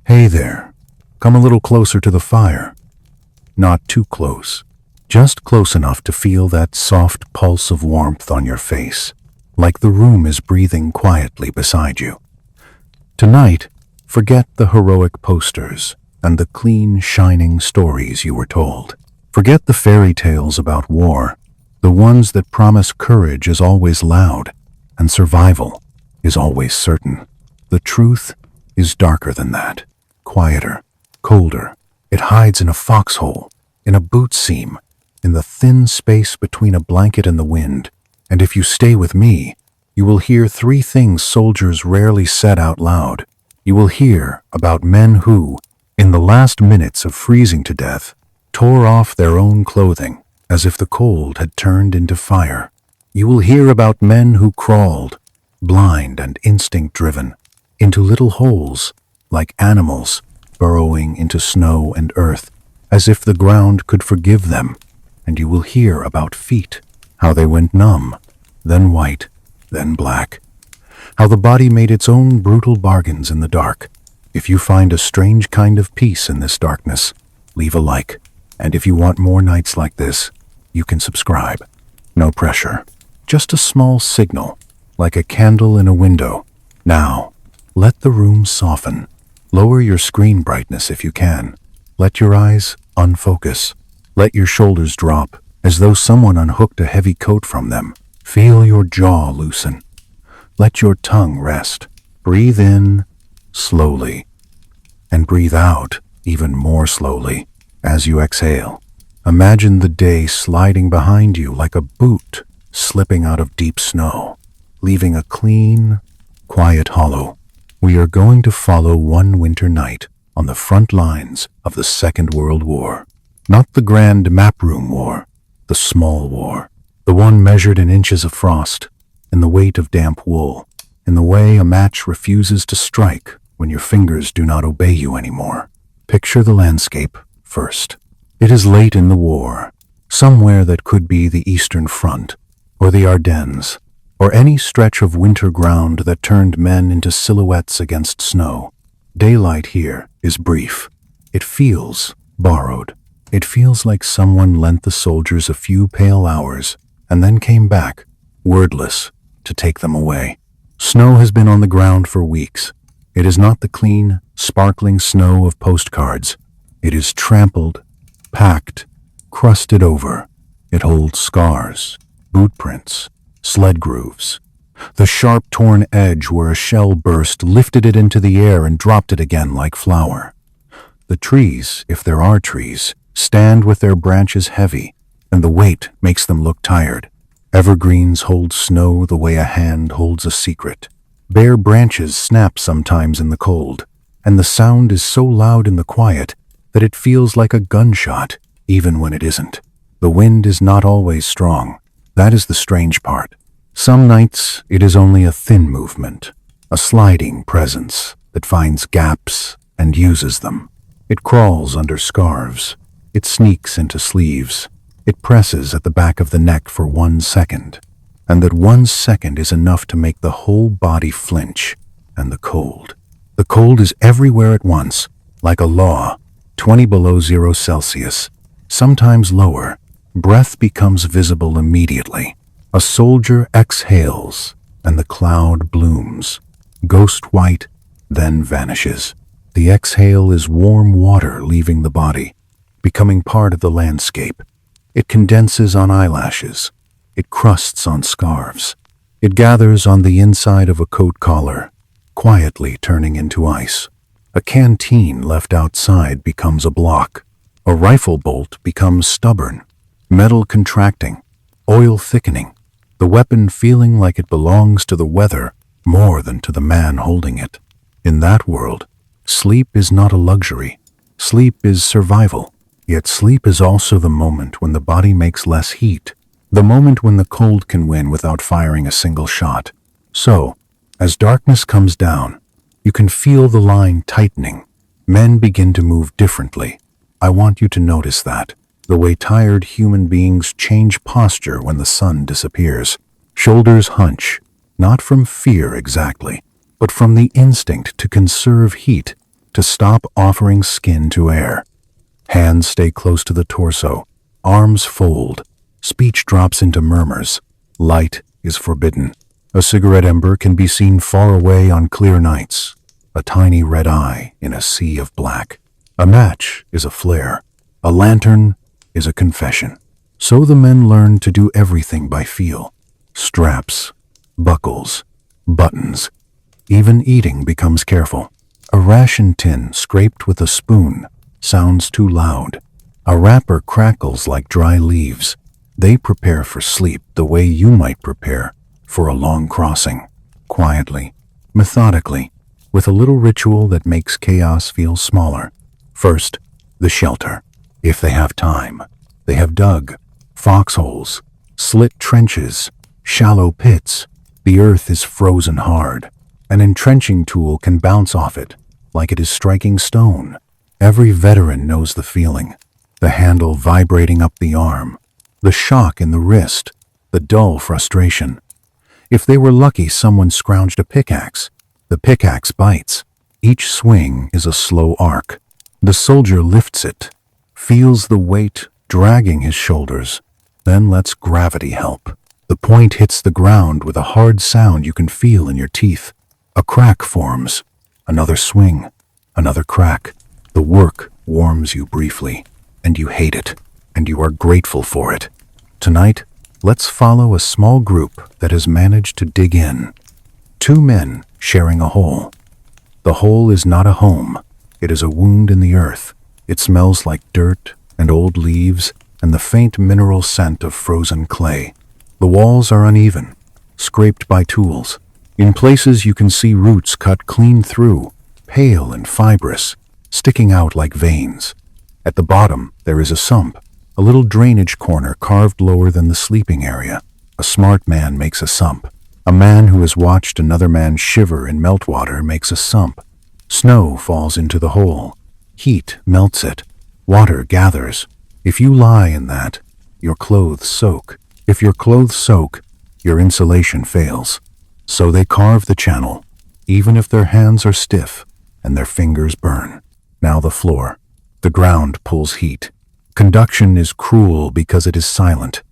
Hey there, come a little closer to the fire. Not too close, just close enough to feel that soft pulse of warmth on your face, like the room is breathing quietly beside you. Tonight, forget the heroic posters and the clean, shining stories you were told. Forget the fairy tales about war, the ones that promise courage is always loud and survival is always certain. The truth is darker than that, quieter, colder. It hides in a foxhole, in a boot seam, in the thin space between a blanket and the wind. And if you stay with me, you will hear three things soldiers rarely said out loud. You will hear about men who, in the last minutes of freezing to death, tore off their own clothing as if the cold had turned into fire. You will hear about men who crawled, blind and instinct-driven, into little holes, like animals burrowing into snow and earth, as if the ground could forgive them. And you will hear about feet, how they went numb, then white, then black, how the body made its own brutal bargains in the dark. If you find a strange kind of peace in this darkness, leave a like. And if you want more nights like this, you can subscribe. No pressure, just a small signal, like a candle in a window. Now, let the room soften. Lower your screen brightness if you can. Let your eyes unfocus. Let your shoulders drop, as though someone unhooked a heavy coat from them. Feel your jaw loosen. Let your tongue rest. Breathe in slowly, and breathe out even more slowly as you exhale. Imagine the day sliding behind you like a boot slipping out of deep snow, leaving a clean, quiet hollow. We are going to follow one winter night on the front lines of the Second World War. Not the grand map-room war, the small war, the one measured in inches of frost, in the weight of damp wool, in the way a match refuses to strike when your fingers do not obey you anymore. Picture the landscape first. It is late in the war, somewhere that could be the Eastern Front, or the Ardennes, or any stretch of winter ground that turned men into silhouettes against snow. Daylight here is brief. It feels borrowed. It feels like someone lent the soldiers a few pale hours and then came back, wordless, to take them away. Snow has been on the ground for weeks. It is not the clean, sparkling snow of postcards. It is trampled, packed, crusted over. It holds scars, boot prints, sled grooves. The sharp torn edge where a shell burst lifted it into the air and dropped it again like flour. The trees, if there are trees, stand with their branches heavy, and the weight makes them look tired. Evergreens hold snow the way a hand holds a secret. Bare branches snap sometimes in the cold, and the sound is so loud in the quiet that it feels like a gunshot, even when it isn't. The wind is not always strong. That is the strange part. Some nights it is only a thin movement, a sliding presence that finds gaps and uses them. It crawls under scarves. It sneaks into sleeves. It presses at the back of the neck for 1 second. And that 1 second is enough to make the whole body flinch. And the cold. The cold is everywhere at once, like a law, 20 below 0 Celsius, sometimes lower. Breath becomes visible immediately. A soldier exhales, and the cloud blooms. Ghost white, then vanishes. The exhale is warm water leaving the body, becoming part of the landscape. It condenses on eyelashes. It crusts on scarves. It gathers on the inside of a coat collar, quietly turning into ice. A canteen left outside becomes a block. A rifle bolt becomes stubborn. Metal contracting, oil thickening, the weapon feeling like it belongs to the weather more than to the man holding it. In that world, sleep is not a luxury. Sleep is survival. Yet sleep is also the moment when the body makes less heat, the moment when the cold can win without firing a single shot. So, as darkness comes down, you can feel the line tightening. Men begin to move differently. I want you to notice that. The way tired human beings change posture when the sun disappears. Shoulders hunch, not from fear exactly, but from the instinct to conserve heat. to stop offering skin to air. Hands stay close to the torso, arms fold, speech drops into murmurs. Light is forbidden. A cigarette ember can be seen far away on clear nights, a tiny red eye in a sea of black. A match is a flare. A lantern is a confession. So the men learn to do everything by feel. Straps, buckles, buttons. Even eating becomes careful. A ration tin scraped with a spoon sounds too loud. A wrapper crackles like dry leaves. They prepare for sleep the way you might prepare for a long crossing. Quietly, methodically, with a little ritual that makes chaos feel smaller. First, the shelter. If they have time, they have dug foxholes, slit trenches, shallow pits. The earth is frozen hard. An entrenching tool can bounce off it like it is striking stone. Every veteran knows the feeling. The handle vibrating up the arm, the shock in the wrist, the dull frustration. If they were lucky, someone scrounged a pickaxe. The pickaxe bites. Each swing is a slow arc. The soldier lifts it, feels the weight dragging his shoulders, then lets gravity help. The point hits the ground with a hard sound you can feel in your teeth. A crack forms. Another swing. Another crack. The work warms you briefly, and you hate it, and you are grateful for it. Tonight, let's follow a small group that has managed to dig in. Two men sharing a hole. The hole is not a home. It is a wound in the earth. It smells like dirt and old leaves and the faint mineral scent of frozen clay. The walls are uneven, scraped by tools. In places you can see roots cut clean through, pale and fibrous, sticking out like veins. At the bottom, there is a sump, a little drainage corner carved lower than the sleeping area. A smart man makes a sump. A man who has watched another man shiver in meltwater makes a sump. Snow falls into the hole. Heat melts it. Water gathers. If you lie in that, your clothes soak. If your clothes soak, your insulation fails. So they carve the channel, even if their hands are stiff and their fingers burn. Now the floor. The ground pulls heat. Conduction is cruel because it is silent.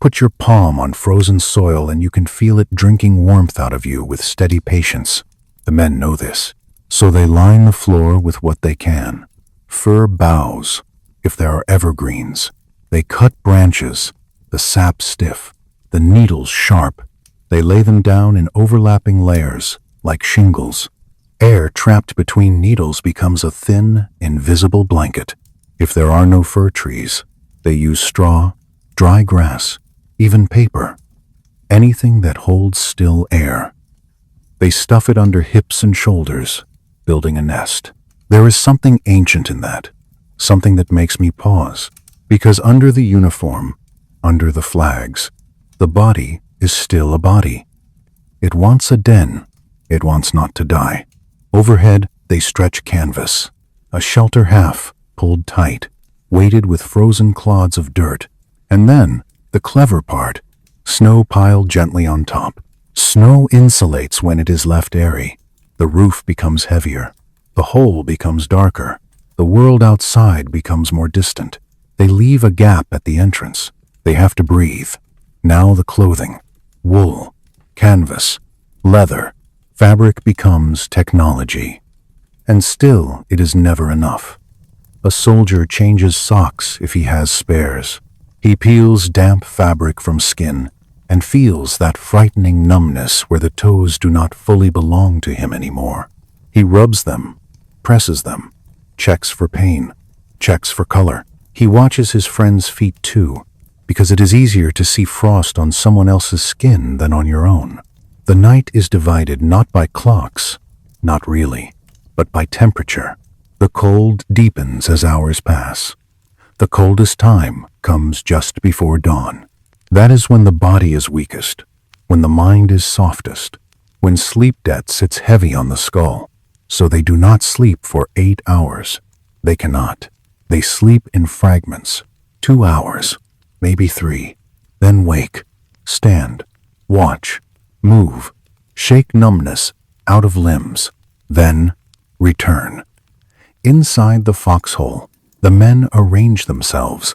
Put your palm on frozen soil and you can feel it drinking warmth out of you with steady patience. The men know this, so they line the floor with what they can. Fir boughs, if there are evergreens. They cut branches, the sap stiff, the needles sharp. They lay them down in overlapping layers, like shingles. Air trapped between needles becomes a thin, invisible blanket. If there are no fir trees, they use straw, dry grass, even paper. Anything that holds still air. They stuff it under hips and shoulders, building a nest. There is something ancient in that, something that makes me pause, because under the uniform, under the flags, the body is still a body. It wants a den. It wants not to die. Overhead, they stretch canvas, a shelter half pulled tight, weighted with frozen clods of dirt. And then, the clever part, snow piled gently on top. Snow insulates when it is left airy. The roof becomes heavier. The hole becomes darker. The world outside becomes more distant. They leave a gap at the entrance. They have to breathe. Now the clothing. Wool, canvas, leather. Fabric becomes technology. And still, it is never enough. A soldier changes socks if he has spares. He peels damp fabric from skin and feels that frightening numbness where the toes do not fully belong to him anymore. He rubs them, presses them, checks for pain, checks for color. He watches his friend's feet too, because it is easier to see frost on someone else's skin than on your own. The night is divided not by clocks, not really, but by temperature. The cold deepens as hours pass. The coldest time comes just before dawn. That is when the body is weakest, when the mind is softest, when sleep debt sits heavy on the skull. So they do not sleep for 8 hours. They cannot. They sleep in fragments, 2 hours, maybe 3, then wake, stand, watch, move, shake numbness out of limbs, then return. Inside the foxhole, the men arrange themselves.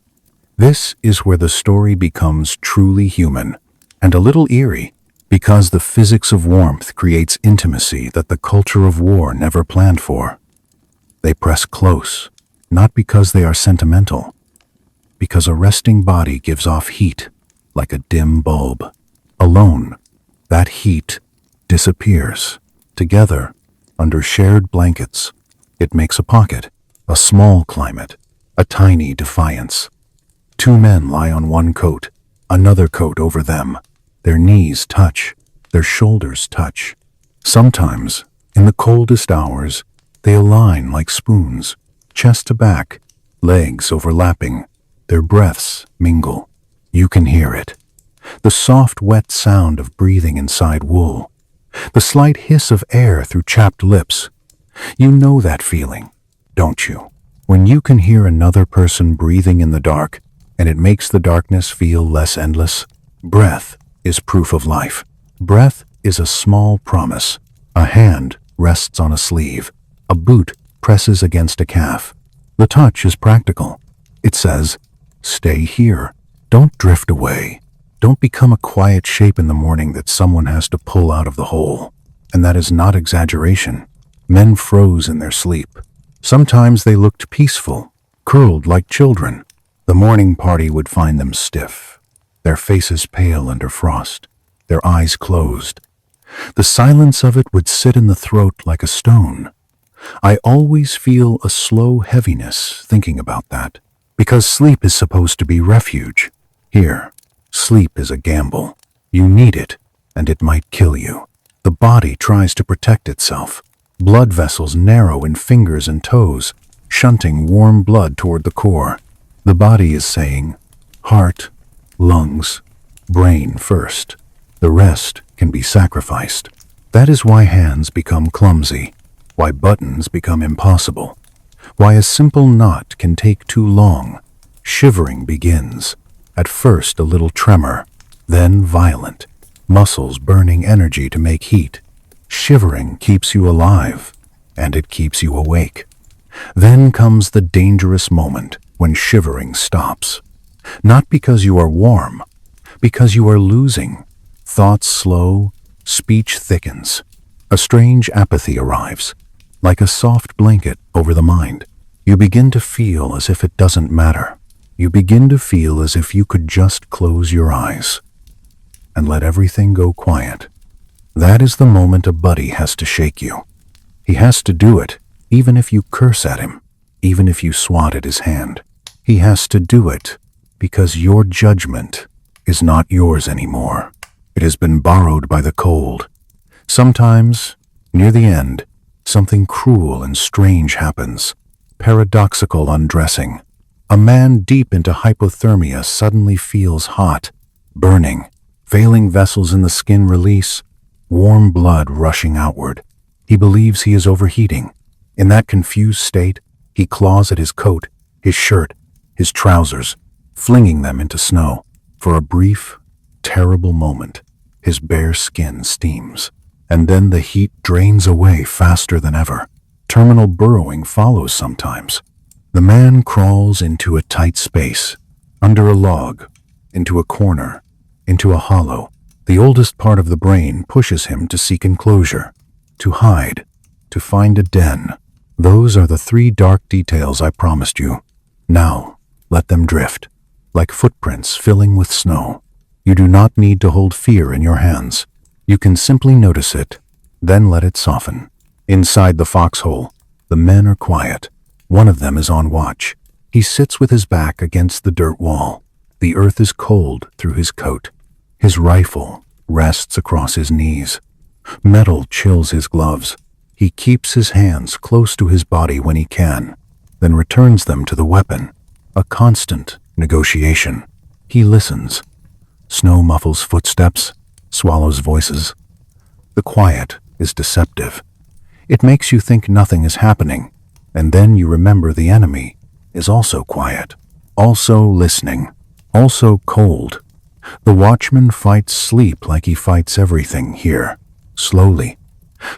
This is where the story becomes truly human, and a little eerie, because the physics of warmth creates intimacy that the culture of war never planned for. They press close, not because they are sentimental, because a resting body gives off heat like a dim bulb. Alone, that heat disappears. Together, under shared blankets, it makes a pocket, a small climate, a tiny defiance. Two men lie on one coat, another coat over them. Their knees touch, their shoulders touch. Sometimes, in the coldest hours, they align like spoons, chest to back, legs overlapping. Their breaths mingle. You can hear it. The soft, wet sound of breathing inside wool. The slight hiss of air through chapped lips. You know that feeling, don't you? When you can hear another person breathing in the dark, and it makes the darkness feel less endless. Breath is proof of life. Breath is a small promise. A hand rests on a sleeve. A boot presses against a calf. The touch is practical. It says, stay here. Don't drift away. Don't become a quiet shape in the morning that someone has to pull out of the hole. And that is not exaggeration. Men froze in their sleep. Sometimes they looked peaceful, curled like children. The morning party would find them stiff, their faces pale under frost, their eyes closed. The silence of it would sit in the throat like a stone. I always feel a slow heaviness thinking about that, because sleep is supposed to be refuge. Here, sleep is a gamble. You need it, and it might kill you. The body tries to protect itself. Blood vessels narrow in fingers and toes, shunting warm blood toward the core. The body is saying, heart, lungs, brain first. The rest can be sacrificed. That is why hands become clumsy, why buttons become impossible, why a simple knot can take too long. Shivering begins. At first a little tremor, then violent, muscles burning energy to make heat. Shivering keeps you alive, and it keeps you awake. Then comes the dangerous moment when shivering stops. Not because you are warm, because you are losing. Thoughts slow, speech thickens. A strange apathy arrives, like a soft blanket over the mind. You begin to feel as if it doesn't matter. You begin to feel as if you could just close your eyes and let everything go quiet. That is the moment a buddy has to shake you. He has to do it, even if you curse at him, even if you swat at his hand. He has to do it because your judgment is not yours anymore. It has been borrowed by the cold. Sometimes, near the end, something cruel and strange happens. Paradoxical undressing. A man deep into hypothermia suddenly feels hot, burning. Failing vessels in the skin release, warm blood rushing outward. He believes he is overheating. In that confused state, he claws at his coat, his shirt, his trousers, flinging them into snow. For a brief, terrible moment, his bare skin steams, and then the heat drains away faster than ever. Terminal burrowing follows sometimes. The man crawls into a tight space, under a log, into a corner, into a hollow. The oldest part of the brain pushes him to seek enclosure, to hide, to find a den. Those are the 3 dark details I promised you. Now, let them drift, like footprints filling with snow. You do not need to hold fear in your hands. You can simply notice it, then let it soften. Inside the foxhole, the men are quiet. One of them is on watch. He sits with his back against the dirt wall. The earth is cold through his coat. His rifle rests across his knees. Metal chills his gloves. He keeps his hands close to his body when he can, then returns them to the weapon. A constant negotiation. He listens. Snow muffles footsteps, swallows voices. The quiet is deceptive. It makes you think nothing is happening, and then you remember the enemy is also quiet, also listening, also cold. The watchman fights sleep like he fights everything here, slowly.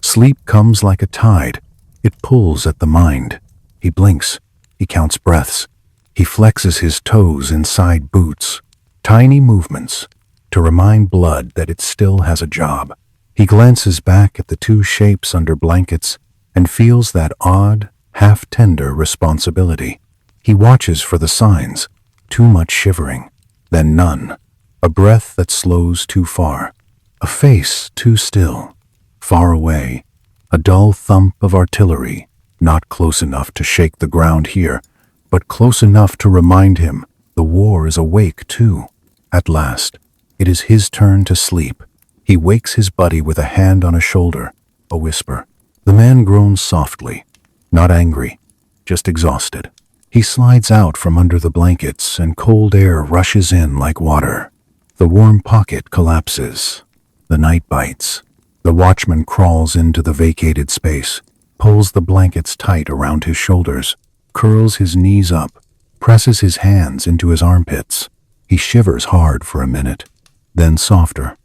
Sleep comes like a tide. It pulls at the mind. He blinks. He counts breaths. He flexes his toes inside boots. Tiny movements to remind blood that it still has a job. He glances back at the two shapes under blankets and feels that odd, half-tender responsibility. He watches for the signs. Too much shivering, then none. A breath that slows too far. A face too still. Far away, a dull thump of artillery, not close enough to shake the ground here, but close enough to remind him the war is awake too. At last, it is his turn to sleep. He wakes his buddy with a hand on a shoulder, a whisper. The man groans softly, not angry, just exhausted. He slides out from under the blankets and cold air rushes in like water. The warm pocket collapses. The night bites. The watchman crawls into the vacated space, pulls the blankets tight around his shoulders, curls his knees up, presses his hands into his armpits. He shivers hard for a minute, then softer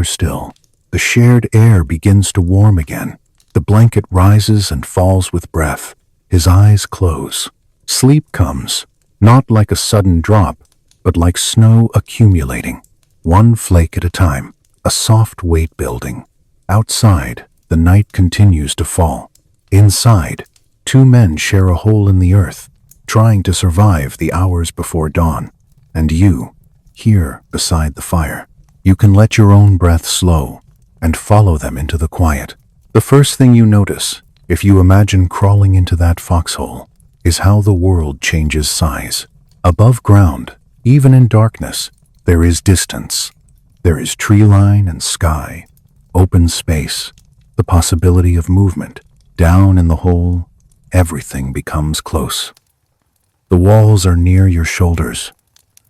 still. The shared air begins to warm again. The blanket rises and falls with breath. His eyes close. Sleep comes, not like a sudden drop, but like snow accumulating, one flake at a time, a soft weight building. Outside, the night continues to fall. Inside, two men share a hole in the earth, trying to survive the hours before dawn. And you, here beside the fire, you can let your own breath slow and follow them into the quiet. The first thing you notice, if you imagine crawling into that foxhole, is how the world changes size. Above ground, even in darkness, there is distance. There is tree line and sky, open space, the possibility of movement. Down in the hole, everything becomes close. The walls are near your shoulders.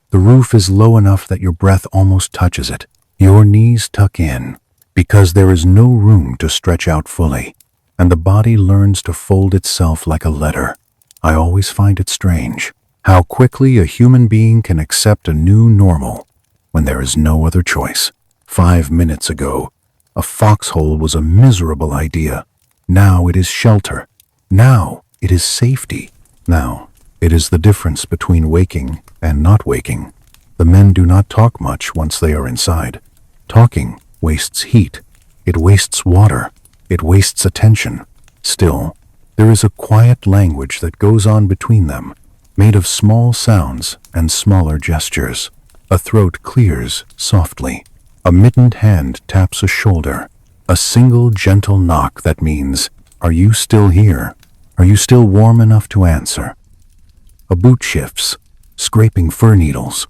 The roof is low enough that your breath almost touches it. Your knees tuck in, because there is no room to stretch out fully, and the body learns to fold itself like a letter. I always find it strange how quickly a human being can accept a new normal when there is no other choice. 5 minutes ago, a foxhole was a miserable idea. Now it is shelter. Now it is safety. Now it is the difference between waking and not waking. The men do not talk much once they are inside. Talking wastes heat. It wastes water. It wastes attention. Still, there is a quiet language that goes on between them, made of small sounds and smaller gestures. A throat clears softly. A mittened hand taps a shoulder. A single gentle knock that means, "Are you still here? Are you still warm enough to answer?" A boot shifts, scraping fir needles.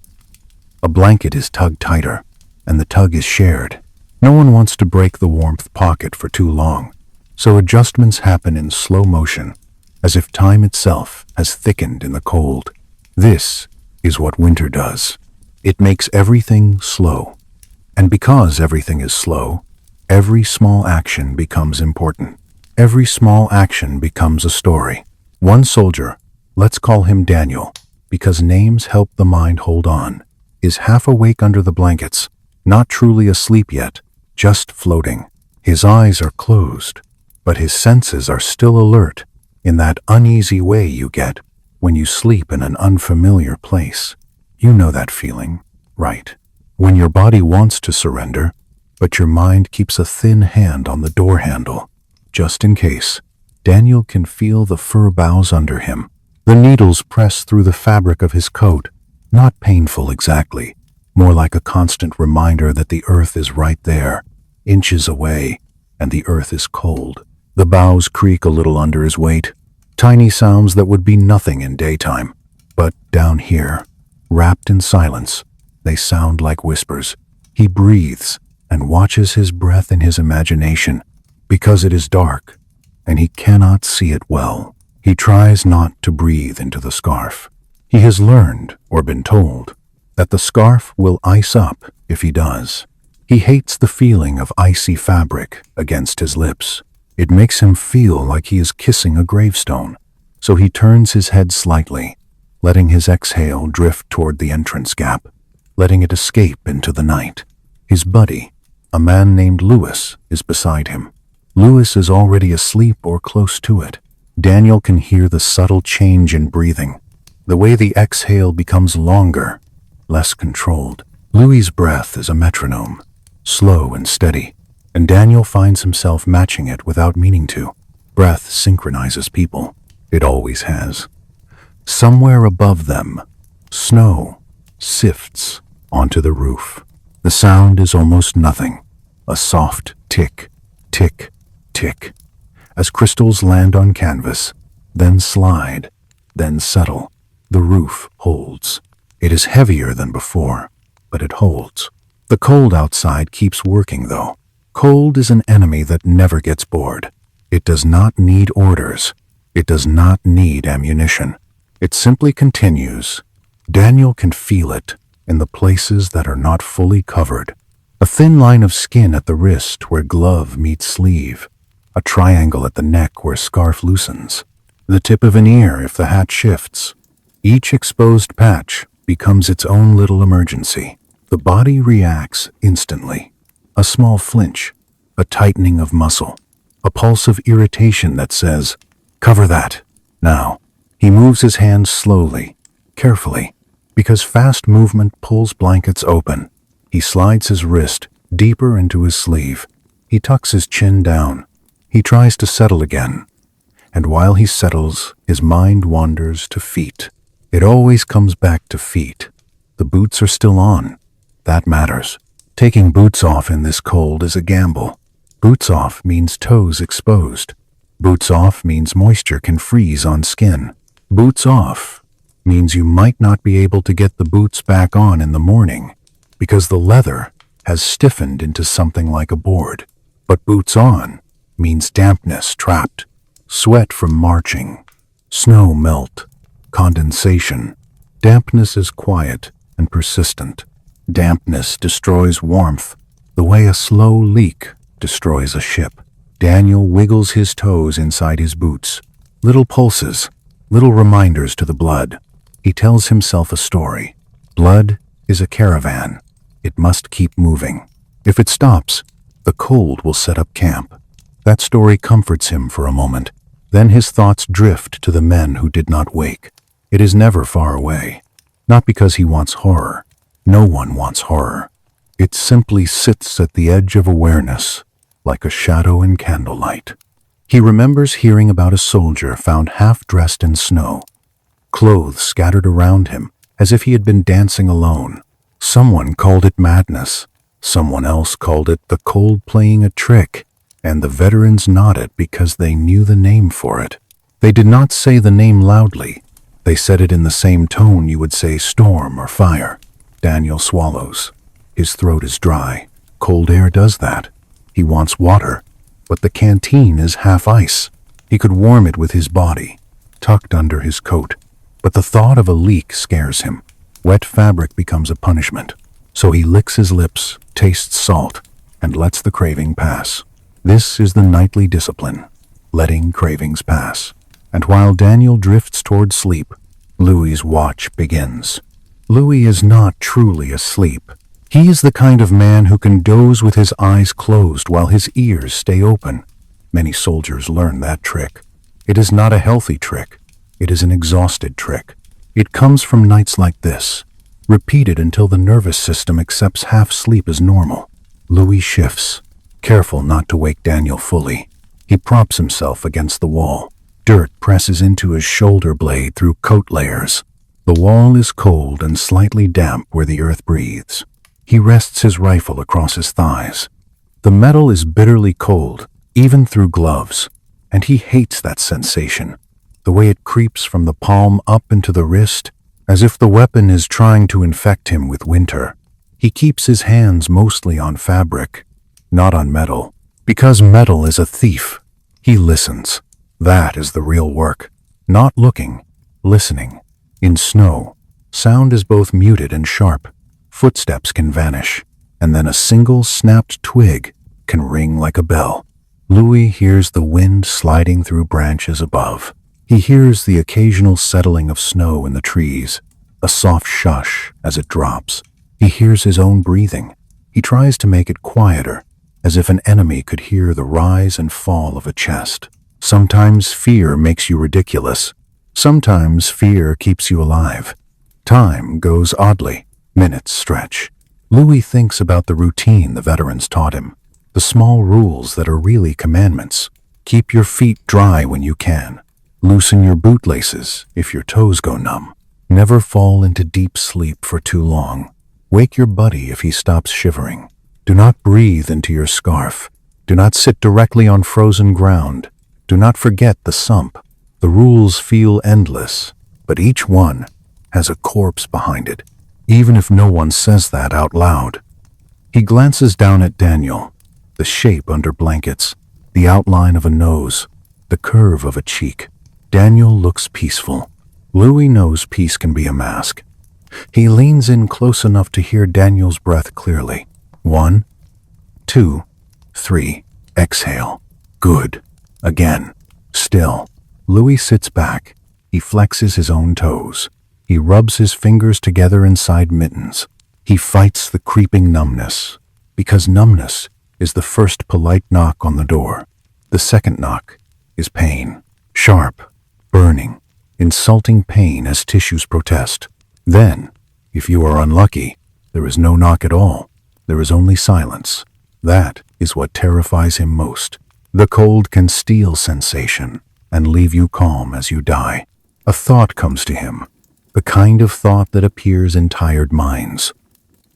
A blanket is tugged tighter, and the tug is shared. No one wants to break the warmth pocket for too long, so adjustments happen in slow motion, as if time itself has thickened in the cold. This is what winter does. It makes everything slow. And because everything is slow, every small action becomes important. Every small action becomes a story. One soldier, let's call him Daniel, because names help the mind hold on, is half awake under the blankets, not truly asleep yet, just floating. His eyes are closed, but his senses are still alert in that uneasy way you get when you sleep in an unfamiliar place. You know that feeling, right? When your body wants to surrender, but your mind keeps a thin hand on the door handle. Just in case, Daniel can feel the fir boughs under him. The needles press through the fabric of his coat, not painful exactly, more like a constant reminder that the earth is right there, inches away, and the earth is cold. The boughs creak a little under his weight, tiny sounds that would be nothing in daytime. But down here, wrapped in silence, they sound like whispers. He breathes and watches his breath in his imagination, because it is dark, and he cannot see it well. He tries not to breathe into the scarf. He has learned, or been told, that the scarf will ice up if he does. He hates the feeling of icy fabric against his lips. It makes him feel like he is kissing a gravestone. So he turns his head slightly, letting his exhale drift toward the entrance gap, letting it escape into the night. His buddy, a man named Lewis, is beside him. Lewis is already asleep or close to it. Daniel can hear the subtle change in breathing, the way the exhale becomes longer, less controlled. Louis's breath is a metronome, slow and steady, and Daniel finds himself matching it without meaning to. Breath synchronizes people. It always has. Somewhere above them, snow sifts onto the roof. The sound is almost nothing. A soft tick, tick, tick, as crystals land on canvas, then slide, then settle. The roof holds. It is heavier than before, but it holds. The cold outside keeps working, though. Cold is an enemy that never gets bored. It does not need orders. It does not need ammunition. It simply continues. Daniel can feel it in the places that are not fully covered. A thin line of skin at the wrist where glove meets sleeve. A triangle at the neck where scarf loosens. The tip of an ear if the hat shifts. Each exposed patch becomes its own little emergency. The body reacts instantly. A small flinch, a tightening of muscle, a pulse of irritation that says, "Cover that, now." He moves his hands slowly, carefully, because fast movement pulls blankets open. He slides his wrist deeper into his sleeve. He tucks his chin down. He tries to settle again. And while he settles, his mind wanders to feet. It always comes back to feet. The boots are still on. That matters. Taking boots off in this cold is a gamble. Boots off means toes exposed. Boots off means moisture can freeze on skin. Boots off means you might not be able to get the boots back on in the morning because the leather has stiffened into something like a board. But boots on means dampness trapped, sweat from marching, snow melt, condensation. Dampness is quiet and persistent. Dampness destroys warmth the way a slow leak destroys a ship. Daniel wiggles his toes inside his boots. Little pulses, little reminders to the blood. He tells himself a story. Blood is a caravan. It must keep moving. If it stops, the cold will set up camp. That story comforts him for a moment. Then his thoughts drift to the men who did not wake. It is never far away. Not because he wants horror. No one wants horror. It simply sits at the edge of awareness, like a shadow in candlelight. He remembers hearing about a soldier found half-dressed in snow, clothes scattered around him as if he had been dancing alone. Someone called it madness. Someone else called it the cold playing a trick, and the veterans nodded because they knew the name for it. They did not say the name loudly. They said it in the same tone you would say storm or fire. Daniel swallows. His throat is dry. Cold air does that. He wants water, but the canteen is half ice. He could warm it with his body, tucked under his coat. But the thought of a leak scares him. Wet fabric becomes a punishment. So he licks his lips, tastes salt, and lets the craving pass. This is the nightly discipline, letting cravings pass. And while Daniel drifts toward sleep, Louis's watch begins. Louis is not truly asleep. He is the kind of man who can doze with his eyes closed while his ears stay open. Many soldiers learn that trick. It is not a healthy trick. It is an exhausted trick. It comes from nights like this, repeated until the nervous system accepts half sleep as normal. Louis shifts, careful not to wake Daniel fully. He props himself against the wall. Dirt presses into his shoulder blade through coat layers. The wall is cold and slightly damp where the earth breathes. He rests his rifle across his thighs. The metal is bitterly cold, even through gloves, and he hates that sensation, the way it creeps from the palm up into the wrist, as if the weapon is trying to infect him with winter. He keeps his hands mostly on fabric, not on metal, because metal is a thief. He listens. That is the real work. Not looking, listening. In snow, sound is both muted and sharp. Footsteps can vanish, and then a single snapped twig can ring like a bell. Louis hears the wind sliding through branches above. He hears the occasional settling of snow in the trees, a soft shush as it drops. He hears his own breathing. He tries to make it quieter, as if an enemy could hear the rise and fall of a chest. Sometimes fear makes you ridiculous. Sometimes fear keeps you alive. Time goes oddly. Minutes stretch. Louis thinks about the routine the veterans taught him. The small rules that are really commandments. Keep your feet dry when you can. Loosen your bootlaces if your toes go numb. Never fall into deep sleep for too long. Wake your buddy if he stops shivering. Do not breathe into your scarf. Do not sit directly on frozen ground. Do not forget the sump. The rules feel endless, but each one has a corpse behind it, even if no one says that out loud. He glances down at Daniel, the shape under blankets, the outline of a nose, the curve of a cheek. Daniel looks peaceful. Louis knows peace can be a mask. He leans in close enough to hear Daniel's breath clearly. 1, 2, 3. Exhale. Good. Again. Still. Louis sits back. He flexes his own toes. He rubs his fingers together inside mittens. He fights the creeping numbness, because numbness is the first polite knock on the door. The second knock is pain. Sharp, burning, insulting pain as tissues protest. Then, if you are unlucky, there is no knock at all. There is only silence. That is what terrifies him most. The cold can steal sensation and leave you calm as you die. A thought comes to him, the kind of thought that appears in tired minds.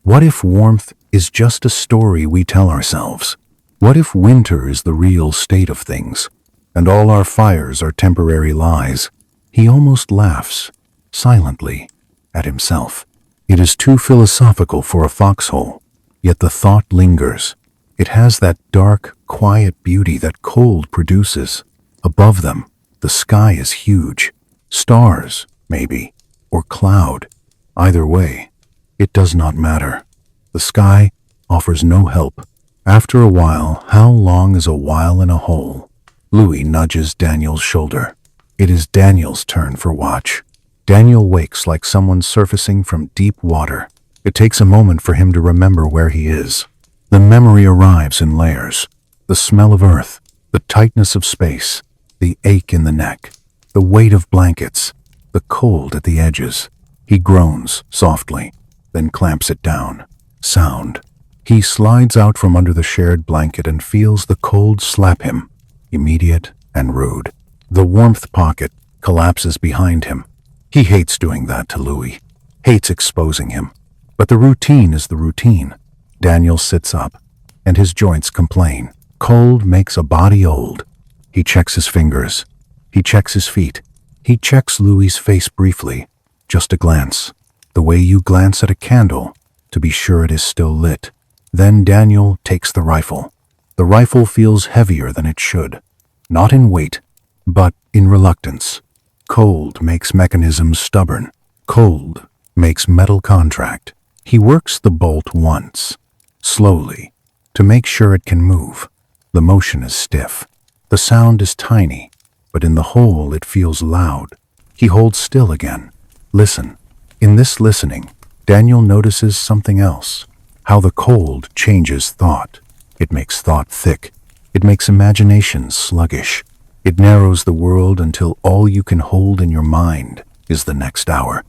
What if warmth is just a story we tell ourselves? What if winter is the real state of things, and all our fires are temporary lies? He almost laughs, silently, at himself. It is too philosophical for a foxhole, yet the thought lingers. It has that dark, quiet beauty that cold produces. Above them, the sky is huge. Stars, maybe, or cloud. Either way, it does not matter. The sky offers no help. After a while, how long is a while in a hole? Louis nudges Daniel's shoulder. It is Daniel's turn for watch. Daniel wakes like someone surfacing from deep water. It takes a moment for him to remember where he is. The memory arrives in layers. The smell of earth, the tightness of space, the ache in the neck, the weight of blankets, the cold at the edges. He groans softly, then clamps it down. Sound. He slides out from under the shared blanket and feels the cold slap him, immediate and rude. The warmth pocket collapses behind him. He hates doing that to Louis, hates exposing him. But the routine is the routine. Daniel sits up, and his joints complain. Cold makes a body old. He checks his fingers. He checks his feet. He checks Louis's face briefly. Just a glance. The way you glance at a candle, to be sure it is still lit. Then Daniel takes the rifle. The rifle feels heavier than it should. Not in weight, but in reluctance. Cold makes mechanisms stubborn. Cold makes metal contract. He works the bolt once, slowly, to make sure it can move. The motion is stiff. The sound is tiny, but in the hole it feels loud. He holds still again. Listen. In this listening, Daniel notices something else. How the cold changes thought. It makes thought thick. It makes imagination sluggish. It narrows the world until all you can hold in your mind is the next hour.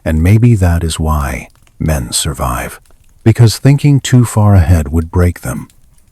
And maybe that is why men survive. Because thinking too far ahead would break them.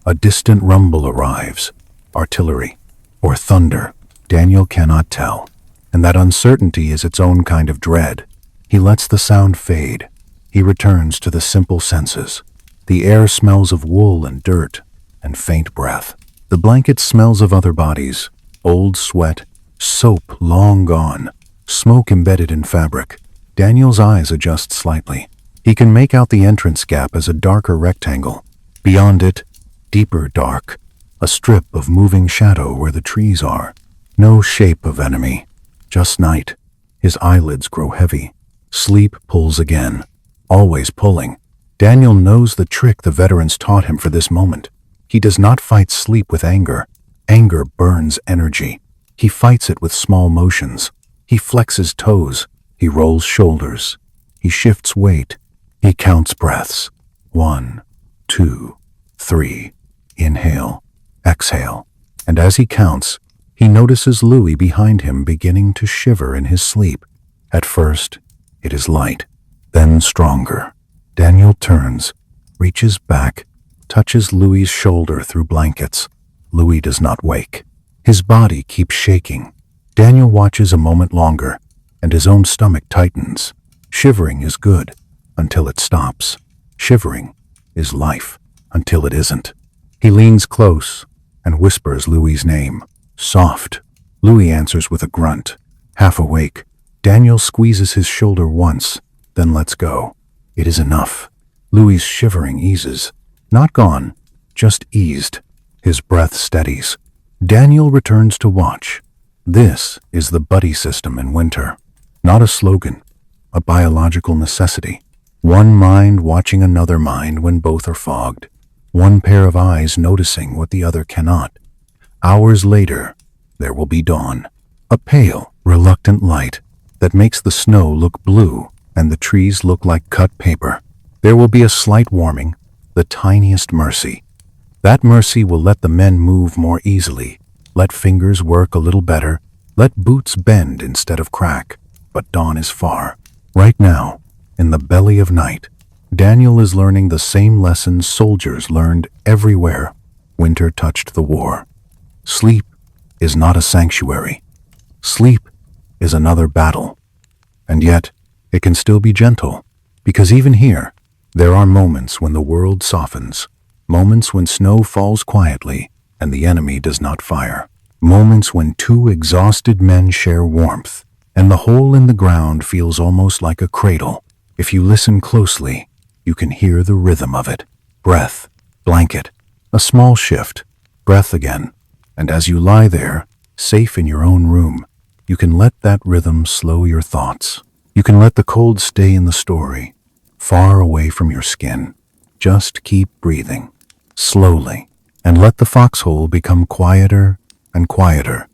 A distant rumble arrives. Artillery. Or thunder. Daniel cannot tell. And that uncertainty is its own kind of dread. He lets the sound fade. He returns to the simple senses. The air smells of wool and dirt and faint breath. The blanket smells of other bodies. Old sweat, soap long gone, smoke embedded in fabric. Daniel's eyes adjust slightly. He can make out the entrance gap as a darker rectangle. Beyond it, deeper dark, a strip of moving shadow where the trees are. No shape of enemy, just night. His eyelids grow heavy. Sleep pulls again, always pulling. Daniel knows the trick the veterans taught him for this moment. He does not fight sleep with anger. Anger burns energy. He fights it with small motions. He flexes toes. He rolls shoulders. He shifts weight. He counts breaths. 1, 2, 3. Inhale. Exhale. And as he counts, He notices Louis behind him beginning to shiver in his sleep. At first, it is light, then stronger. Daniel turns, reaches back, touches Louis's shoulder through blankets. Louis does not wake. His body keeps shaking. Daniel watches a moment longer, and his own stomach tightens. Shivering is good, until it stops. Shivering is life, until it isn't. He leans close and whispers Louis's name. Soft. Louis answers with a grunt. Half awake, Daniel squeezes his shoulder once, then lets go. It is enough. Louis's shivering eases. Not gone, just eased. His breath steadies. Daniel returns to watch. This is the buddy system in winter. Not a slogan, a biological necessity. One mind watching another mind when both are fogged. One pair of eyes noticing what the other cannot. Hours later, there will be dawn. A pale, reluctant light that makes the snow look blue and the trees look like cut paper. There will be a slight warming, the tiniest mercy. That mercy will let the men move more easily, let fingers work a little better, let boots bend instead of crack. But dawn is far. Right now, in the belly of night, Daniel is learning the same lessons soldiers learned everywhere winter touched the war. Sleep is not a sanctuary. Sleep is another battle. And yet, it can still be gentle, because even here, there are moments when the world softens, moments when snow falls quietly and the enemy does not fire, moments when two exhausted men share warmth, and the hole in the ground feels almost like a cradle. If you listen closely, you can hear the rhythm of it. Breath, blanket, a small shift, breath again. And as you lie there, safe in your own room, you can let that rhythm slow your thoughts. You can let the cold stay in the story, far away from your skin. Just keep breathing, slowly, and let the foxhole become quieter and quieter,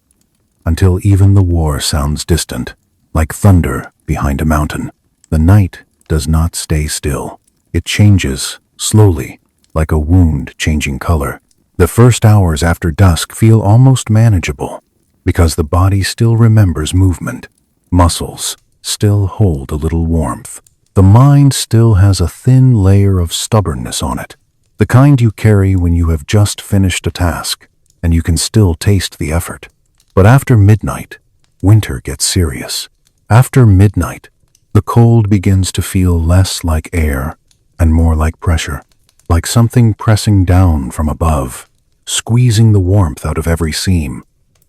until even the war sounds distant, like thunder behind a mountain. The night does not stay still. It changes, slowly, like a wound changing color. The first hours after dusk feel almost manageable, because the body still remembers movement. Muscles still hold a little warmth. The mind still has a thin layer of stubbornness on it, the kind you carry when you have just finished a task, and you can still taste the effort. But after midnight, winter gets serious. After midnight, the cold begins to feel less like air and more like pressure, like something pressing down from above, squeezing the warmth out of every seam.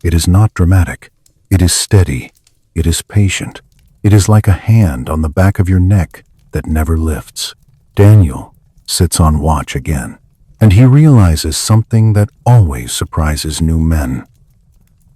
It is not dramatic. It is steady. It is patient. It is like a hand on the back of your neck that never lifts. Daniel sits on watch again, and he realizes something that always surprises new men.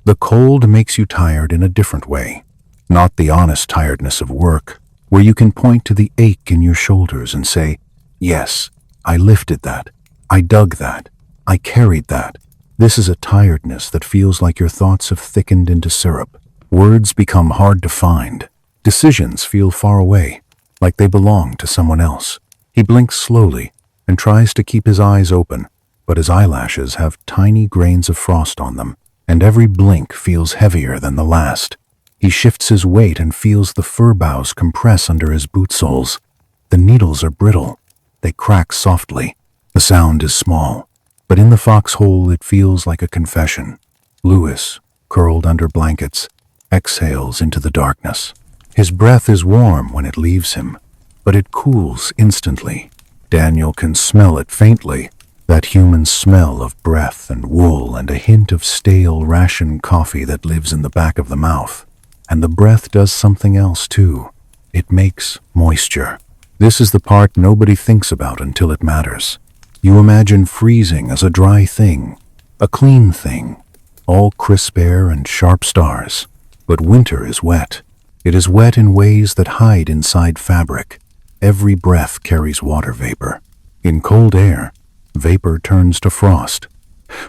The cold makes you tired in a different way, not the honest tiredness of work, where you can point to the ache in your shoulders and say, "Yes, I lifted that. I dug that. I carried that." This is a tiredness that feels like your thoughts have thickened into syrup. Words become hard to find. Decisions feel far away, like they belong to someone else. He blinks slowly and tries to keep his eyes open, but his eyelashes have tiny grains of frost on them, and every blink feels heavier than the last. He shifts his weight and feels the fir boughs compress under his boot soles. The needles are brittle. They crack softly. The sound is small, but in the foxhole it feels like a confession. Louis, curled under blankets, exhales into the darkness. His breath is warm when it leaves him, but it cools instantly. Daniel can smell it faintly, that human smell of breath and wool and a hint of stale ration coffee that lives in the back of the mouth. And the breath does something else too. It makes moisture. This is the part nobody thinks about until it matters. You imagine freezing as a dry thing, a clean thing, all crisp air and sharp stars. But winter is wet. It is wet in ways that hide inside fabric. Every breath carries water vapor. In cold air, vapor turns to frost.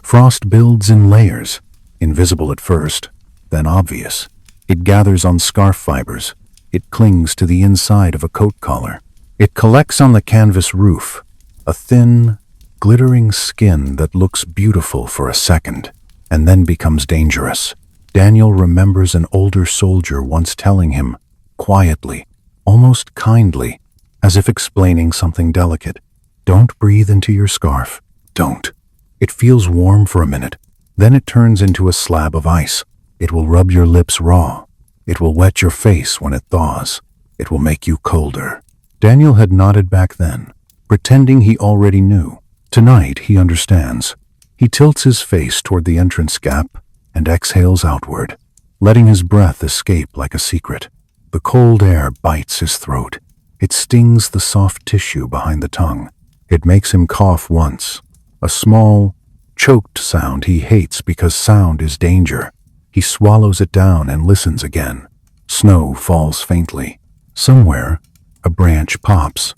Frost builds in layers, invisible at first, then obvious. It gathers on scarf fibers. It clings to the inside of a coat collar. It collects on the canvas roof, a thin, glittering skin that looks beautiful for a second. and then becomes dangerous. Daniel remembers an older soldier once telling him, quietly, almost kindly, as if explaining something delicate, "Don't breathe into your scarf. Don't. It feels warm for a minute. Then it turns into a slab of ice. It will rub your lips raw. It will wet your face when it thaws. It will make you colder." Daniel had nodded back then, pretending he already knew. Tonight he understands. He tilts his face toward the entrance gap and exhales outward, letting his breath escape like a secret. The cold air bites his throat. It stings the soft tissue behind the tongue. It makes him cough once, a small, choked sound he hates because sound is danger. He swallows it down and listens again. Snow falls faintly. Somewhere, a branch pops.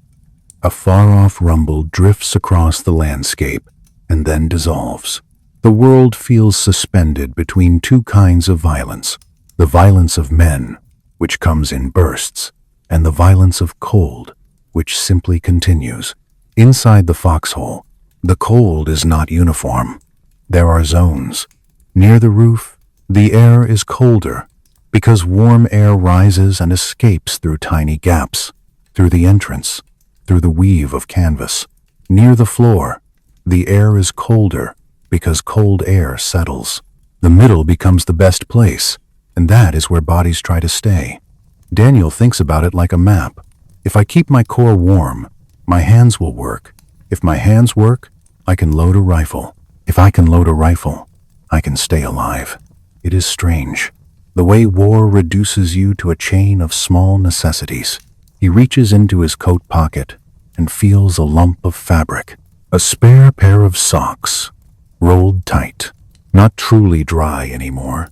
A far-off rumble drifts across the landscape and then dissolves. The world feels suspended between two kinds of violence: the violence of men, which comes in bursts, and the violence of cold, which simply continues. Inside the foxhole, the cold is not uniform. There are zones. Near the roof, the air is colder because warm air rises and escapes through tiny gaps, through the entrance, through the weave of canvas. Near the floor, the air is colder because cold air settles. The middle becomes the best place, and that is where bodies try to stay. Daniel thinks about it like a map. If I keep my core warm, my hands will work. If my hands work, I can load a rifle. If I can load a rifle, I can stay alive. It is strange, the way war reduces you to a chain of small necessities. He reaches into his coat pocket and feels a lump of fabric, a spare pair of socks, rolled tight, not truly dry anymore.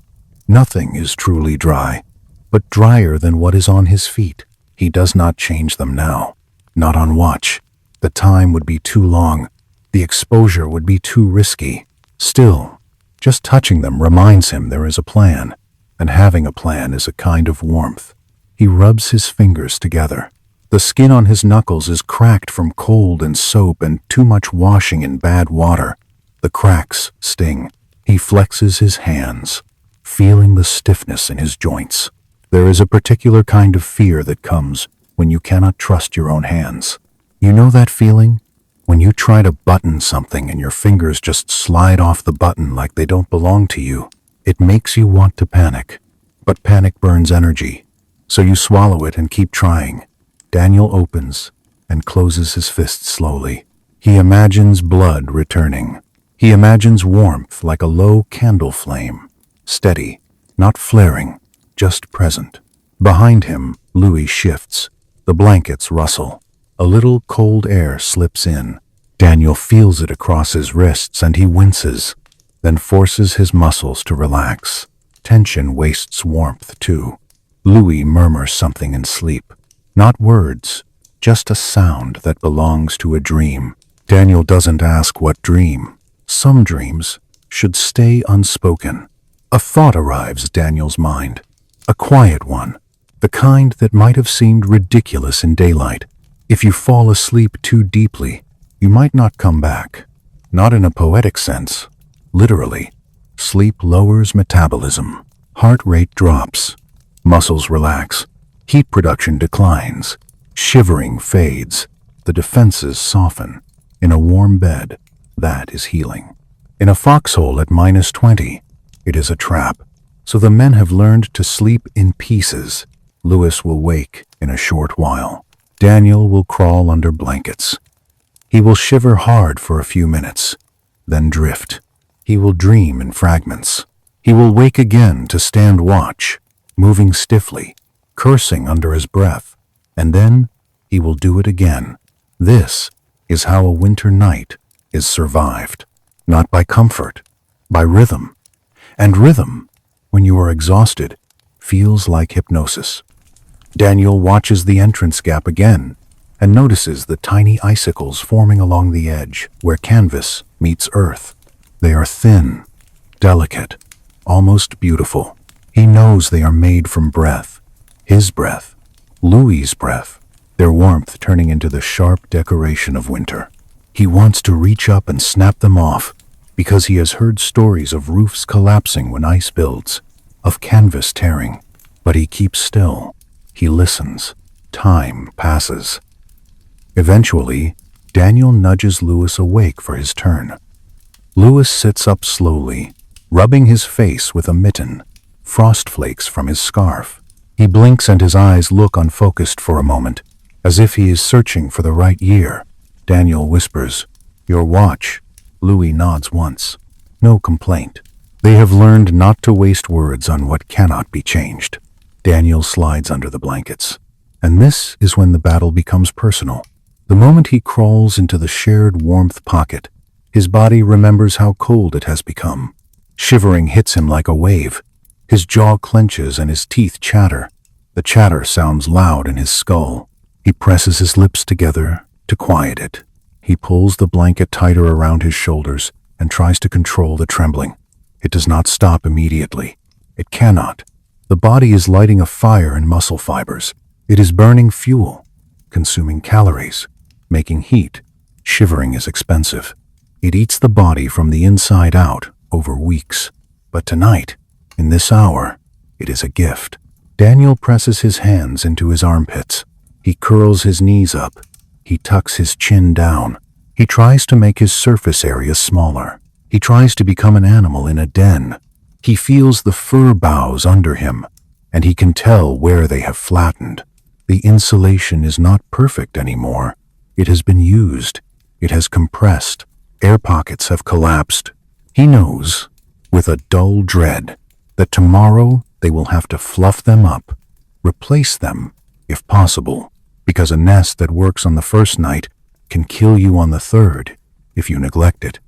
Nothing is truly dry, but drier than what is on his feet. He does not change them now, not on watch. The time would be too long. The exposure would be too risky. Still, just touching them reminds him there is a plan, and having a plan is a kind of warmth. He rubs his fingers together. The skin on his knuckles is cracked from cold and soap and too much washing in bad water. The cracks sting. He flexes his hands, feeling the stiffness in his joints. There is a particular kind of fear that comes when you cannot trust your own hands. You know that feeling? When you try to button something and your fingers just slide off the button like they don't belong to you. It makes you want to panic, but panic burns energy, so you swallow it and keep trying. Daniel opens and closes his fist slowly. He imagines blood returning. He imagines warmth like a low candle flame, steady, not flaring, just present. Behind him, Louis shifts. The blankets rustle. A little cold air slips in. Daniel feels it across his wrists and he winces, then forces his muscles to relax. Tension wastes warmth too. Louis murmurs something in sleep. Not words, just a sound that belongs to a dream. Daniel doesn't ask what dream. Some dreams should stay unspoken. A thought arrives Daniel's mind. A quiet one. The kind that might have seemed ridiculous in daylight. If you fall asleep too deeply, you might not come back. Not in a poetic sense. Literally, sleep lowers metabolism. Heart rate drops. Muscles relax. Heat production declines. Shivering fades. The defenses soften. In a warm bed, that is healing. In a foxhole at -20, it is a trap. So the men have learned to sleep in pieces. Louis will wake in a short while. Daniel will crawl under blankets. He will shiver hard for a few minutes, then drift. He will dream in fragments. He will wake again to stand watch, moving stiffly, cursing under his breath, and then he will do it again. This is how a winter night is survived, not by comfort, by rhythm. And rhythm, when you are exhausted, feels like hypnosis. Daniel watches the entrance gap again and notices the tiny icicles forming along the edge where canvas meets earth. They are thin, delicate, almost beautiful. He knows they are made from breath, his breath, Louis's breath, their warmth turning into the sharp decoration of winter. He wants to reach up and snap them off, because he has heard stories of roofs collapsing when ice builds, of canvas tearing. But he keeps still. He listens. Time passes. Eventually, Daniel nudges Lewis awake for his turn. Lewis sits up slowly, rubbing his face with a mitten, frost flakes from his scarf. He blinks and his eyes look unfocused for a moment, as if he is searching for the right year. Daniel whispers, "Your watch." Louis nods once. No complaint. They have learned not to waste words on what cannot be changed. Daniel slides under the blankets. And this is when the battle becomes personal. The moment he crawls into the shared warmth pocket, his body remembers how cold it has become. Shivering hits him like a wave. His jaw clenches and his teeth chatter. The chatter sounds loud in his skull. He presses his lips together to quiet it. He pulls the blanket tighter around his shoulders and tries to control the trembling. It does not stop immediately. It cannot. The body is lighting a fire in muscle fibers. It is burning fuel, consuming calories, making heat. Shivering is expensive. It eats the body from the inside out over weeks. But tonight, in this hour, it is a gift. Daniel presses his hands into his armpits. He curls his knees up. He tucks his chin down. He tries to make his surface area smaller. He tries to become an animal in a den. He feels the fur boughs under him, and he can tell where they have flattened. The insulation is not perfect anymore. It has been used. It has compressed. Air pockets have collapsed. He knows, with a dull dread, that tomorrow they will have to fluff them up, replace them, if possible, because a nest that works on the first night can kill you on the third if you neglect it.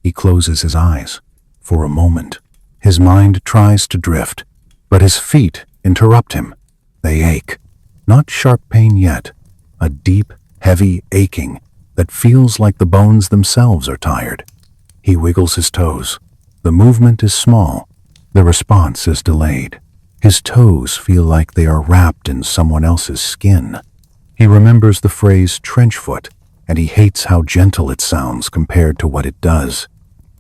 He closes his eyes. For a moment, his mind tries to drift, but his feet interrupt him. They ache. Not sharp pain yet, a deep, heavy aching that feels like the bones themselves are tired. He wiggles his toes. The movement is small. The response is delayed. His toes feel like they are wrapped in someone else's skin. He remembers the phrase trench foot, and he hates how gentle it sounds compared to what it does.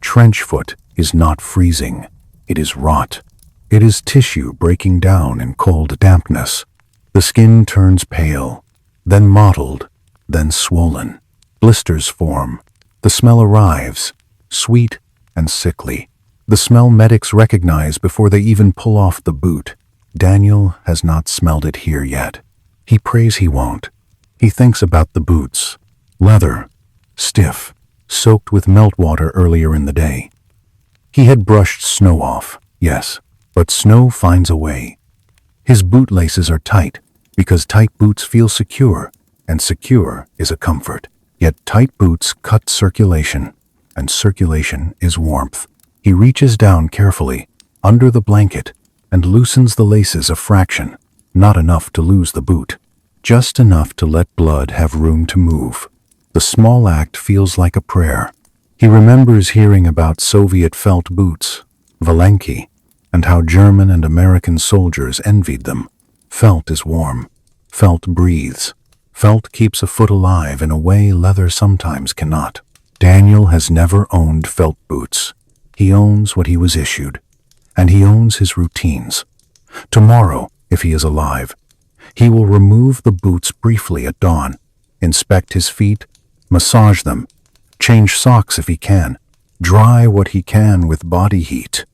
Trench foot is not freezing. It is rot. It is tissue breaking down in cold dampness. The skin turns pale, then mottled, then swollen. Blisters form. The smell arrives, sweet and sickly. The smell medics recognize before they even pull off the boot. Daniel has not smelled it here yet. He prays he won't. He thinks about the boots. Leather, stiff, soaked with meltwater earlier in the day. He had brushed snow off, yes, but snow finds a way. His bootlaces are tight, because tight boots feel secure, and secure is a comfort. Yet tight boots cut circulation, and circulation is warmth. He reaches down carefully, under the blanket, and loosens the laces a fraction, not enough to lose the boot, just enough to let blood have room to move. The small act feels like a prayer. He remembers hearing about Soviet felt boots, Valenki, and how German and American soldiers envied them. Felt is warm. Felt breathes. Felt keeps a foot alive in a way leather sometimes cannot. Daniel has never owned felt boots. He owns what he was issued, and he owns his routines. Tomorrow, if he is alive, he will remove the boots briefly at dawn, inspect his feet, massage them, change socks if he can, dry what he can with body heat.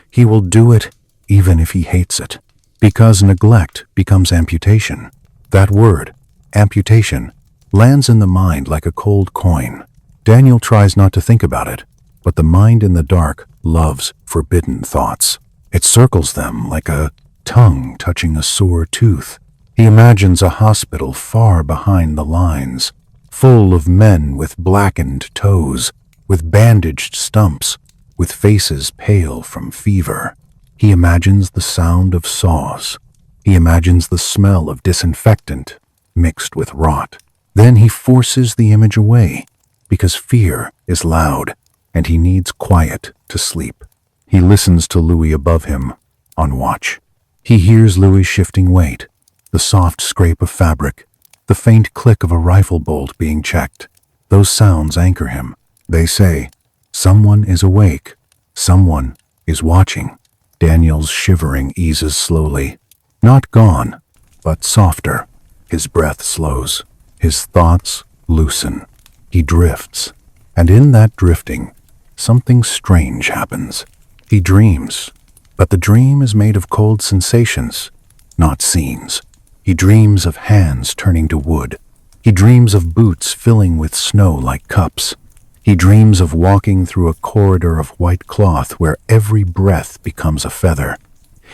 He will do it even if he hates it, because neglect becomes amputation. That word, amputation, lands in the mind like a cold coin. Daniel tries not to think about it, but the mind in the dark loves forbidden thoughts. It circles them like a tongue touching a sore tooth. He imagines a hospital far behind the lines, full of men with blackened toes, with bandaged stumps, with faces pale from fever. He imagines the sound of saws. He imagines the smell of disinfectant mixed with rot. Then he forces the image away, because fear is loud, and he needs quiet to sleep. He listens to Louis above him, on watch. He hears Louis' shifting weight, the soft scrape of fabric, the faint click of a rifle bolt being checked. Those sounds anchor him. They say, Someone is awake. Someone is watching. Daniel's shivering eases slowly. Not gone, but softer. His breath slows. His thoughts loosen. He drifts. And in that drifting, something strange happens. He dreams. But the dream is made of cold sensations, not scenes. He dreams of hands turning to wood. He dreams of boots filling with snow like cups. He dreams of walking through a corridor of white cloth where every breath becomes a feather.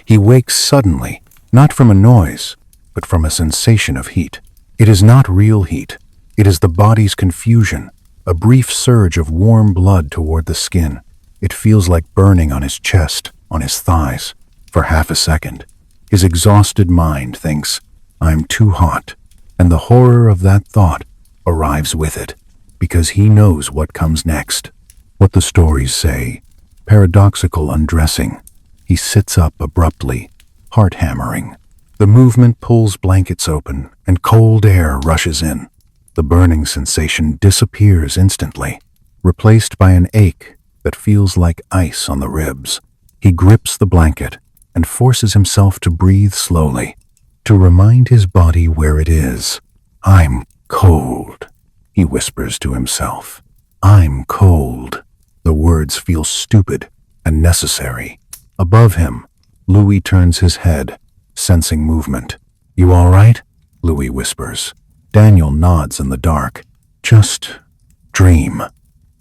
He wakes suddenly, not from a noise, but from a sensation of heat. It is not real heat. It is the body's confusion, a brief surge of warm blood toward the skin. It feels like burning on his chest, on his thighs, for half a second. His exhausted mind thinks, "I'm too hot," and the horror of that thought arrives with it, because he knows what comes next. What the stories say, paradoxical undressing. He sits up abruptly, heart hammering. The movement pulls blankets open, and cold air rushes in. The burning sensation disappears instantly, replaced by an ache that feels like ice on the ribs. He grips the blanket and forces himself to breathe slowly, to remind his body where it is. "I'm cold," he whispers to himself. "I'm cold." The words feel stupid and necessary. Above him, Louis turns his head, sensing movement. "You all right?" Louis whispers. Daniel nods in the dark. "Just dream."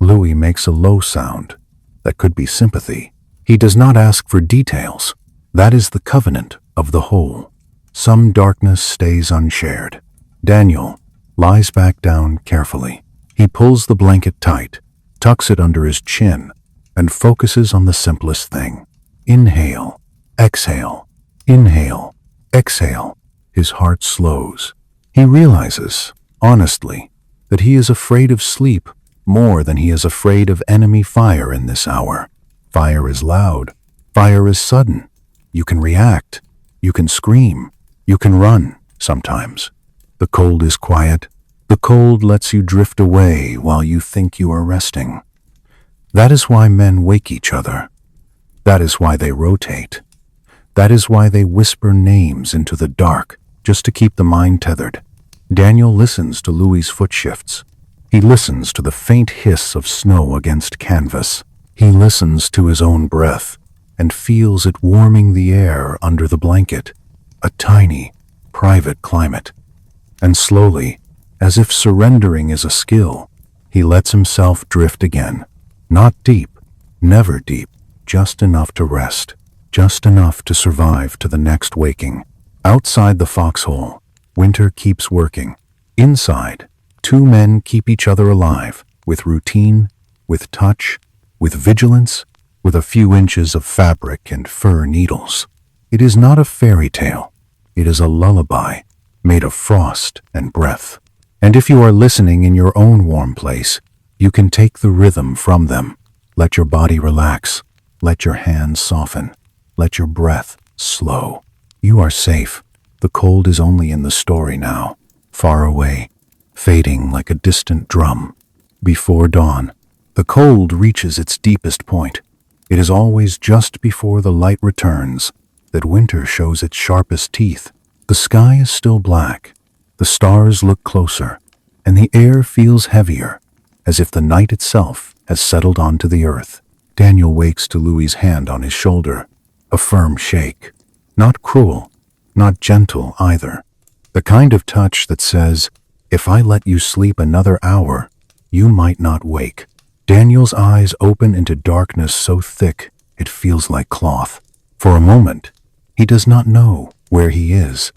Louis makes a low sound that could be sympathy. He does not ask for details. That is the covenant of the whole. Some darkness stays unshared. Daniel lies back down carefully. He pulls the blanket tight, tucks it under his chin, and focuses on the simplest thing. Inhale, exhale, inhale, exhale. His heart slows. He realizes, honestly, that he is afraid of sleep more than he is afraid of enemy fire in this hour. Fire is loud. Fire is sudden. You can react. You can scream. You can run, sometimes. The cold is quiet. The cold lets you drift away while you think you are resting. That is why men wake each other. That is why they rotate. That is why they whisper names into the dark, just to keep the mind tethered. Daniel listens to Louis's foot shifts. He listens to the faint hiss of snow against canvas. He listens to his own breath and feels it warming the air under the blanket, a tiny, private climate. And slowly, as if surrendering is a skill, he lets himself drift again. Not deep, never deep, just enough to rest, just enough to survive to the next waking. Outside the foxhole, winter keeps working. Inside, two men keep each other alive, with routine, with touch, with vigilance, with a few inches of fabric and fur needles. It is not a fairy tale. It is a lullaby made of frost and breath. And if you are listening in your own warm place, you can take the rhythm from them. Let your body relax. Let your hands soften. Let your breath slow. You are safe. The cold is only in the story now, far away, fading like a distant drum. Before dawn, the cold reaches its deepest point. It is always just before the light returns that winter shows its sharpest teeth. The sky is still black. The stars look closer, and the air feels heavier, as if the night itself has settled onto the earth. Daniel wakes to Louis's hand on his shoulder, a firm shake. Not cruel, not gentle either. The kind of touch that says, "If I let you sleep another hour, you might not wake." Daniel's eyes open into darkness so thick it feels like cloth. For a moment, he does not know where he is.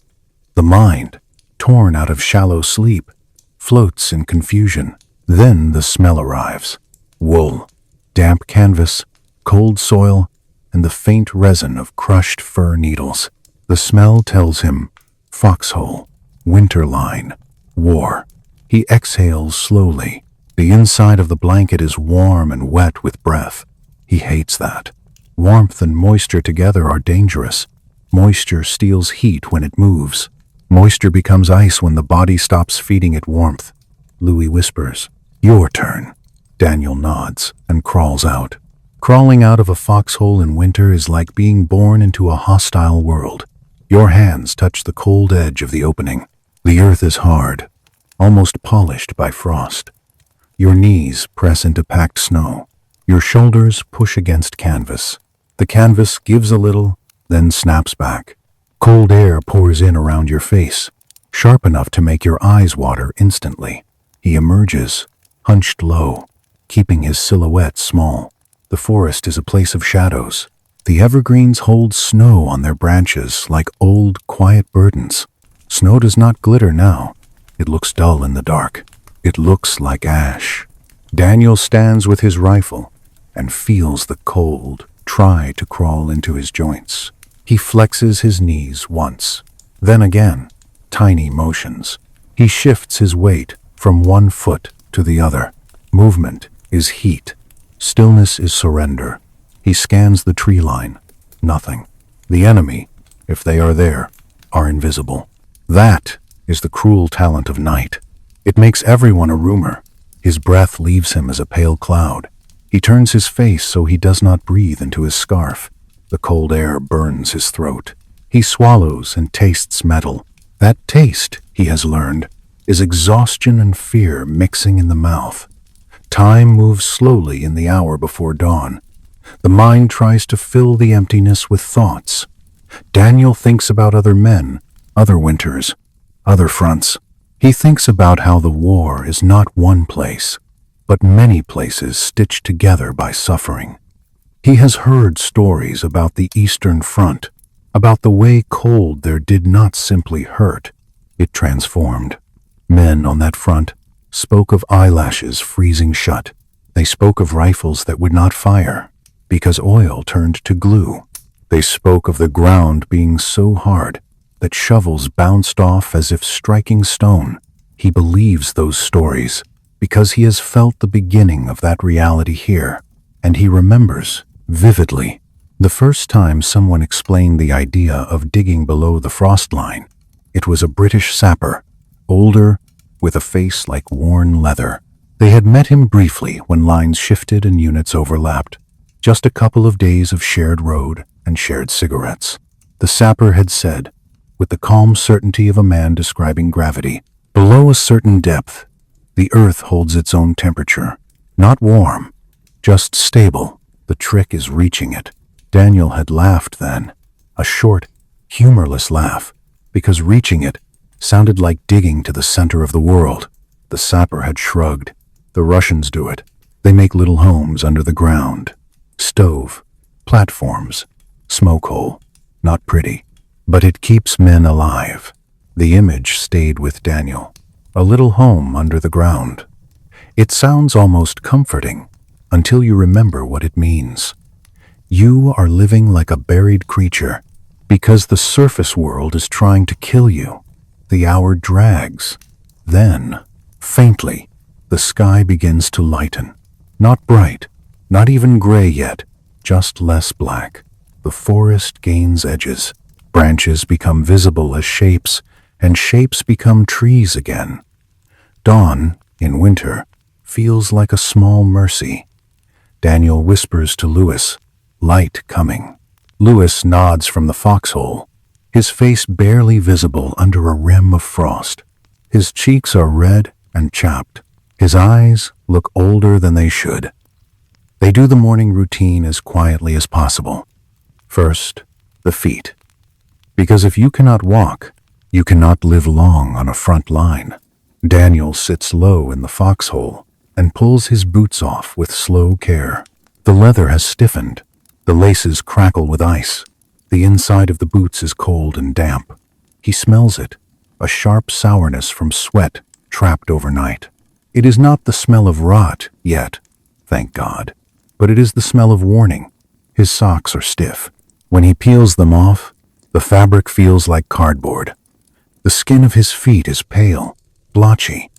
The mind, torn out of shallow sleep, floats in confusion. Then the smell arrives. Wool, damp canvas, cold soil, and the faint resin of crushed fur needles. The smell tells him, foxhole, winter line, war. He exhales slowly. The inside of the blanket is warm and wet with breath. He hates that. Warmth and moisture together are dangerous. Moisture steals heat when it moves. Moisture becomes ice when the body stops feeding it warmth. Louis whispers, "Your turn." Daniel nods and crawls out. Crawling out of a foxhole in winter is like being born into a hostile world. Your hands touch the cold edge of the opening. The earth is hard, almost polished by frost. Your knees press into packed snow. Your shoulders push against canvas. The canvas gives a little, then snaps back. Cold air pours in around your face, sharp enough to make your eyes water instantly. He emerges, hunched low, keeping his silhouette small. The forest is a place of shadows. The evergreens hold snow on their branches like old, quiet burdens. Snow does not glitter now. It looks dull in the dark. It looks like ash. Daniel stands with his rifle and feels the cold try to crawl into his joints. He flexes his knees once, then again, tiny motions. He shifts his weight from one foot to the other. Movement is heat. Stillness is surrender. He scans the tree line. Nothing. The enemy, if they are there, are invisible. That is the cruel talent of night. It makes everyone a rumor. His breath leaves him as a pale cloud. He turns his face so he does not breathe into his scarf. The cold air burns his throat. He swallows and tastes metal. That taste, he has learned, is exhaustion and fear mixing in the mouth. Time moves slowly in the hour before dawn. The mind tries to fill the emptiness with thoughts. Daniel thinks about other men, other winters, other fronts. He thinks about how the war is not one place, but many places stitched together by suffering. He has heard stories about the Eastern Front, about the way cold there did not simply hurt, it transformed. Men on that front spoke of eyelashes freezing shut. They spoke of rifles that would not fire because oil turned to glue. They spoke of the ground being so hard that shovels bounced off as if striking stone. He believes those stories because he has felt the beginning of that reality here, and he remembers vividly the first time someone explained the idea of digging below the frost line. It was a British sapper, older, with a face like worn leather. They had met him briefly when lines shifted and units overlapped. Just a couple of days of shared road and shared cigarettes. The sapper had said, with the calm certainty of a man describing gravity, below a certain depth, the earth holds its own temperature. Not warm, just stable. The trick is reaching it. Daniel had laughed then, a short, humorless laugh, because reaching it sounded like digging to the center of the world. The sapper had shrugged. The Russians do it. They make little homes under the ground. Stove, platforms, smoke hole. Not pretty, but it keeps men alive. The image stayed with Daniel. A little home under the ground. It sounds almost comforting until you remember what it means. You are living like a buried creature because the surface world is trying to kill you. The hour drags. Then, faintly, the sky begins to lighten. Not bright, not even gray yet, just less black. The forest gains edges. Branches become visible as shapes, and shapes become trees again. Dawn, in winter, feels like a small mercy. Daniel whispers to Lewis, light coming. Lewis nods from the foxhole, his face barely visible under a rim of frost. His cheeks are red and chapped. His eyes look older than they should. They do the morning routine as quietly as possible. First, the feet. Because if you cannot walk, you cannot live long on a front line. Daniel sits low in the foxhole and pulls his boots off with slow care. The leather has stiffened. The laces crackle with ice. The inside of the boots is cold and damp. He smells it, a sharp sourness from sweat trapped overnight. It is not the smell of rot yet, thank God, but it is the smell of warning. His socks are stiff. When he peels them off, the fabric feels like cardboard. The skin of his feet is pale, blotchy.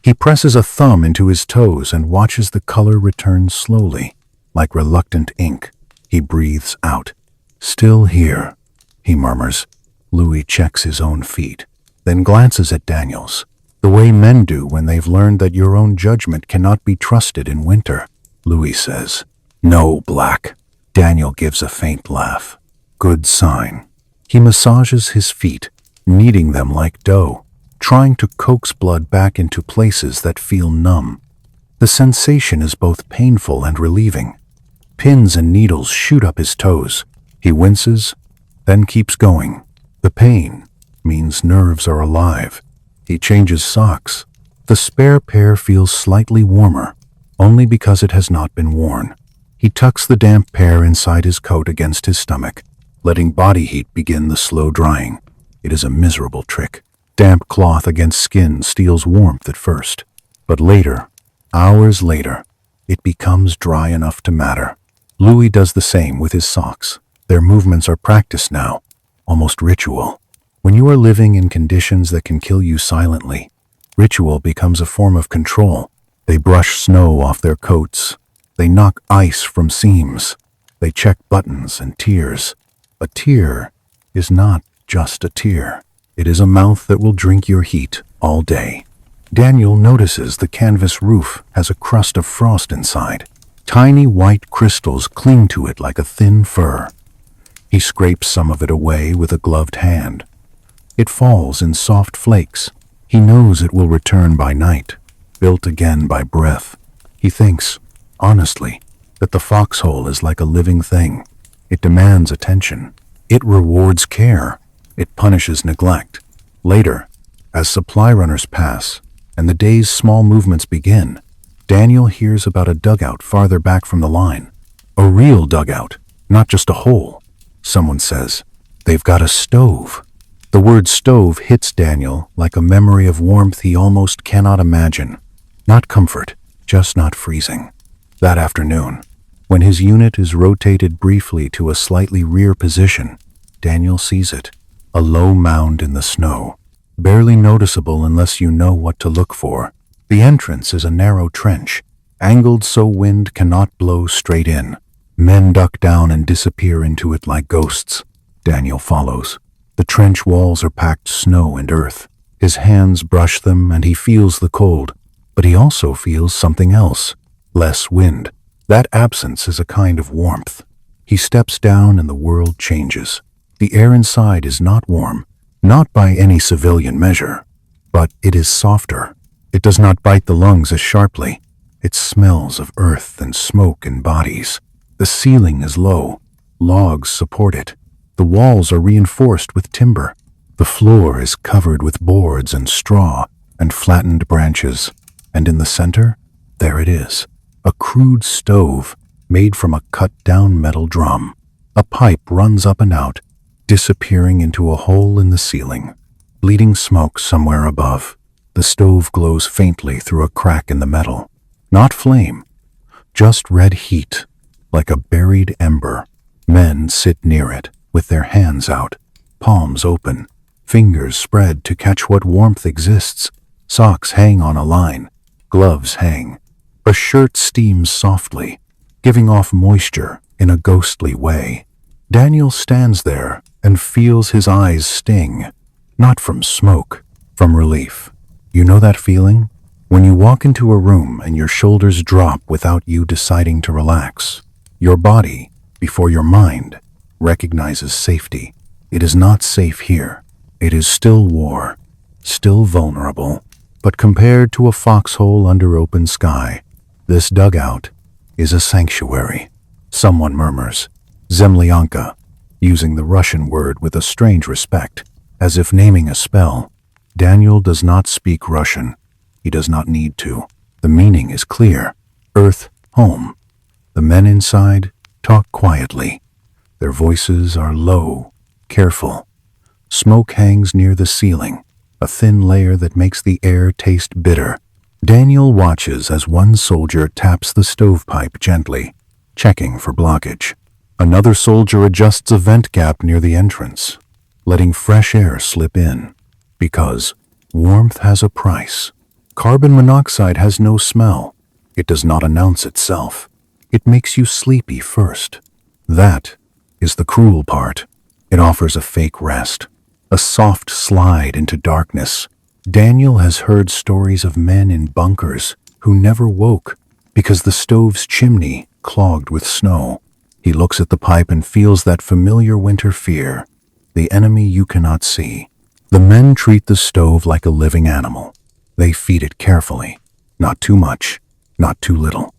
He presses a thumb into his toes and watches the color return slowly, like reluctant ink. He breathes out. Still here, he murmurs. Louis checks his own feet, then glances at Daniel's. The way men do when they've learned that your own judgment cannot be trusted in winter. Louis says, "No, Black." Daniel gives a faint laugh. Good sign. He massages his feet, kneading them like dough, trying to coax blood back into places that feel numb. The sensation is both painful and relieving. Pins and needles shoot up his toes. He winces, then keeps going. The pain means nerves are alive. He changes socks. The spare pair feels slightly warmer, only because it has not been worn. He tucks the damp pair inside his coat against his stomach, letting body heat begin the slow drying. It is a miserable trick. Damp cloth against skin steals warmth at first, but later, hours later, it becomes dry enough to matter. Louis does the same with his socks. Their movements are practiced now, almost ritual. When you are living in conditions that can kill you silently, ritual becomes a form of control. They brush snow off their coats. They knock ice from seams. They check buttons and tears. A tear is not just a tear. It is a mouth that will drink your heat all day. Daniel notices the canvas roof has a crust of frost inside. Tiny white crystals cling to it like a thin fur. He scrapes some of it away with a gloved hand. It falls in soft flakes. He knows it will return by night, built again by breath. He thinks, honestly, that the foxhole is like a living thing. It demands attention. It rewards care. It punishes neglect. Later, as supply runners pass and the day's small movements begin, Daniel hears about a dugout farther back from the line. A real dugout, not just a hole. Someone says, "They've got a stove." The word stove hits Daniel like a memory of warmth he almost cannot imagine. Not comfort, just not freezing. That afternoon, when his unit is rotated briefly to a slightly rear position, Daniel sees it. A low mound in the snow, barely noticeable unless you know what to look for. The entrance is a narrow trench, angled so wind cannot blow straight in. Men duck down and disappear into it like ghosts. Daniel follows. The trench walls are packed snow and earth. His hands brush them and he feels the cold, but he also feels something else. Less wind. That absence is a kind of warmth. He steps down and the world changes. The air inside is not warm, not by any civilian measure, but it is softer. It does not bite the lungs as sharply. It smells of earth and smoke and bodies. The ceiling is low. Logs support it. The walls are reinforced with timber. The floor is covered with boards and straw and flattened branches. And in the center, there it is, a crude stove made from a cut-down metal drum. A pipe runs up and out, disappearing into a hole in the ceiling. Bleeding smoke somewhere above. The stove glows faintly through a crack in the metal. Not flame, just red heat, like a buried ember. Men sit near it, with their hands out, palms open, fingers spread to catch what warmth exists. Socks hang on a line, gloves hang. A shirt steams softly, giving off moisture in a ghostly way. Daniel stands there and feels his eyes sting, not from smoke, from relief. You know that feeling? When you walk into a room and your shoulders drop without you deciding to relax. Your body, before your mind, recognizes safety. It is not safe here. It is still war, still vulnerable. But compared to a foxhole under open sky, this dugout is a sanctuary. Someone murmurs, Zemlyanka, using the Russian word with a strange respect, as if naming a spell. Daniel does not speak Russian. He does not need to. The meaning is clear. Earth, home. The men inside talk quietly. Their voices are low, careful. Smoke hangs near the ceiling, a thin layer that makes the air taste bitter. Daniel watches as one soldier taps the stovepipe gently, checking for blockage. Another soldier adjusts a vent gap near the entrance, letting fresh air slip in. Because warmth has a price. Carbon monoxide has no smell. It does not announce itself. It makes you sleepy first. That is the cruel part. It offers a fake rest, a soft slide into darkness, Daniel has heard stories of men in bunkers who never woke because the stove's chimney clogged with snow. He looks at the pipe and feels that familiar winter fear, the enemy you cannot see. The men treat the stove like a living animal. They feed it carefully, not too much, not too little.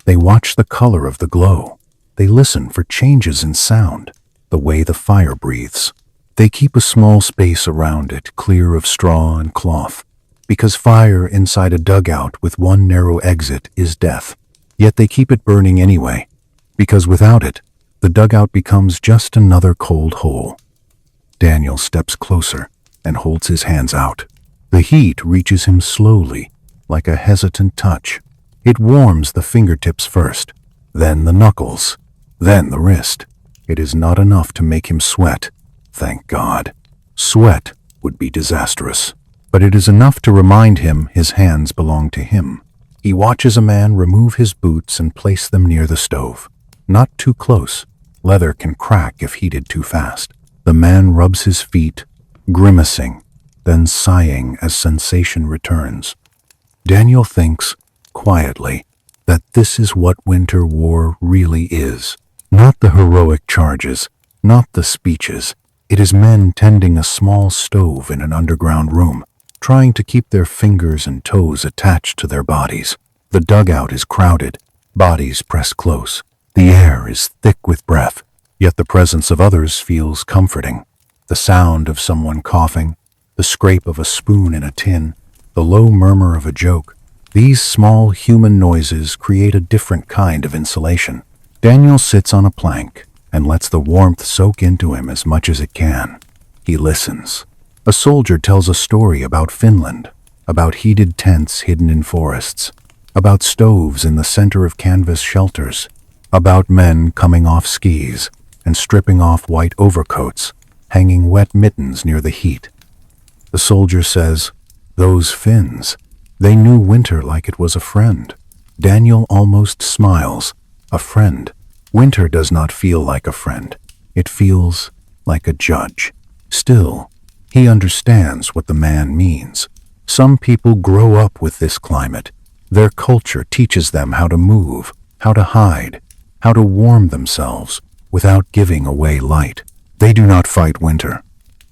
They watch the color of the glow. They listen for changes in sound, the way the fire breathes. They keep a small space around it, clear of straw and cloth, because fire inside a dugout with one narrow exit is death. Yet they keep it burning anyway, because without it, the dugout becomes just another cold hole. Daniel steps closer and holds his hands out. The heat reaches him slowly, like a hesitant touch. It warms the fingertips first, then the knuckles, then the wrist. It is not enough to make him sweat, thank God. Sweat would be disastrous, but it is enough to remind him his hands belong to him. He watches a man remove his boots and place them near the stove. Not too close. Leather can crack if heated too fast. The man rubs his feet, grimacing, then sighing as sensation returns. Daniel thinks, quietly, that this is what winter war really is. Not the heroic charges, not the speeches. It is men tending a small stove in an underground room, trying to keep their fingers and toes attached to their bodies. The dugout is crowded, bodies press close. The air is thick with breath, yet the presence of others feels comforting. The sound of someone coughing, the scrape of a spoon in a tin, the low murmur of a joke. These small human noises create a different kind of insulation. Daniel sits on a plank and lets the warmth soak into him as much as it can. He listens. A soldier tells a story about Finland, about heated tents hidden in forests, about stoves in the center of canvas shelters, about men coming off skis and stripping off white overcoats, hanging wet mittens near the heat. The soldier says, "Those Finns, they knew winter like it was a friend." Daniel almost smiles. A friend. Winter does not feel like a friend. It feels like a judge. Still, he understands what the man means. Some people grow up with this climate. Their culture teaches them how to move, how to hide, how to warm themselves without giving away light. They do not fight winter.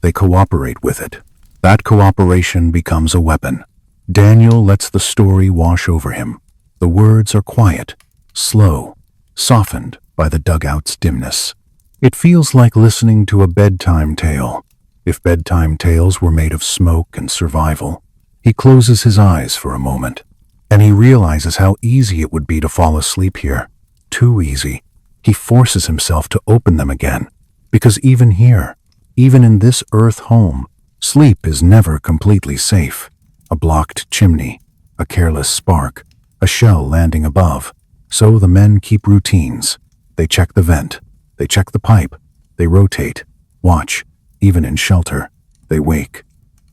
They cooperate with it. That cooperation becomes a weapon. Daniel lets the story wash over him. The words are quiet, slow, softened by the dugout's dimness. It feels like listening to a bedtime tale. If bedtime tales were made of smoke and survival. He closes his eyes for a moment, and he realizes how easy it would be to fall asleep here. Too easy. He forces himself to open them again, because even here, even in this earth home, sleep is never completely safe. A blocked chimney, a careless spark, a shell landing above. So the men keep routines. They check the vent. They check the pipe. They rotate. Watch. Even in shelter. They wake.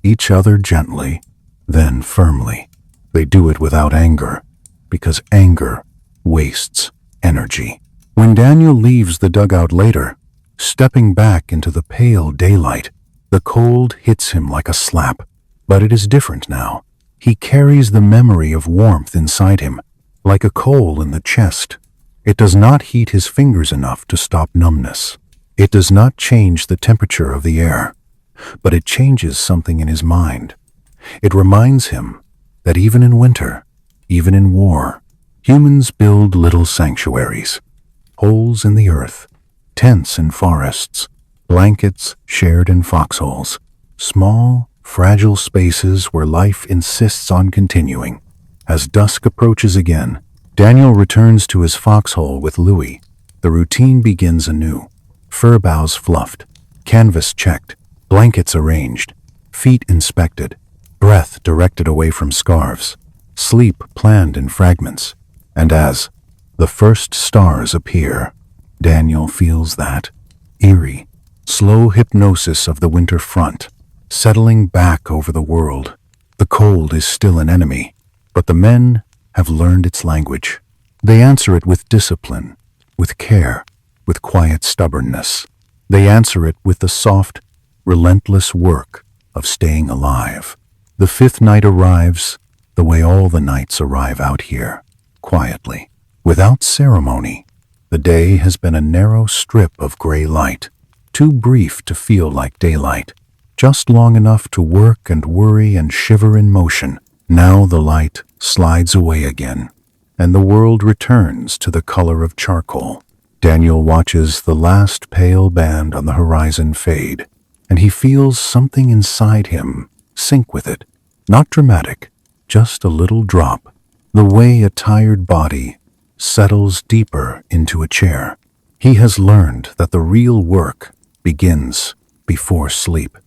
Each other gently, then firmly. They do it without anger, because anger wastes energy. When Daniel leaves the dugout later, stepping back into the pale daylight, the cold hits him like a slap. But it is different now. He carries the memory of warmth inside him, like a coal in the chest. It does not heat his fingers enough to stop numbness. It does not change the temperature of the air, but it changes something in his mind. It reminds him that even in winter, even in war, humans build little sanctuaries, holes in the earth, tents in forests, blankets shared in foxholes, small, fragile spaces where life insists on continuing. As dusk approaches again, Daniel returns to his foxhole with Louis. The routine begins anew. Fir boughs fluffed, canvas checked, blankets arranged, feet inspected, breath directed away from scarves, sleep planned in fragments. And as the first stars appear, Daniel feels that eerie, slow hypnosis of the winter front, settling back over the world. The cold is still an enemy, but the men have learned its language. They answer it with discipline, with care, with quiet stubbornness. They answer it with the soft, relentless work of staying alive. The fifth night arrives the way all the nights arrive out here, quietly, without ceremony. The day has been a narrow strip of gray light, too brief to feel like daylight, just long enough to work and worry and shiver in motion. Now the light slides away again, and the world returns to the color of charcoal. Daniel watches the last pale band on the horizon fade, and he feels something inside him sync with it. Not dramatic, just a little drop, the way a tired body settles deeper into a chair. He has learned that the real work begins before sleep,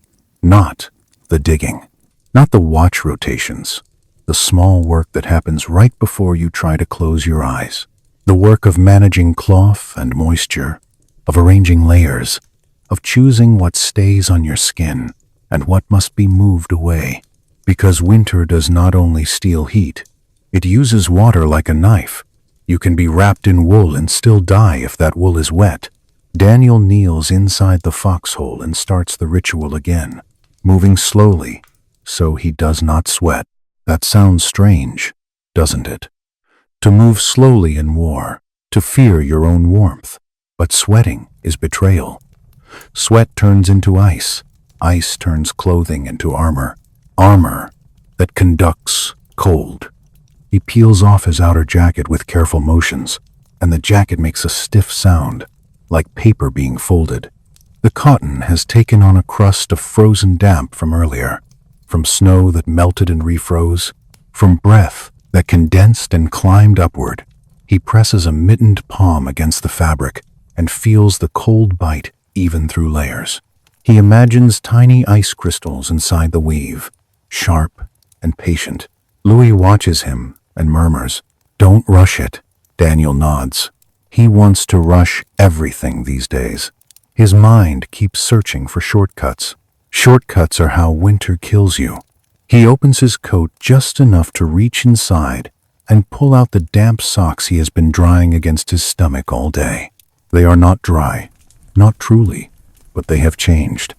not the digging, not the watch rotations, the small work that happens right before you try to close your eyes, the work of managing cloth and moisture, of arranging layers, of choosing what stays on your skin and what must be moved away. Because winter does not only steal heat, it uses water like a knife. You can be wrapped in wool and still die if that wool is wet. Daniel kneels inside the foxhole and starts the ritual again, moving slowly so he does not sweat. That sounds strange, doesn't it? To move slowly in war, to fear your own warmth. But sweating is betrayal. Sweat turns into ice. Ice turns clothing into armor. Armor that conducts cold. He peels off his outer jacket with careful motions, and the jacket makes a stiff sound, like paper being folded. The cotton has taken on a crust of frozen damp from earlier, from snow that melted and refroze, from breath that condensed and climbed upward. He presses a mittened palm against the fabric and feels the cold bite even through layers. He imagines tiny ice crystals inside the weave, sharp and patient. Louis watches him and murmurs, "Don't rush it." Daniel nods. He wants to rush everything these days. His mind keeps searching for shortcuts. Shortcuts are how winter kills you. He opens his coat just enough to reach inside and pull out the damp socks he has been drying against his stomach all day. They are not dry, not truly, but they have changed.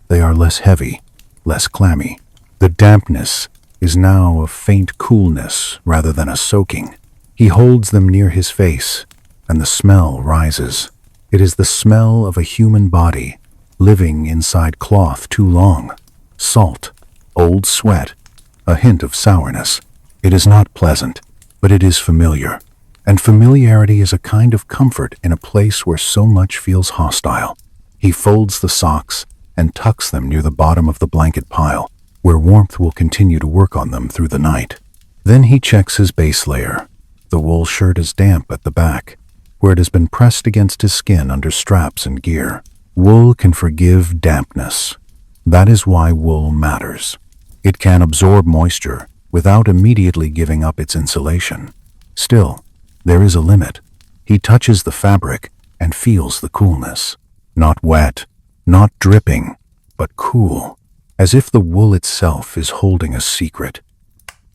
They are less heavy, less clammy. The dampness is now a faint coolness rather than a soaking. He holds them near his face, and the smell rises. It is the smell of a human body living inside cloth too long. Salt, old sweat, a hint of sourness. It is not pleasant, but it is familiar. And familiarity is a kind of comfort in a place where so much feels hostile. He folds the socks and tucks them near the bottom of the blanket pile, where warmth will continue to work on them through the night. Then he checks his base layer. The wool shirt is damp at the back, where it has been pressed against his skin under straps and gear. Wool can forgive dampness. That is why wool matters. It can absorb moisture without immediately giving up its insulation. Still, there is a limit. He touches the fabric and feels the coolness. Not wet, not dripping, but cool, as if the wool itself is holding a secret.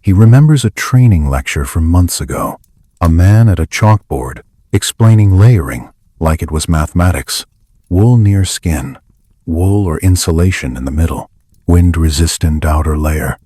He remembers a training lecture from months ago. A man at a chalkboard explaining layering like it was mathematics. Wool near skin, wool or insulation in the middle, wind-resistant outer layer.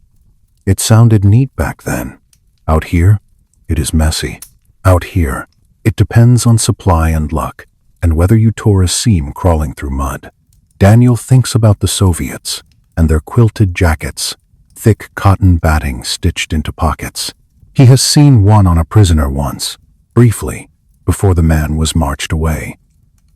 It sounded neat back then. Out here, it is messy. Out here, it depends on supply and luck, and whether you tore a seam crawling through mud. Daniel thinks about the Soviets and their quilted jackets, thick cotton batting stitched into pockets. He has seen one on a prisoner once, briefly, before the man was marched away.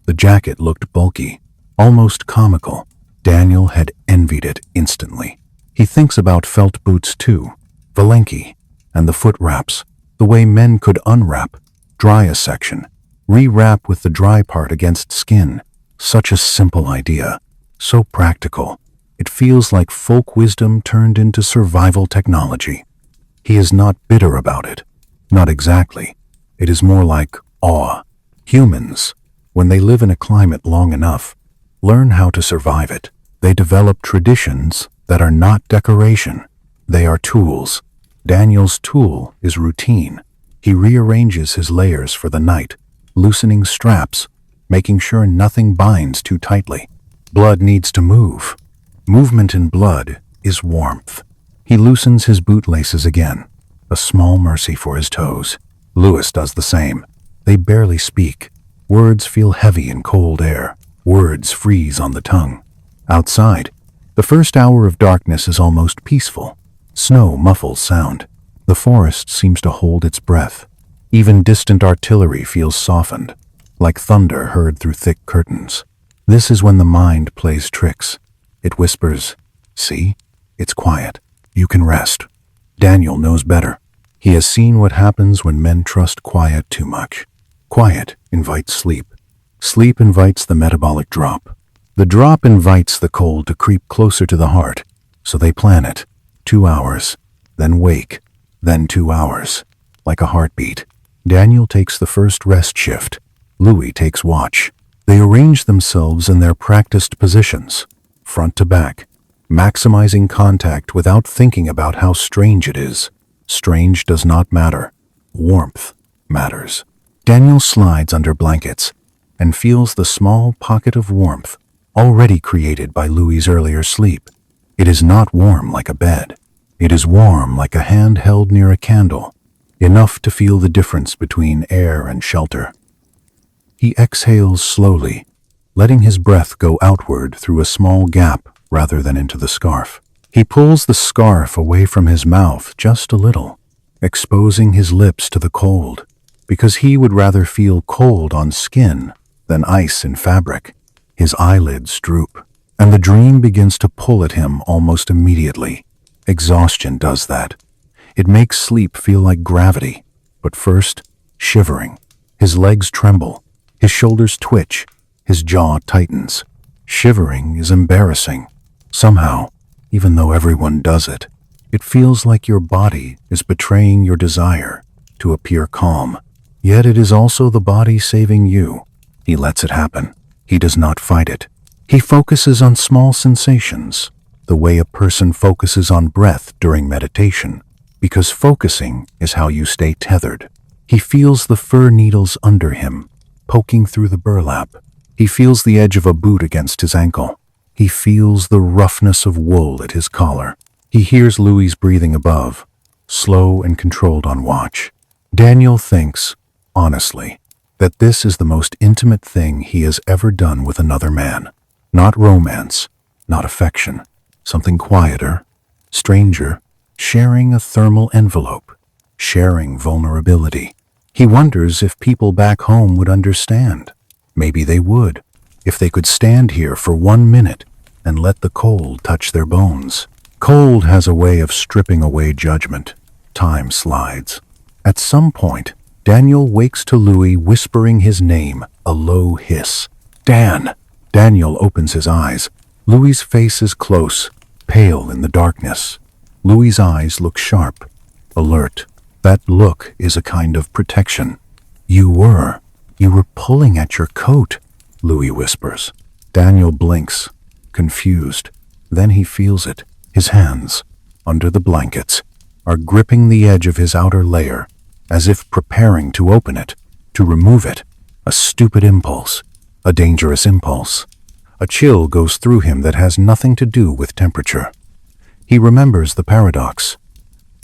The jacket looked bulky, almost comical. Daniel had envied it instantly. He thinks about felt boots too, Valenki, and the foot wraps, the way men could unwrap, dry a section, re-wrap with the dry part against skin. Such a simple idea, so practical. It feels like folk wisdom turned into survival technology. He is not bitter about it. Not exactly. It is more like awe. Humans, when they live in a climate long enough, learn how to survive it. They develop traditions that are not decoration. They are tools. Daniel's tool is routine. He rearranges his layers for the night, loosening straps, making sure nothing binds too tightly. Blood needs to move. Movement in blood is warmth. He loosens his bootlaces again, a small mercy for his toes. Louis does the same. They barely speak. Words feel heavy in cold air. Words freeze on the tongue. Outside, the first hour of darkness is almost peaceful. Snow muffles sound. The forest seems to hold its breath. Even distant artillery feels softened, like thunder heard through thick curtains. This is when the mind plays tricks. It whispers, "See? It's quiet. You can rest." Daniel knows better. He has seen what happens when men trust quiet too much. Quiet invites sleep. Sleep invites the metabolic drop. The drop invites the cold to creep closer to the heart, so they plan it. 2 hours, then wake, then 2 hours, like a heartbeat. Daniel takes the first rest shift. Louis takes watch. They arrange themselves in their practiced positions, front to back, maximizing contact without thinking about how strange it is. Strange does not matter. Warmth matters. Daniel slides under blankets and feels the small pocket of warmth already created by Louis's earlier sleep. It is not warm like a bed. It is warm like a hand held near a candle, enough to feel the difference between air and shelter. He exhales slowly, letting his breath go outward through a small gap rather than into the scarf. He pulls the scarf away from his mouth just a little, exposing his lips to the cold, because he would rather feel cold on skin than ice in fabric. His eyelids droop, and the dream begins to pull at him almost immediately. Exhaustion does that. It makes sleep feel like gravity, but first, shivering. His legs tremble, his shoulders twitch, his jaw tightens. Shivering is embarrassing. Somehow, even though everyone does it, it feels like your body is betraying your desire to appear calm. Yet it is also the body saving you. He lets it happen. He does not fight it. He focuses on small sensations, the way a person focuses on breath during meditation, because focusing is how you stay tethered. He feels the fir needles under him, poking through the burlap. He feels the edge of a boot against his ankle. He feels the roughness of wool at his collar. He hears Louis breathing above, slow and controlled on watch. Daniel thinks, honestly, that this is the most intimate thing he has ever done with another man. Not romance, not affection, something quieter, stranger, sharing a thermal envelope, sharing vulnerability. He wonders if people back home would understand. Maybe they would, if they could stand here for 1 minute and let the cold touch their bones. Cold has a way of stripping away judgment. Time slides. At some point, Daniel wakes to Louis whispering his name, a low hiss. "Dan!" Daniel opens his eyes. Louis's face is close, pale in the darkness. Louis's eyes look sharp, alert. That look is a kind of protection. You were pulling at your coat," Louis whispers. Daniel blinks, confused. Then he feels it. His hands, under the blankets, are gripping the edge of his outer layer, as if preparing to open it, to remove it. A stupid impulse, a dangerous impulse. A chill goes through him that has nothing to do with temperature. He remembers the paradox.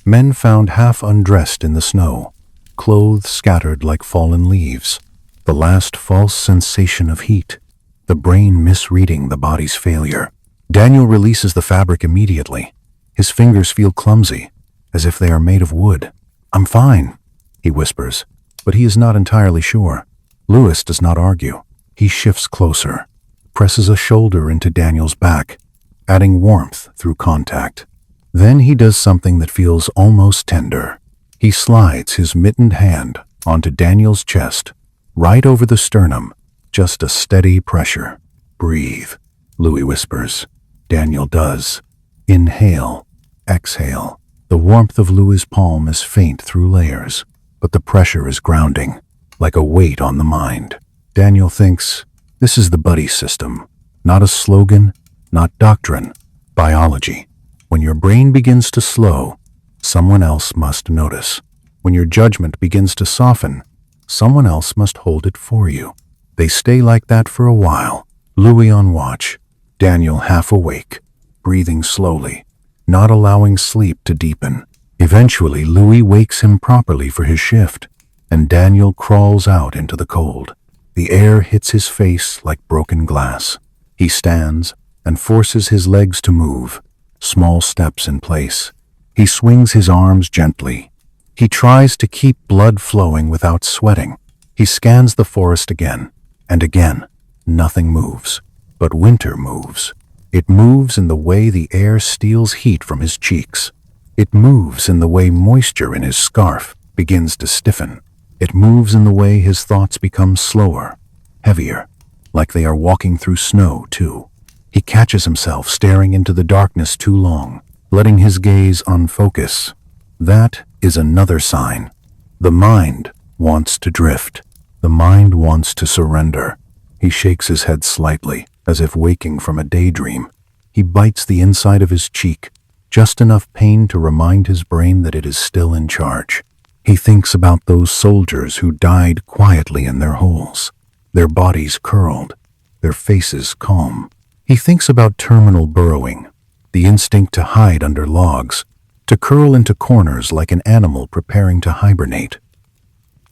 Men found half undressed in the snow, clothes scattered like fallen leaves. The last false sensation of heat, the brain misreading the body's failure. Daniel releases the fabric immediately. His fingers feel clumsy, as if they are made of wood. "I'm fine," he whispers, but he is not entirely sure. Louis does not argue. He shifts closer, presses a shoulder into Daniel's back, adding warmth through contact. Then he does something that feels almost tender. He slides his mittened hand onto Daniel's chest, right over the sternum, just a steady pressure. "Breathe," Louis whispers. Daniel does. Inhale, exhale. The warmth of Louis's palm is faint through layers, but the pressure is grounding, like a weight on the mind. Daniel thinks, this is the buddy system, not a slogan, not doctrine, biology. When your brain begins to slow, someone else must notice. When your judgment begins to soften, someone else must hold it for you. They stay like that for a while, Louis on watch, Daniel half awake, breathing slowly. not allowing sleep to deepen. Eventually, Louis wakes him properly for his shift, and Daniel crawls out into the cold. The air hits his face like broken glass. He stands and forces his legs to move, small steps in place. He swings his arms gently. He tries to keep blood flowing without sweating. He scans the forest again and again. Nothing moves. But winter moves. It moves in the way the air steals heat from his cheeks. It moves in the way moisture in his scarf begins to stiffen. It moves in the way his thoughts become slower, heavier, like they are walking through snow, too. He catches himself staring into the darkness too long, letting his gaze unfocus. That is another sign. The mind wants to drift. The mind wants to surrender. He shakes his head slightly, as if waking from a daydream. He bites the inside of his cheek, just enough pain to remind his brain that it is still in charge. He thinks about those soldiers who died quietly in their holes, their bodies curled, their faces calm. He thinks about terminal burrowing, the instinct to hide under logs, to curl into corners like an animal preparing to hibernate.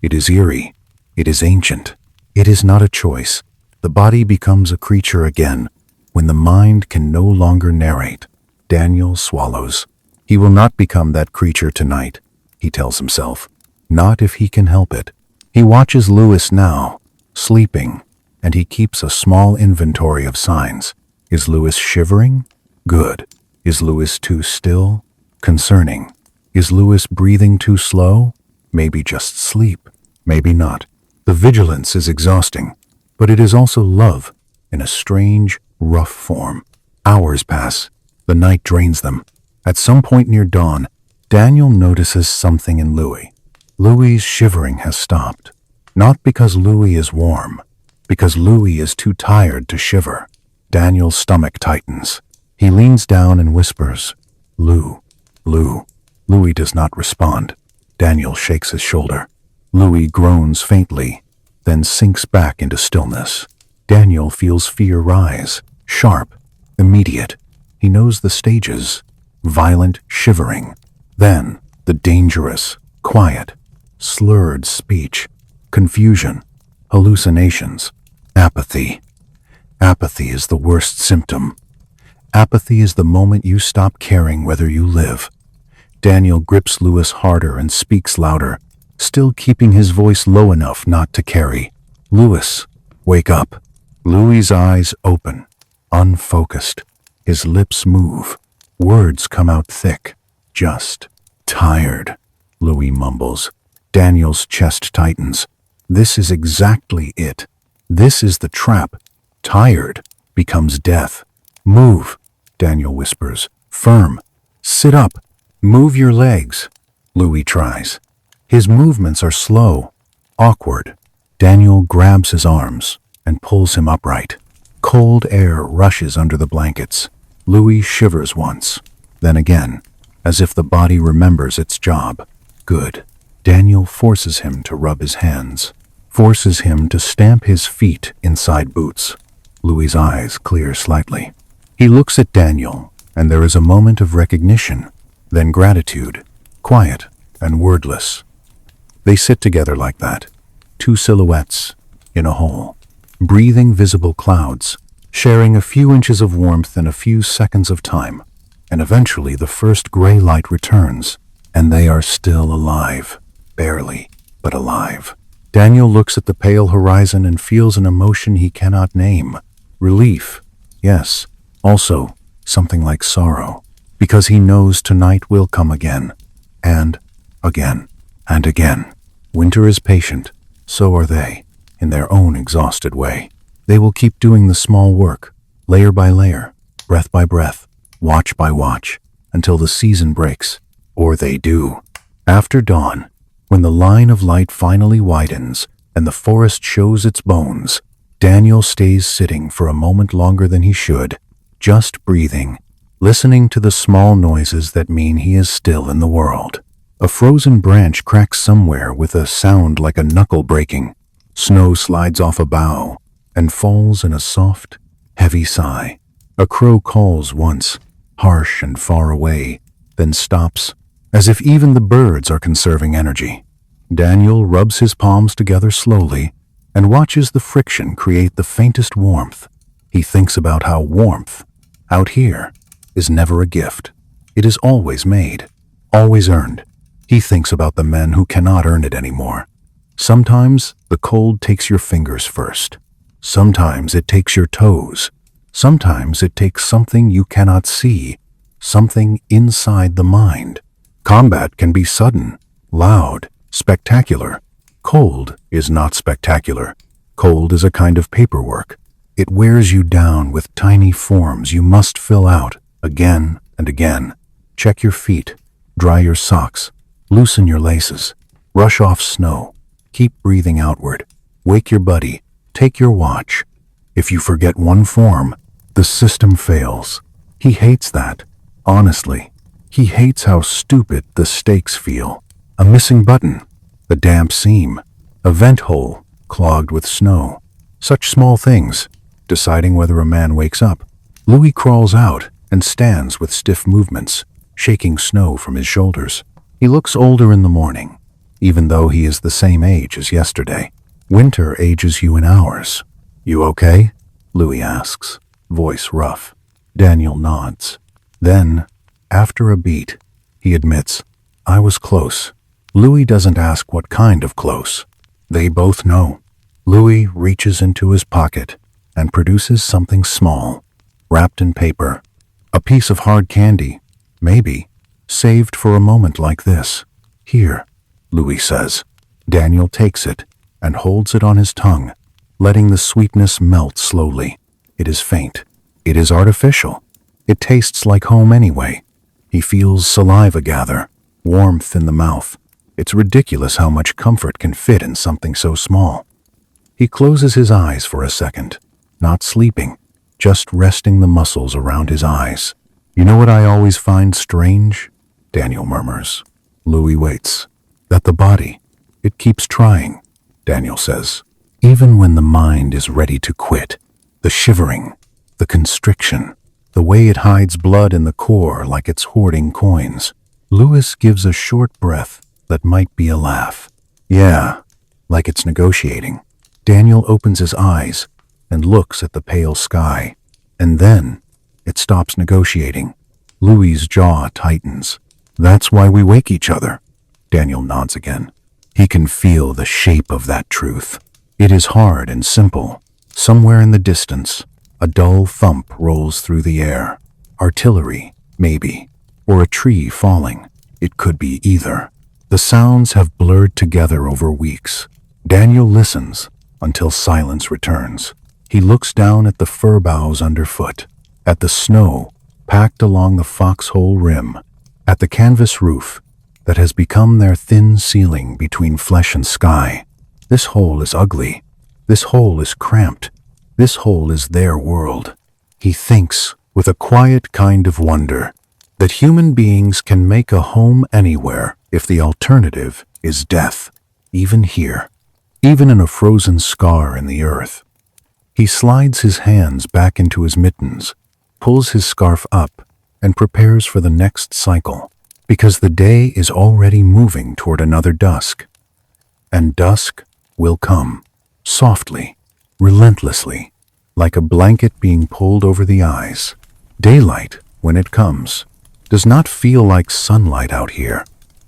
It is eerie. It is ancient. It is not a choice. The body becomes a creature again when the mind can no longer narrate. Daniel swallows. He will not become that creature tonight, he tells himself. Not if he can help it. He watches Louis now, sleeping, and he keeps a small inventory of signs. Is Louis shivering? Good. Is Louis too still? Concerning. Is Louis breathing too slow? Maybe just sleep. Maybe not. The vigilance is exhausting, but it is also love in a strange, rough form. Hours pass. The night drains them. At some point near dawn, Daniel notices something in Louis. Louis's shivering has stopped. Not because Louis is warm, because Louis is too tired to shiver. Daniel's stomach tightens. He leans down and whispers, "Lou, Lou." Louis does not respond. Daniel shakes his shoulder. Louis groans faintly, then sinks back into stillness. Daniel feels fear rise, sharp, immediate. He knows the stages: violent shivering, then the dangerous, quiet, slurred speech, confusion, hallucinations, apathy. Apathy is the worst symptom. Apathy is the moment you stop caring whether you live. Daniel grips Louis harder and speaks louder, still keeping his voice low enough not to carry. "Louis, wake up." Louis's eyes open, unfocused. His lips move. Words come out thick. Just tired, Louis mumbles. Daniel's chest tightens. This is exactly it. This is the trap. Tired becomes death. "Move," Daniel whispers. "Firm. Sit up. Move your legs." Louis tries. His movements are slow, awkward. Daniel grabs his arms and pulls him upright. Cold air rushes under the blankets. Louis shivers once, then again, as if the body remembers its job. Good. Daniel forces him to rub his hands, forces him to stamp his feet inside boots. Louis's eyes clear slightly. He looks at Daniel, and there is a moment of recognition, then gratitude, quiet and wordless. They sit together like that, two silhouettes in a hole, breathing visible clouds, sharing a few inches of warmth and a few seconds of time, and eventually the first gray light returns, and they are still alive, barely, but alive. Daniel looks at the pale horizon and feels an emotion he cannot name. Relief, yes, also something like sorrow, because he knows tonight will come again, and again, and again. Winter is patient, so are they, in their own exhausted way. They will keep doing the small work, layer by layer, breath by breath, watch by watch, until the season breaks, or they do. After dawn, when the line of light finally widens and the forest shows its bones, Daniel stays sitting for a moment longer than he should, just breathing, listening to the small noises that mean he is still in the world. A frozen branch cracks somewhere with a sound like a knuckle breaking. Snow slides off a bough and falls in a soft, heavy sigh. A crow calls once, harsh and far away, then stops, as if even the birds are conserving energy. Daniel rubs his palms together slowly and watches the friction create the faintest warmth. He thinks about how warmth, out here, is never a gift. It is always made, always earned. He thinks about the men who cannot earn it anymore. Sometimes the cold takes your fingers first. Sometimes it takes your toes. Sometimes it takes something you cannot see, something inside the mind. Combat can be sudden, loud, spectacular. Cold is not spectacular. Cold is a kind of paperwork. It wears you down with tiny forms you must fill out again and again. Check your feet, dry your socks, loosen your laces, brush off snow, keep breathing outward, wake your buddy, take your watch. If you forget one form, the system fails. He hates that. Honestly, he hates how stupid the stakes feel. A missing button, the damp seam, a vent hole clogged with snow. Such small things. Deciding whether a man wakes up. Louis crawls out and stands with stiff movements, shaking snow from his shoulders. He looks older in the morning, even though he is the same age as yesterday. Winter ages you in hours. You okay? Louis asks, voice rough. Daniel nods. Then, after a beat, he admits, I was close. Louis doesn't ask what kind of close. They both know. Louis reaches into his pocket and produces something small, wrapped in paper. A piece of hard candy, maybe, saved for a moment like this. Here, Louis says. Daniel takes it and holds it on his tongue, letting the sweetness melt slowly. It is faint. It is artificial. It tastes like home anyway. He feels saliva gather, warmth in the mouth. It's ridiculous how much comfort can fit in something so small. He closes his eyes for a second, not sleeping, just resting the muscles around his eyes. You know what I always find strange? Daniel murmurs. Louis waits. That the body, it keeps trying, Daniel says. Even when the mind is ready to quit, the shivering, the constriction, the way it hides blood in the core like it's hoarding coins. Louis gives a short breath that might be a laugh. Yeah, like it's negotiating. Daniel opens his eyes and looks at the pale sky, and then it stops negotiating. Louis's jaw tightens. That's why we wake each other. Daniel nods again. He can feel the shape of that truth. It is hard and simple. Somewhere in the distance, a dull thump rolls through the air. Artillery, maybe, or a tree falling. It could be either. The sounds have blurred together over weeks. Daniel listens until silence returns. He looks down at the fir boughs underfoot, at the snow packed along the foxhole rim, at the canvas roof that has become their thin ceiling between flesh and sky. This hole is ugly. This hole is cramped. This hole is their world. He thinks, with a quiet kind of wonder, that human beings can make a home anywhere if the alternative is death, even here, even in a frozen scar in the earth. He slides his hands back into his mittens, pulls his scarf up, and prepares for the next cycle, because the day is already moving toward another dusk. And dusk will come, softly, relentlessly, like a blanket being pulled over the eyes. Daylight, when it comes, does not feel like sunlight out here.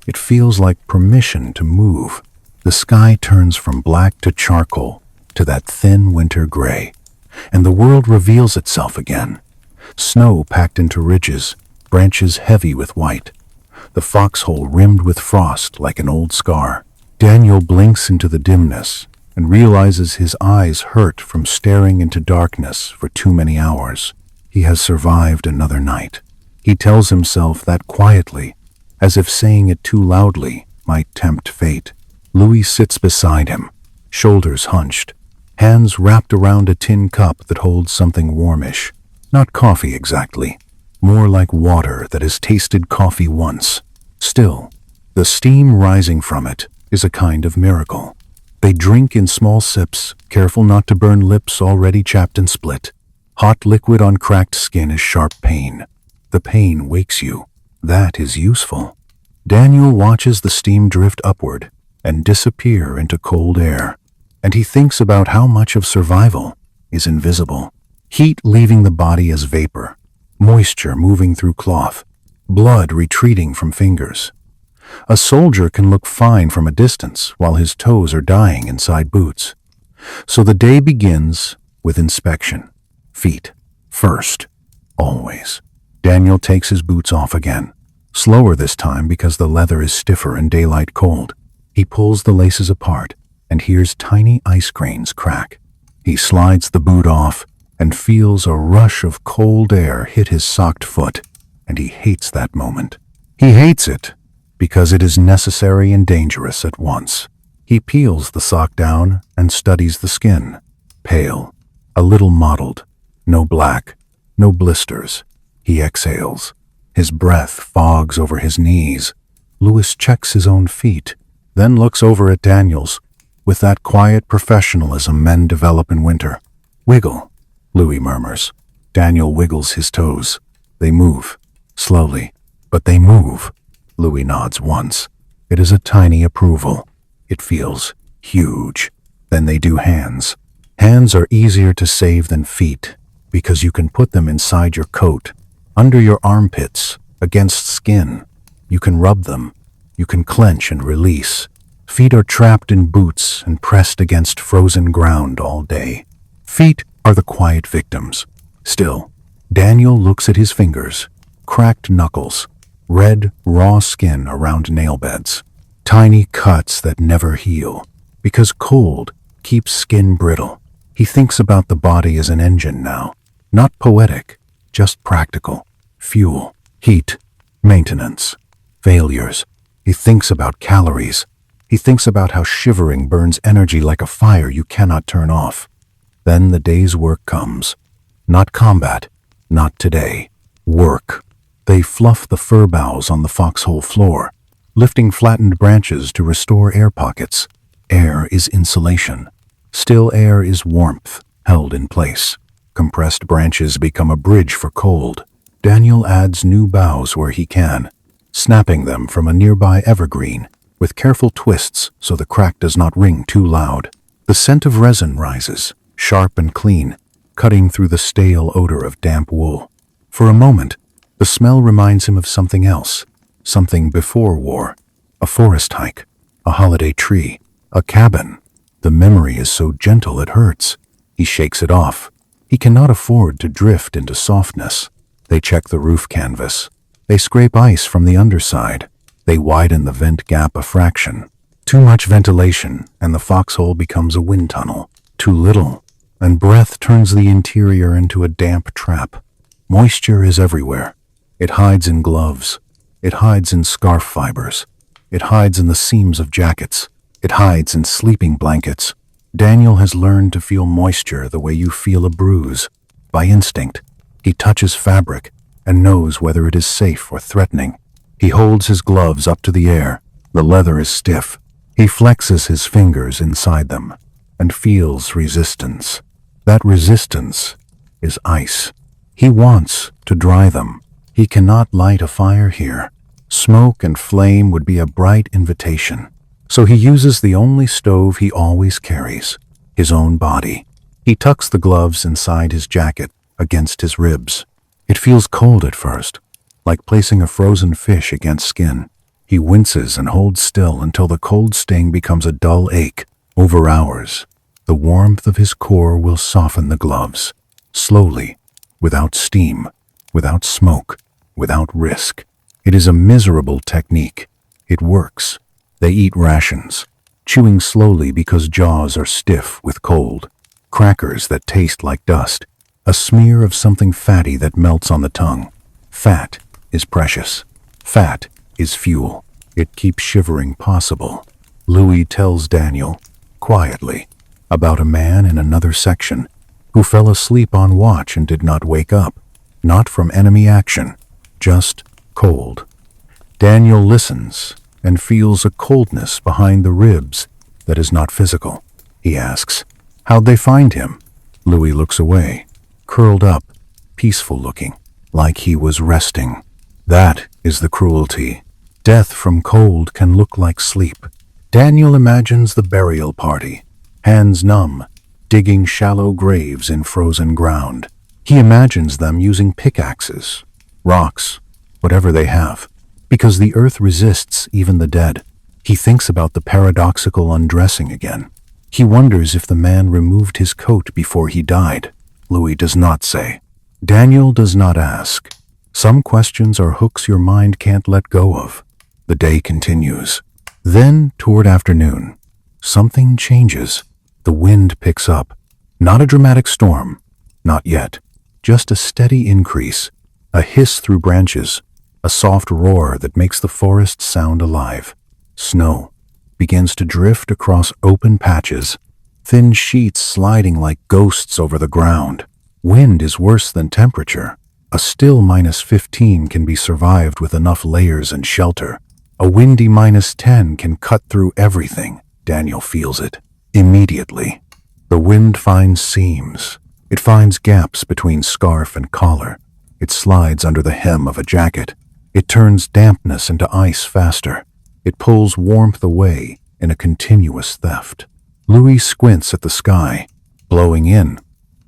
It feels like permission to move. The sky turns from black to charcoal, to that thin winter gray, and the world reveals itself again. Snow packed into ridges, branches heavy with white, the foxhole rimmed with frost like an old scar. Daniel blinks into the dimness and realizes his eyes hurt from staring into darkness for too many hours. He has survived another night. He tells himself that quietly, as if saying it too loudly might tempt fate. Louis sits beside him, shoulders hunched, hands wrapped around a tin cup that holds something warmish. Not coffee exactly, more like water that has tasted coffee once. Still, the steam rising from it is a kind of miracle. They drink in small sips, careful not to burn lips already chapped and split. Hot liquid on cracked skin is sharp pain. The pain wakes you. That is useful. Daniel watches the steam drift upward and disappear into cold air, and he thinks about how much of survival is invisible. Heat leaving the body as vapor, moisture moving through cloth, blood retreating from fingers. A soldier can look fine from a distance while his toes are dying inside boots. So the day begins with inspection. Feet first, always. Daniel takes his boots off again, slower this time because the leather is stiffer in daylight cold. He pulls the laces apart and hears tiny ice grains crack. He slides the boot off and feels a rush of cold air hit his socked foot, and he hates that moment. He hates it because it is necessary and dangerous at once. He peels the sock down and studies the skin. Pale, a little mottled, no black, no blisters. He exhales. His breath fogs over his knees. Louis checks his own feet, then looks over at Daniel's with that quiet professionalism men develop in winter. Wiggle, Louis murmurs. Daniel wiggles his toes. They move, slowly, but they move. Louis nods once. It is a tiny approval. It feels huge. Then they do hands. Hands are easier to save than feet because you can put them inside your coat, under your armpits, against skin. You can rub them. You can clench and release. Feet are trapped in boots and pressed against frozen ground all day. Feet are the quiet victims. Still, Daniel looks at his fingers, cracked knuckles, red, raw skin around nail beds, tiny cuts that never heal, because cold keeps skin brittle. He thinks about the body as an engine now, not poetic, just practical. Fuel, heat, maintenance, failures. He thinks about calories. He thinks about how shivering burns energy like a fire you cannot turn off. Then the day's work comes. Not combat, not today. Work. They fluff the fir boughs on the foxhole floor, lifting flattened branches to restore air pockets. Air is insulation. Still air is warmth, held in place. Compressed branches become a bridge for cold. Daniel adds new boughs where he can, snapping them from a nearby evergreen, with careful twists so the crack does not ring too loud. The scent of resin rises, sharp and clean, cutting through the stale odor of damp wool. For a moment, the smell reminds him of something else, something before war, a forest hike, a holiday tree, a cabin. The memory is so gentle it hurts. He shakes it off. He cannot afford to drift into softness. They check the roof canvas. They scrape ice from the underside. They widen the vent gap a fraction. Too much ventilation, and the foxhole becomes a wind tunnel. Too little, and breath turns the interior into a damp trap. Moisture is everywhere. It hides in gloves. It hides in scarf fibers. It hides in the seams of jackets. It hides in sleeping blankets. Daniel has learned to feel moisture the way you feel a bruise. By instinct, he touches fabric and knows whether it is safe or threatening. He holds his gloves up to the air. The leather is stiff. He flexes his fingers inside them and feels resistance. That resistance is ice. He wants to dry them. He cannot light a fire here. Smoke and flame would be a bright invitation. So he uses the only stove he always carries, his own body. He tucks the gloves inside his jacket, against his ribs. It feels cold at first, like placing a frozen fish against skin. He winces and holds still until the cold sting becomes a dull ache. Over hours, the warmth of his core will soften the gloves. Slowly, without steam, without smoke, without risk. It is a miserable technique. It works. They eat rations, chewing slowly because jaws are stiff with cold. Crackers that taste like dust. A smear of something fatty that melts on the tongue. Fat is precious. Fat is fuel. It keeps shivering possible. Louis tells Daniel, quietly, about a man in another section who fell asleep on watch and did not wake up. Not from enemy action, just cold. Daniel listens and feels a coldness behind the ribs that is not physical. He asks, "How'd they find him?" Louis looks away, curled up, peaceful looking, like he was resting. That is the cruelty. Death from cold can look like sleep. Daniel imagines the burial party, hands numb, digging shallow graves in frozen ground. He imagines them using pickaxes, rocks, whatever they have, because the earth resists even the dead. He thinks about the paradoxical undressing again. He wonders if the man removed his coat before he died. Louis does not say. Daniel does not ask. Some questions are hooks your mind can't let go of. The day continues. Then, toward afternoon, something changes. The wind picks up. Not a dramatic storm. Not yet. Just a steady increase. A hiss through branches. A soft roar that makes the forest sound alive. Snow begins to drift across open patches, thin sheets sliding like ghosts over the ground. Wind is worse than temperature. A still -15 can be survived with enough layers and shelter. A windy -10 can cut through everything. Daniel feels it. Immediately. The wind finds seams. It finds gaps between scarf and collar. It slides under the hem of a jacket. It turns dampness into ice faster. It pulls warmth away in a continuous theft. Louis squints at the sky. Blowing in.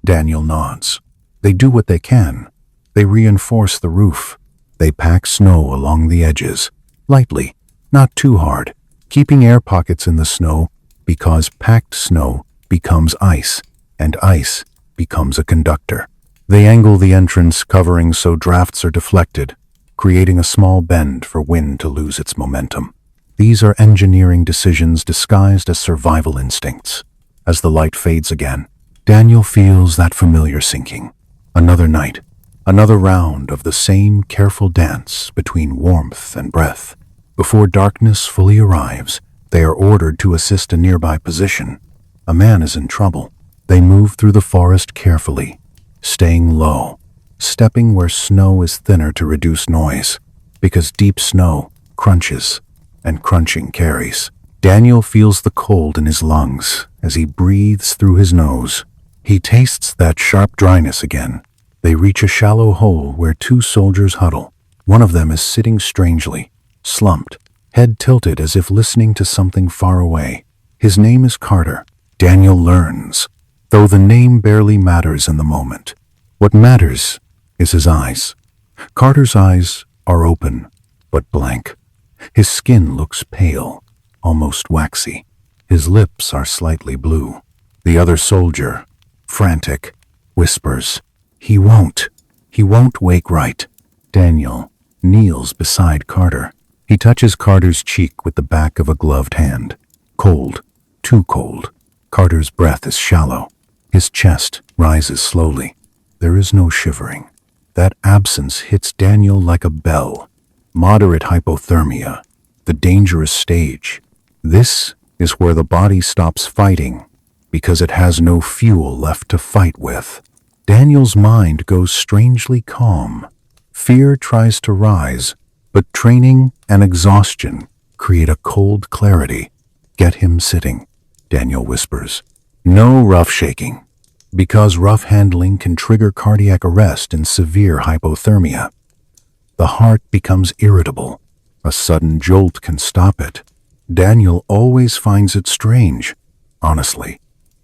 Daniel nods. They do what they can. They reinforce the roof. They pack snow along the edges. Lightly, not too hard, keeping air pockets in the snow because packed snow becomes ice, and ice becomes a conductor. They angle the entrance covering so drafts are deflected, creating a small bend for wind to lose its momentum. These are engineering decisions disguised as survival instincts. As the light fades again, Daniel feels that familiar sinking. Another night, another round of the same careful dance between warmth and breath. Before darkness fully arrives, they are ordered to assist a nearby position. A man is in trouble. They move through the forest carefully, staying low, stepping where snow is thinner to reduce noise, because deep snow crunches, and crunching carries. Daniel feels the cold in his lungs as he breathes through his nose. He tastes that sharp dryness again. They reach a shallow hole where two soldiers huddle. One of them is sitting strangely, slumped, head tilted as if listening to something far away. His name is Carter. Daniel learns, though the name barely matters in the moment. What matters is his eyes. Carter's eyes are open, but blank. His skin looks pale, almost waxy. His lips are slightly blue. The other soldier, frantic, whispers, He won't wake right." Daniel kneels beside Carter. He touches Carter's cheek with the back of a gloved hand. Cold, too cold. Carter's breath is shallow. His chest rises slowly. There is no shivering. That absence hits Daniel like a bell. Moderate hypothermia, the dangerous stage. This is where the body stops fighting because it has no fuel left to fight with. Daniel's mind goes strangely calm. Fear tries to rise, but training and exhaustion create a cold clarity. "Get him sitting," Daniel whispers. No rough shaking, because rough handling can trigger cardiac arrest and severe hypothermia. The heart becomes irritable. A sudden jolt can stop it. Daniel always finds it strange, honestly,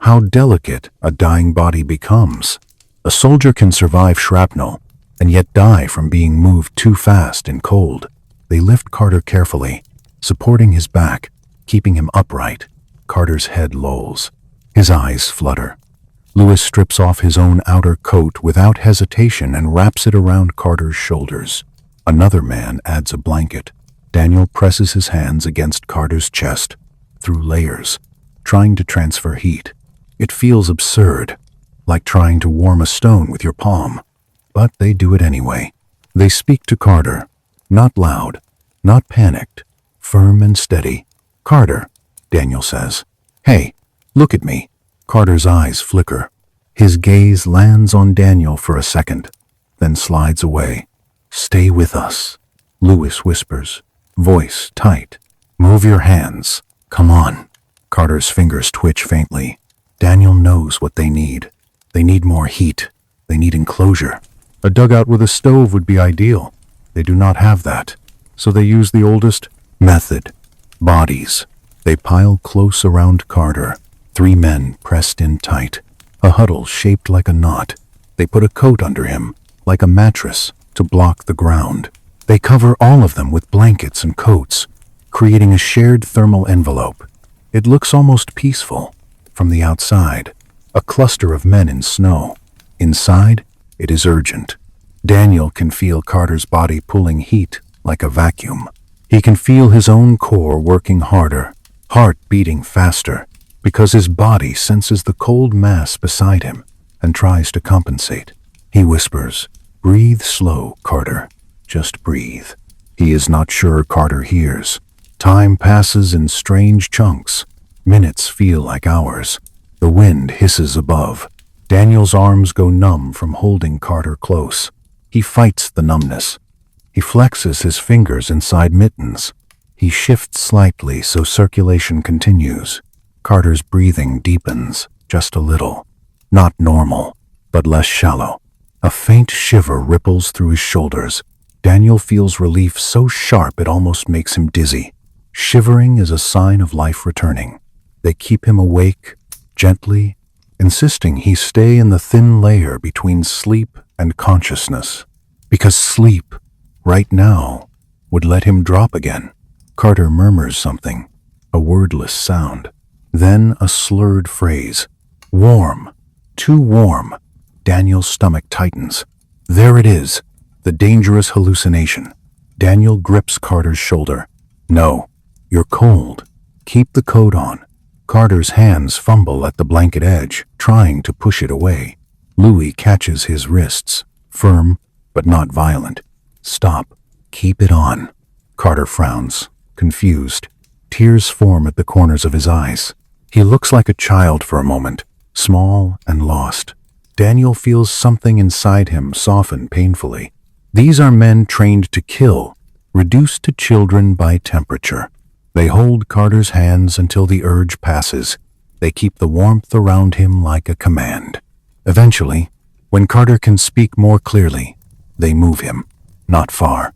how delicate a dying body becomes. A soldier can survive shrapnel and yet die from being moved too fast and cold. They lift Carter carefully, supporting his back, keeping him upright. Carter's head lolls. His eyes flutter. Louis strips off his own outer coat without hesitation and wraps it around Carter's shoulders. Another man adds a blanket. Daniel presses his hands against Carter's chest, through layers, trying to transfer heat. It feels absurd, like trying to warm a stone with your palm. But they do it anyway. They speak to Carter, not loud, not panicked, firm and steady. "Carter," Daniel says. "Hey, look at me." Carter's eyes flicker. His gaze lands on Daniel for a second, then slides away. "Stay with us," Louis whispers, voice tight. "Move your hands. Come on." Carter's fingers twitch faintly. Daniel knows what they need. They need more heat. They need enclosure. A dugout with a stove would be ideal. They do not have that, so they use the oldest method: bodies. They pile close around Carter, 3 men pressed in tight, a huddle shaped like a knot. They put a coat under him, like a mattress, to block the ground. They cover all of them with blankets and coats, creating a shared thermal envelope. It looks almost peaceful. From the outside, a cluster of men in snow. Inside, it is urgent. Daniel can feel Carter's body pulling heat like a vacuum. He can feel his own core working harder, heart beating faster, because his body senses the cold mass beside him and tries to compensate. He whispers, "Breathe slow, Carter. Just breathe." He is not sure Carter hears. Time passes in strange chunks. Minutes feel like hours. The wind hisses above. Daniel's arms go numb from holding Carter close. He fights the numbness. He flexes his fingers inside mittens. He shifts slightly so circulation continues. Carter's breathing deepens, just a little. Not normal, but less shallow. A faint shiver ripples through his shoulders. Daniel feels relief so sharp it almost makes him dizzy. Shivering is a sign of life returning. They keep him awake, gently, insisting he stay in the thin layer between sleep and consciousness. Because sleep, right now, would let him drop again. Carter murmurs something, a wordless sound. Then a slurred phrase. Warm. Too warm. Daniel's stomach tightens. There it is, the dangerous hallucination. Daniel grips Carter's shoulder. "No, you're cold. Keep the coat on." Carter's hands fumble at the blanket edge, trying to push it away. Louis catches his wrists, firm but not violent. "Stop. Keep it on." Carter frowns, confused. Tears form at the corners of his eyes. He looks like a child for a moment, small and lost. Daniel feels something inside him soften painfully. These are men trained to kill, reduced to children by temperature. They hold Carter's hands until the urge passes. They keep the warmth around him like a command. Eventually, when Carter can speak more clearly, they move him, not far,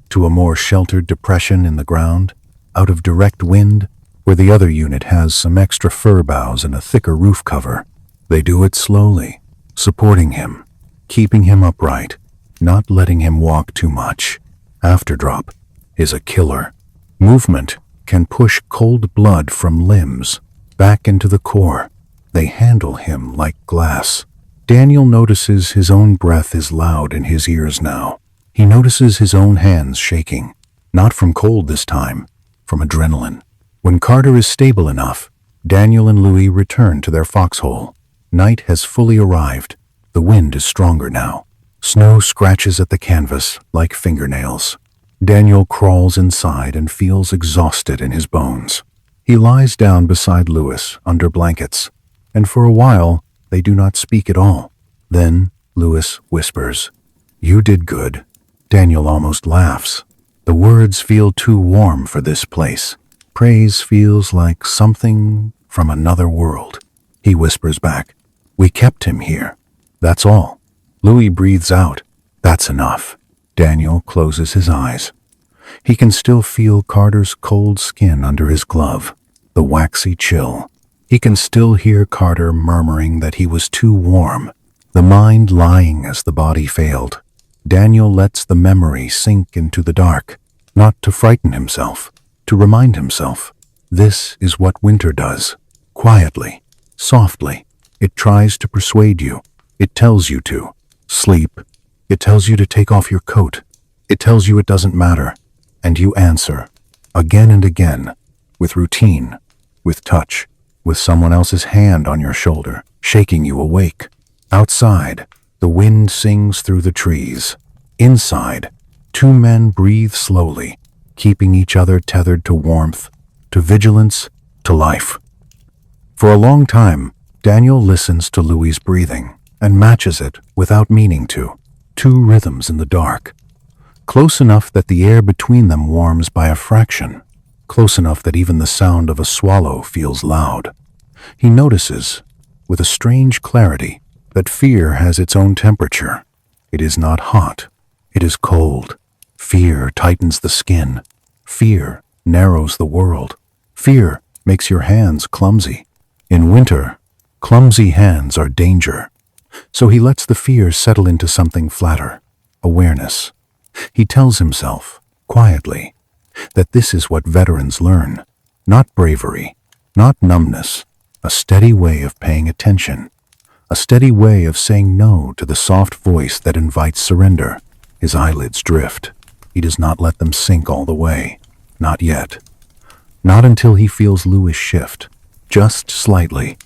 to a more sheltered depression in the ground, out of direct wind, where the other unit has some extra fir boughs and a thicker roof cover. They do it slowly, supporting him, keeping him upright, not letting him walk too much. Afterdrop is a killer. Movement can push cold blood from limbs back into the core. They handle him like glass. Daniel notices his own breath is loud in his ears now. He notices his own hands shaking, not from cold this time, from adrenaline. When Carter is stable enough, Daniel and Louis return to their foxhole. Night has fully arrived. The wind is stronger now. Snow scratches at the canvas like fingernails. Daniel crawls inside and feels exhausted in his bones. He lies down beside Louis under blankets, and for a while they do not speak at all. Then Louis whispers, "You did good." Daniel almost laughs. The words feel too warm for this place. Praise feels like something from another world. He whispers back, "We kept him here. That's all." Louis breathes out. "That's enough." Daniel closes his eyes. He can still feel Carter's cold skin under his glove, the waxy chill. He can still hear Carter murmuring that he was too warm, the mind lying as the body failed. Daniel lets the memory sink into the dark, not to frighten himself, to remind himself. This is what winter does. Quietly, softly, it tries to persuade you. It tells you to sleep. It tells you to take off your coat. It tells you it doesn't matter. And you answer, again and again, with routine, with touch, with someone else's hand on your shoulder, shaking you awake. Outside, the wind sings through the trees. Inside, 2 men breathe slowly, keeping each other tethered to warmth, to vigilance, to life. For a long time, Daniel listens to Louis' breathing and matches it without meaning to. 2 rhythms in the dark. Close enough that the air between them warms by a fraction. Close enough that even the sound of a swallow feels loud. He notices, with a strange clarity, that fear has its own temperature. It is not hot. It is cold. Fear tightens the skin. Fear narrows the world. Fear makes your hands clumsy. In winter, clumsy hands are danger. So he lets the fear settle into something flatter, awareness. He tells himself, quietly, that this is what veterans learn. Not bravery, not numbness, a steady way of paying attention. A steady way of saying no to the soft voice that invites surrender. His eyelids drift. He does not let them sink all the way. Not yet. Not until he feels Louis shift, just slightly,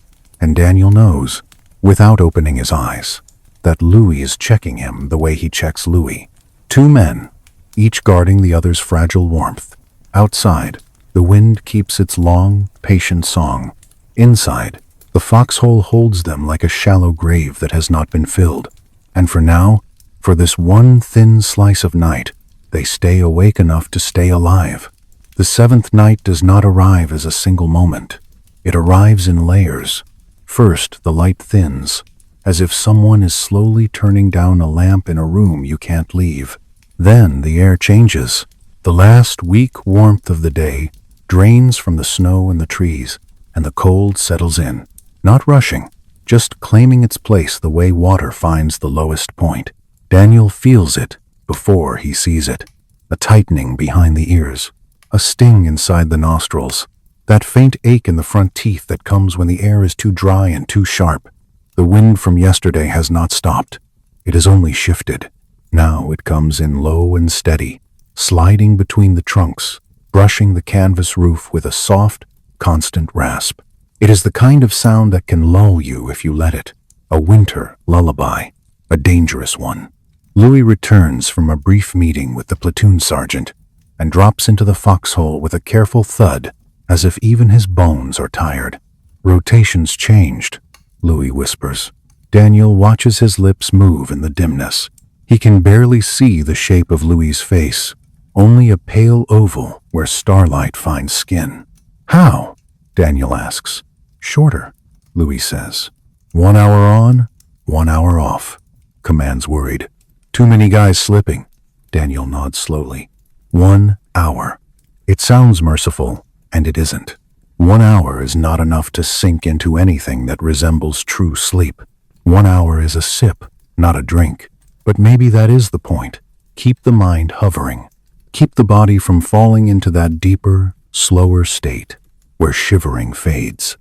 and Daniel knows, without opening his eyes, that Louis is checking him the way he checks Louis. Two men, each guarding the other's fragile warmth. Outside, the wind keeps its long, patient song. Inside, the foxhole holds them like a shallow grave that has not been filled. And for now, for this one thin slice of night, they stay awake enough to stay alive. The seventh night does not arrive as a single moment. It arrives in layers. First, the light thins, as if someone is slowly turning down a lamp in a room you can't leave. Then the air changes. The last weak warmth of the day drains from the snow and the trees, and the cold settles in. Not rushing, just claiming its place the way water finds the lowest point. Daniel feels it before he sees it. A tightening behind the ears, a sting inside the nostrils, that faint ache in the front teeth that comes when the air is too dry and too sharp. The wind from yesterday has not stopped. It has only shifted. Now it comes in low and steady, sliding between the trunks, brushing the canvas roof with a soft, constant rasp. It is the kind of sound that can lull you if you let it. A winter lullaby, a dangerous one. Louis returns from a brief meeting with the platoon sergeant and drops into the foxhole with a careful thud, as if even his bones are tired. Rotations changed, Louis whispers. Daniel watches his lips move in the dimness. He can barely see the shape of Louis's face, only a pale oval where starlight finds skin. How? Daniel asks. Shorter, Louis says. 1 hour on, 1 hour off, commands worried. Too many guys slipping. Daniel nods slowly. 1 hour. It sounds merciful, and it isn't. 1 hour is not enough to sink into anything that resembles true sleep. 1 hour is a sip, not a drink. But maybe that is the point. Keep the mind hovering. Keep the body from falling into that deeper, slower state where shivering fades.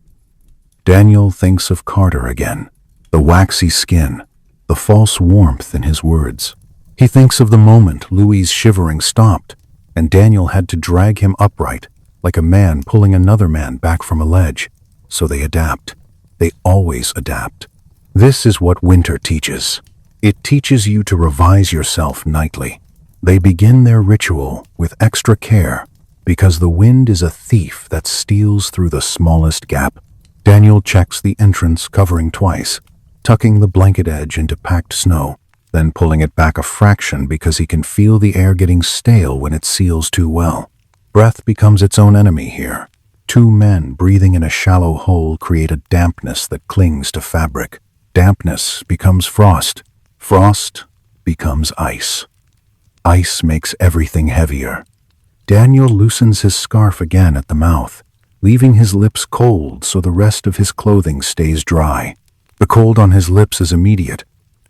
Daniel thinks of Carter again, the waxy skin, the false warmth in his words. He thinks of the moment Louis's shivering stopped, and Daniel had to drag him upright, like a man pulling another man back from a ledge. So they adapt. They always adapt. This is what winter teaches. It teaches you to revise yourself nightly. They begin their ritual with extra care, because the wind is a thief that steals through the smallest gap. Daniel checks the entrance covering twice, tucking the blanket edge into packed snow, then pulling it back a fraction because he can feel the air getting stale when it seals too well. Breath becomes its own enemy here. Two men breathing in a shallow hole create a dampness that clings to fabric. Dampness becomes frost. Frost becomes ice. Ice makes everything heavier. Daniel loosens his scarf again at the mouth, leaving his lips cold so the rest of his clothing stays dry. The cold on his lips is immediate,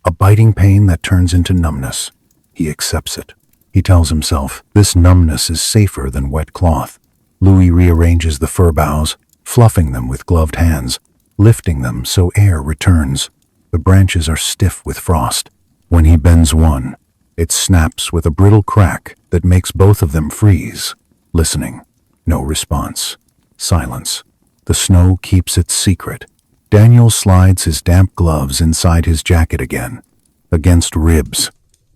a biting pain that turns into numbness. He accepts it. He tells himself, this numbness is safer than wet cloth. Louis rearranges the fir boughs, fluffing them with gloved hands, lifting them so air returns. The branches are stiff with frost. When he bends one, it snaps with a brittle crack that makes both of them freeze. Listening. No response. Silence. The snow keeps its secret. Daniel slides his damp gloves inside his jacket again, against ribs.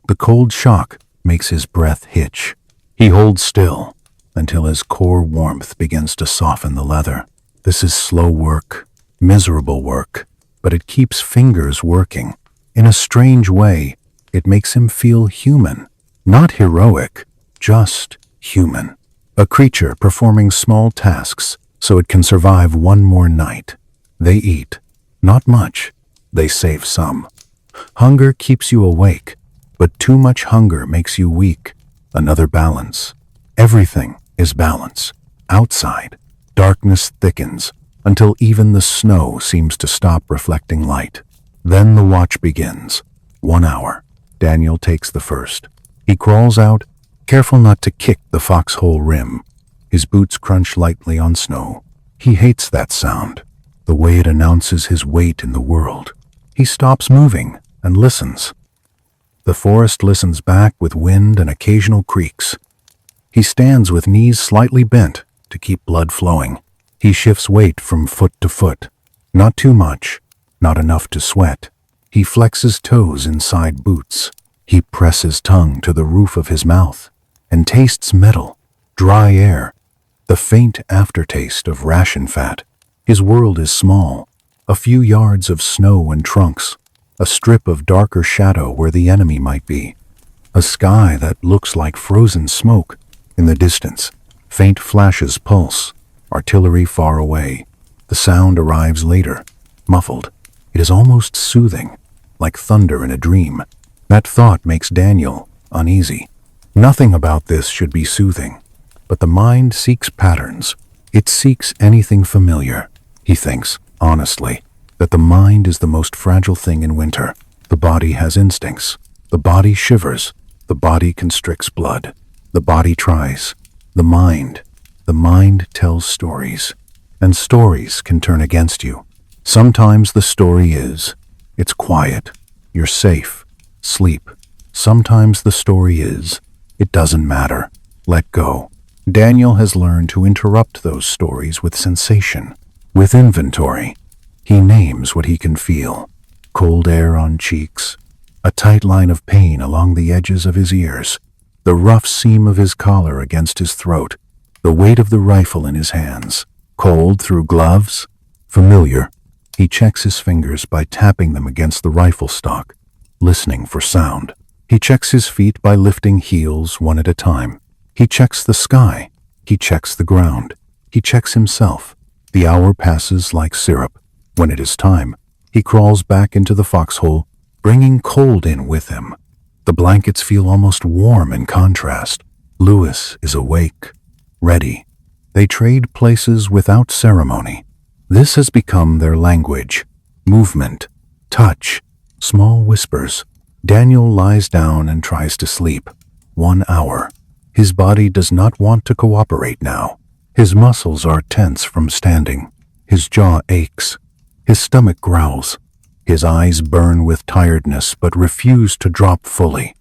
The cold shock makes his breath hitch. He holds still until his core warmth begins to soften the leather. This is slow work, miserable work, but it keeps fingers working. In a strange way, it makes him feel human. Not heroic, just human. A creature performing small tasks so it can survive one more night. They eat. Not much. They save some. Hunger keeps you awake, But too much hunger makes you weak. Another balance. Everything is balance. Outside, darkness thickens until even the snow seems to stop reflecting light. Then the watch begins. 1 hour. Daniel takes the first. He crawls out, careful not to kick the foxhole rim. His boots crunch lightly on snow. He hates that sound, the way it announces his weight in the world. He stops moving and listens. The forest listens back with wind and occasional creaks. He stands with knees slightly bent to keep blood flowing. He shifts weight from foot to foot. Not too much, not enough to sweat. He flexes toes inside boots. He presses tongue to the roof of his mouth and tastes metal, dry air, the faint aftertaste of ration fat. His world is small, a few yards of snow and trunks, a strip of darker shadow where the enemy might be, a sky that looks like frozen smoke. In the distance, faint flashes pulse, artillery far away. The sound arrives later, muffled. It is almost soothing, like thunder in a dream. That thought makes Daniel uneasy. Nothing about this should be soothing, but the mind seeks patterns. It seeks anything familiar. He thinks, honestly, that the mind is the most fragile thing in winter. The body has instincts. The body shivers. The body constricts blood. The body tries. The mind tells stories. And stories can turn against you. Sometimes the story is, it's quiet, you're safe, sleep. Sometimes the story is, it doesn't matter, let go. Daniel has learned to interrupt those stories with sensation, with inventory. He names what he can feel. Cold air on cheeks, a tight line of pain along the edges of his ears, the rough seam of his collar against his throat, the weight of the rifle in his hands. Cold through gloves, familiar. He checks his fingers by tapping them against the rifle stock, listening for sound. He checks his feet by lifting heels one at a time. He checks the sky. He checks the ground. He checks himself. The hour passes like syrup. When it is time, he crawls back into the foxhole, bringing cold in with him. The blankets feel almost warm in contrast. Lewis is awake, ready. They trade places without ceremony. This has become their language. Movement, touch, small whispers. Daniel lies down and tries to sleep. 1 hour. His body does not want to cooperate now. His muscles are tense from standing. His jaw aches. His stomach growls. His eyes burn with tiredness but refuse to drop fully.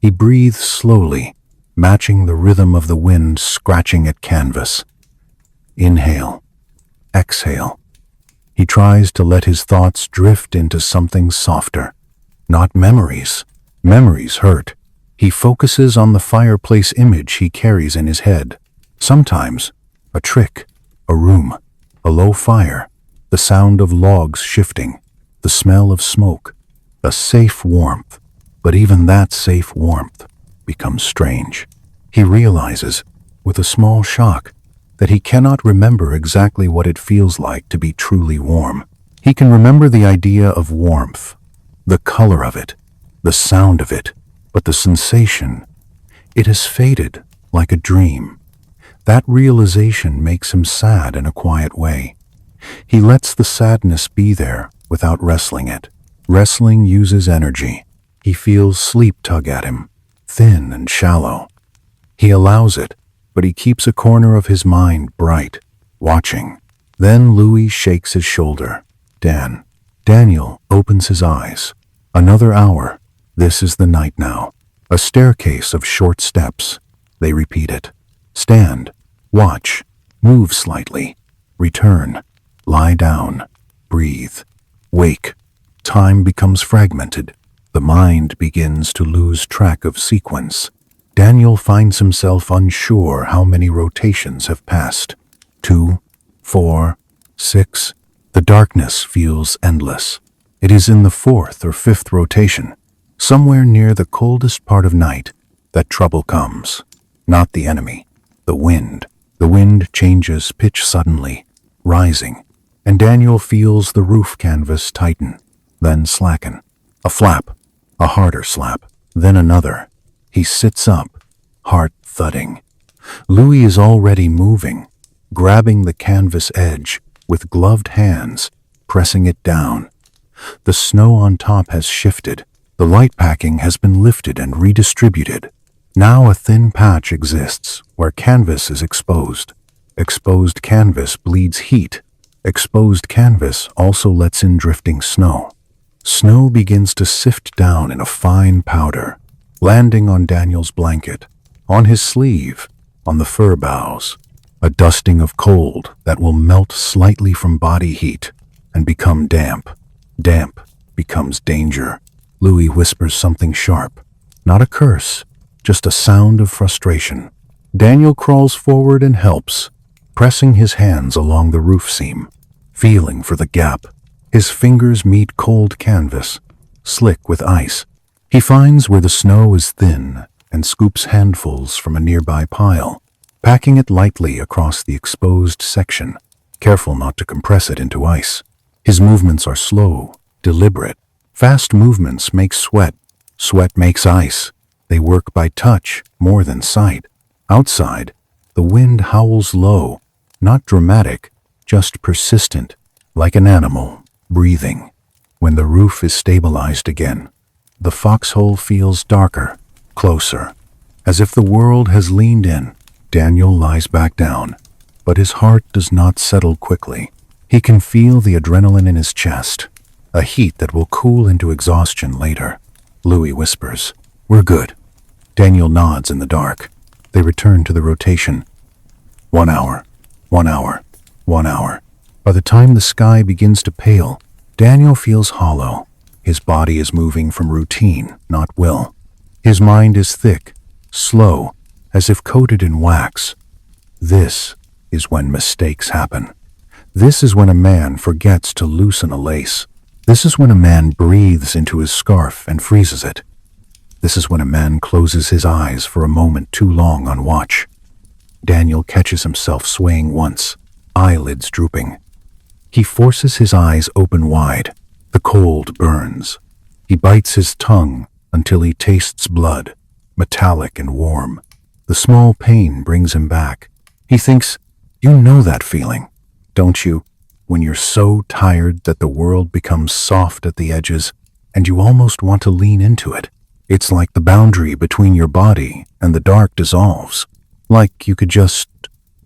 He breathes slowly, matching the rhythm of the wind scratching at canvas. Inhale. Exhale. He tries to let his thoughts drift into something softer. Not memories. Memories hurt. He focuses on the fireplace image he carries in his head. Sometimes, a trick, a room, a low fire, the sound of logs shifting, the smell of smoke, a safe warmth. But even that safe warmth becomes strange. He realizes, with a small shock, that he cannot remember exactly what it feels like to be truly warm. He can remember the idea of warmth, the color of it, the sound of it, but the sensation, it has faded like a dream. That realization makes him sad in a quiet way. He lets the sadness be there without wrestling it. Wrestling uses energy. He feels sleep tug at him, thin and shallow. He allows it, but he keeps a corner of his mind bright, watching. Then Louis shakes his shoulder. Daniel opens his eyes. Another hour. This is the night now. A staircase of short steps. They repeat it. Stand. Watch. Move slightly. Return. Lie down. Breathe. Wake. Time becomes fragmented. The mind begins to lose track of sequence. Daniel finds himself unsure how many rotations have passed. 2, 4, 6. The darkness feels endless. It is in the 4th or 5th rotation, somewhere near the coldest part of night, that trouble comes. Not the enemy, the wind. The wind changes pitch suddenly, rising, and Daniel feels the roof canvas tighten, then slacken. A flap, a harder slap. Then another. He sits up, heart thudding. Louis is already moving, grabbing the canvas edge with gloved hands, pressing it down. The snow on top has shifted. The light packing has been lifted and redistributed. Now a thin patch exists where canvas is exposed. Exposed canvas bleeds heat. Exposed canvas also lets in drifting snow. Snow begins to sift down in a fine powder, landing on Daniel's blanket, on his sleeve, on the fur boughs. A dusting of cold that will melt slightly from body heat and become damp. Damp becomes danger. Louis whispers something sharp. Not a curse, just a sound of frustration. Daniel crawls forward and helps, pressing his hands along the roof seam, feeling for the gap. His fingers meet cold canvas, slick with ice. He finds where the snow is thin and scoops handfuls from a nearby pile, packing it lightly across the exposed section, careful not to compress it into ice. His movements are slow, deliberate. Fast movements make sweat. Sweat makes ice. They work by touch more than sight. Outside, the wind howls low, not dramatic, just persistent, like an animal, breathing. When the roof is stabilized again, the foxhole feels darker, closer, as if the world has leaned in. Daniel lies back down, but his heart does not settle quickly. He can feel the adrenaline in his chest, a heat that will cool into exhaustion later. Louis whispers, "We're good." Daniel nods in the dark. They return to the rotation. 1 hour, 1 hour, 1 hour. By the time the sky begins to pale, Daniel feels hollow. His body is moving from routine, not will. His mind is thick, slow, as if coated in wax. This is when mistakes happen. This is when a man forgets to loosen a lace. This is when a man breathes into his scarf and freezes it. This is when a man closes his eyes for a moment too long on watch. Daniel catches himself swaying once, eyelids drooping. He forces his eyes open wide. The cold burns. He bites his tongue until he tastes blood, metallic and warm. The small pain brings him back. He thinks, "You know that feeling, don't you? When you're so tired that the world becomes soft at the edges and you almost want to lean into it. It's like the boundary between your body and the dark dissolves. Like you could just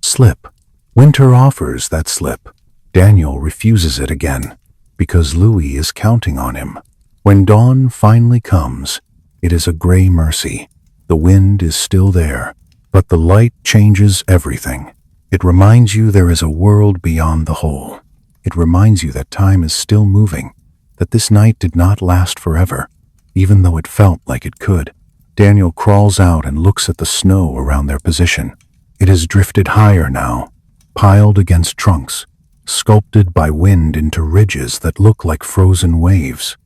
slip." Winter offers that slip. Daniel refuses it again, because Louis is counting on him. When dawn finally comes, it is a gray mercy. The wind is still there, but the light changes everything. It reminds you there is a world beyond the hole. It reminds you that time is still moving, that this night did not last forever, even though it felt like it could. Daniel crawls out and looks at the snow around their position. It has drifted higher now, piled against trunks, sculpted by wind into ridges that look like frozen waves.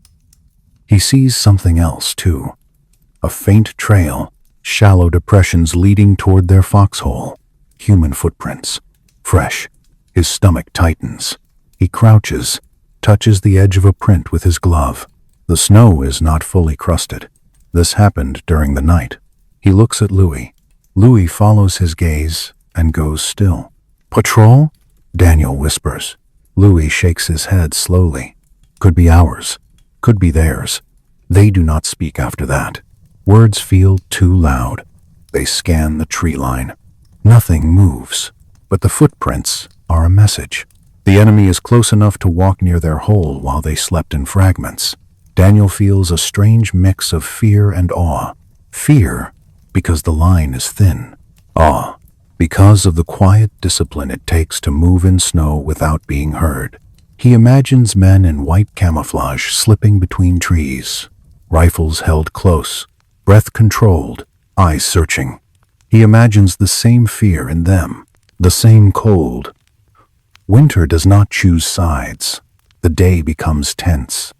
He sees something else, too. A faint trail, shallow depressions leading toward their foxhole. Human footprints. Fresh. His stomach tightens. He crouches, touches the edge of a print with his glove. The snow is not fully crusted. This happened during the night. He looks at Louis. Louis follows his gaze and goes still. "Patrol?" Daniel whispers. Louis shakes his head slowly. Could be ours. Could be theirs. They do not speak after that. Words feel too loud. They scan the tree line. Nothing moves, but the footprints are a message. The enemy is close enough to walk near their hole while they slept in fragments. Daniel feels a strange mix of fear and awe. Fear, because the line is thin. Awe, because of the quiet discipline it takes to move in snow without being heard. He imagines men in white camouflage slipping between trees, rifles held close, breath controlled, eyes searching. He imagines the same fear in them, the same cold. Winter does not choose sides. The day becomes tense.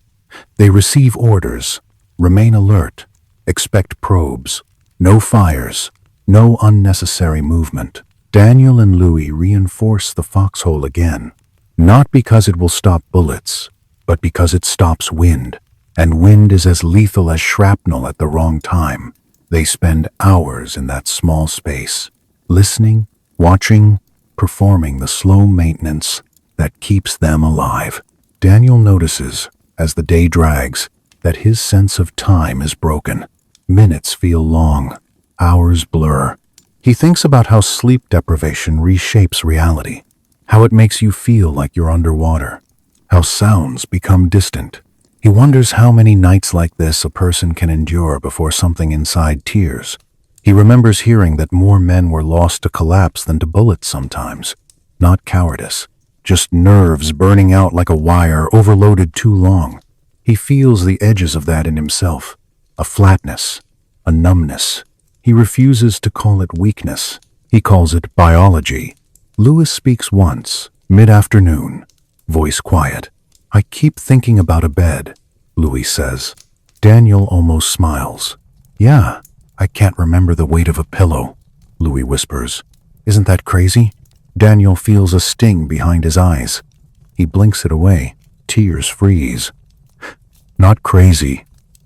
They receive orders, remain alert, expect probes, no fires, no unnecessary movement. Daniel and Louis reinforce the foxhole again, not because it will stop bullets, but because it stops wind. and wind is as lethal as shrapnel at the wrong time. They spend hours in that small space, listening, watching, performing the slow maintenance that keeps them alive. Daniel notices, as the day drags, that his sense of time is broken. Minutes feel long, hours blur. He thinks about how sleep deprivation reshapes reality, how it makes you feel like you're underwater, how sounds become distant. He wonders how many nights like this a person can endure before something inside tears. He remembers hearing that more men were lost to collapse than to bullets sometimes. Not cowardice, just nerves burning out like a wire overloaded too long. He feels the edges of that in himself, a flatness, a numbness. He refuses to call it weakness. He calls it biology. Lewis speaks once, mid-afternoon, voice quiet. "I keep thinking about a bed," Louis says. Daniel almost smiles. "Yeah, I can't remember the weight of a pillow," Louis whispers. "Isn't that crazy?" Daniel feels a sting behind his eyes. He blinks it away. Tears freeze. "Not crazy,"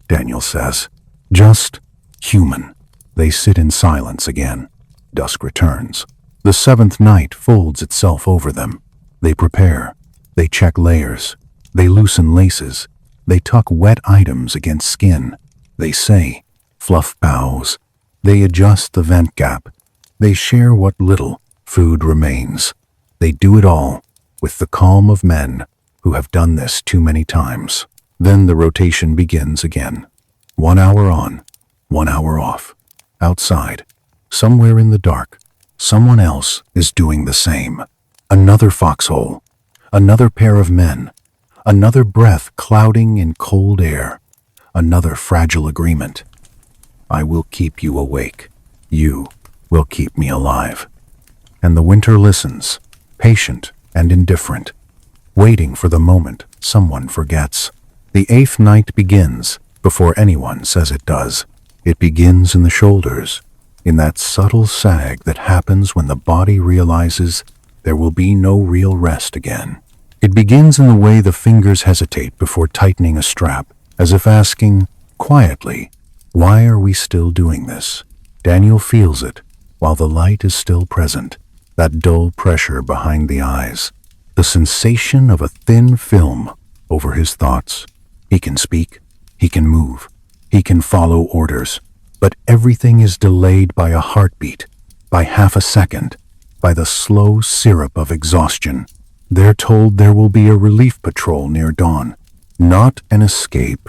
Daniel says. "Just human." They sit in silence again. Dusk returns. The seventh night folds itself over them. They prepare. They check layers. They loosen laces. They tuck wet items against skin. They say, fluff bows. They adjust the vent gap. They share what little food remains. They do it all with the calm of men who have done this too many times. Then the rotation begins again. 1 hour on, 1 hour off. Outside, somewhere in the dark, someone else is doing the same. Another foxhole. Another pair of men. Another breath clouding in cold air. Another fragile agreement. "I will keep you awake. You will keep me alive." And the winter listens, patient and indifferent, waiting for the moment someone forgets. The 8th night begins before anyone says it does. It begins in the shoulders, in that subtle sag that happens when the body realizes there will be no real rest again. It begins in the way the fingers hesitate before tightening a strap, as if asking, quietly, "Why are we still doing this?" Daniel feels it, while the light is still present, that dull pressure behind the eyes, the sensation of a thin film over his thoughts. He can speak, he can move, he can follow orders, but everything is delayed by a heartbeat, by half a second, by the slow syrup of exhaustion. They're told there will be a relief patrol near dawn. Not an escape,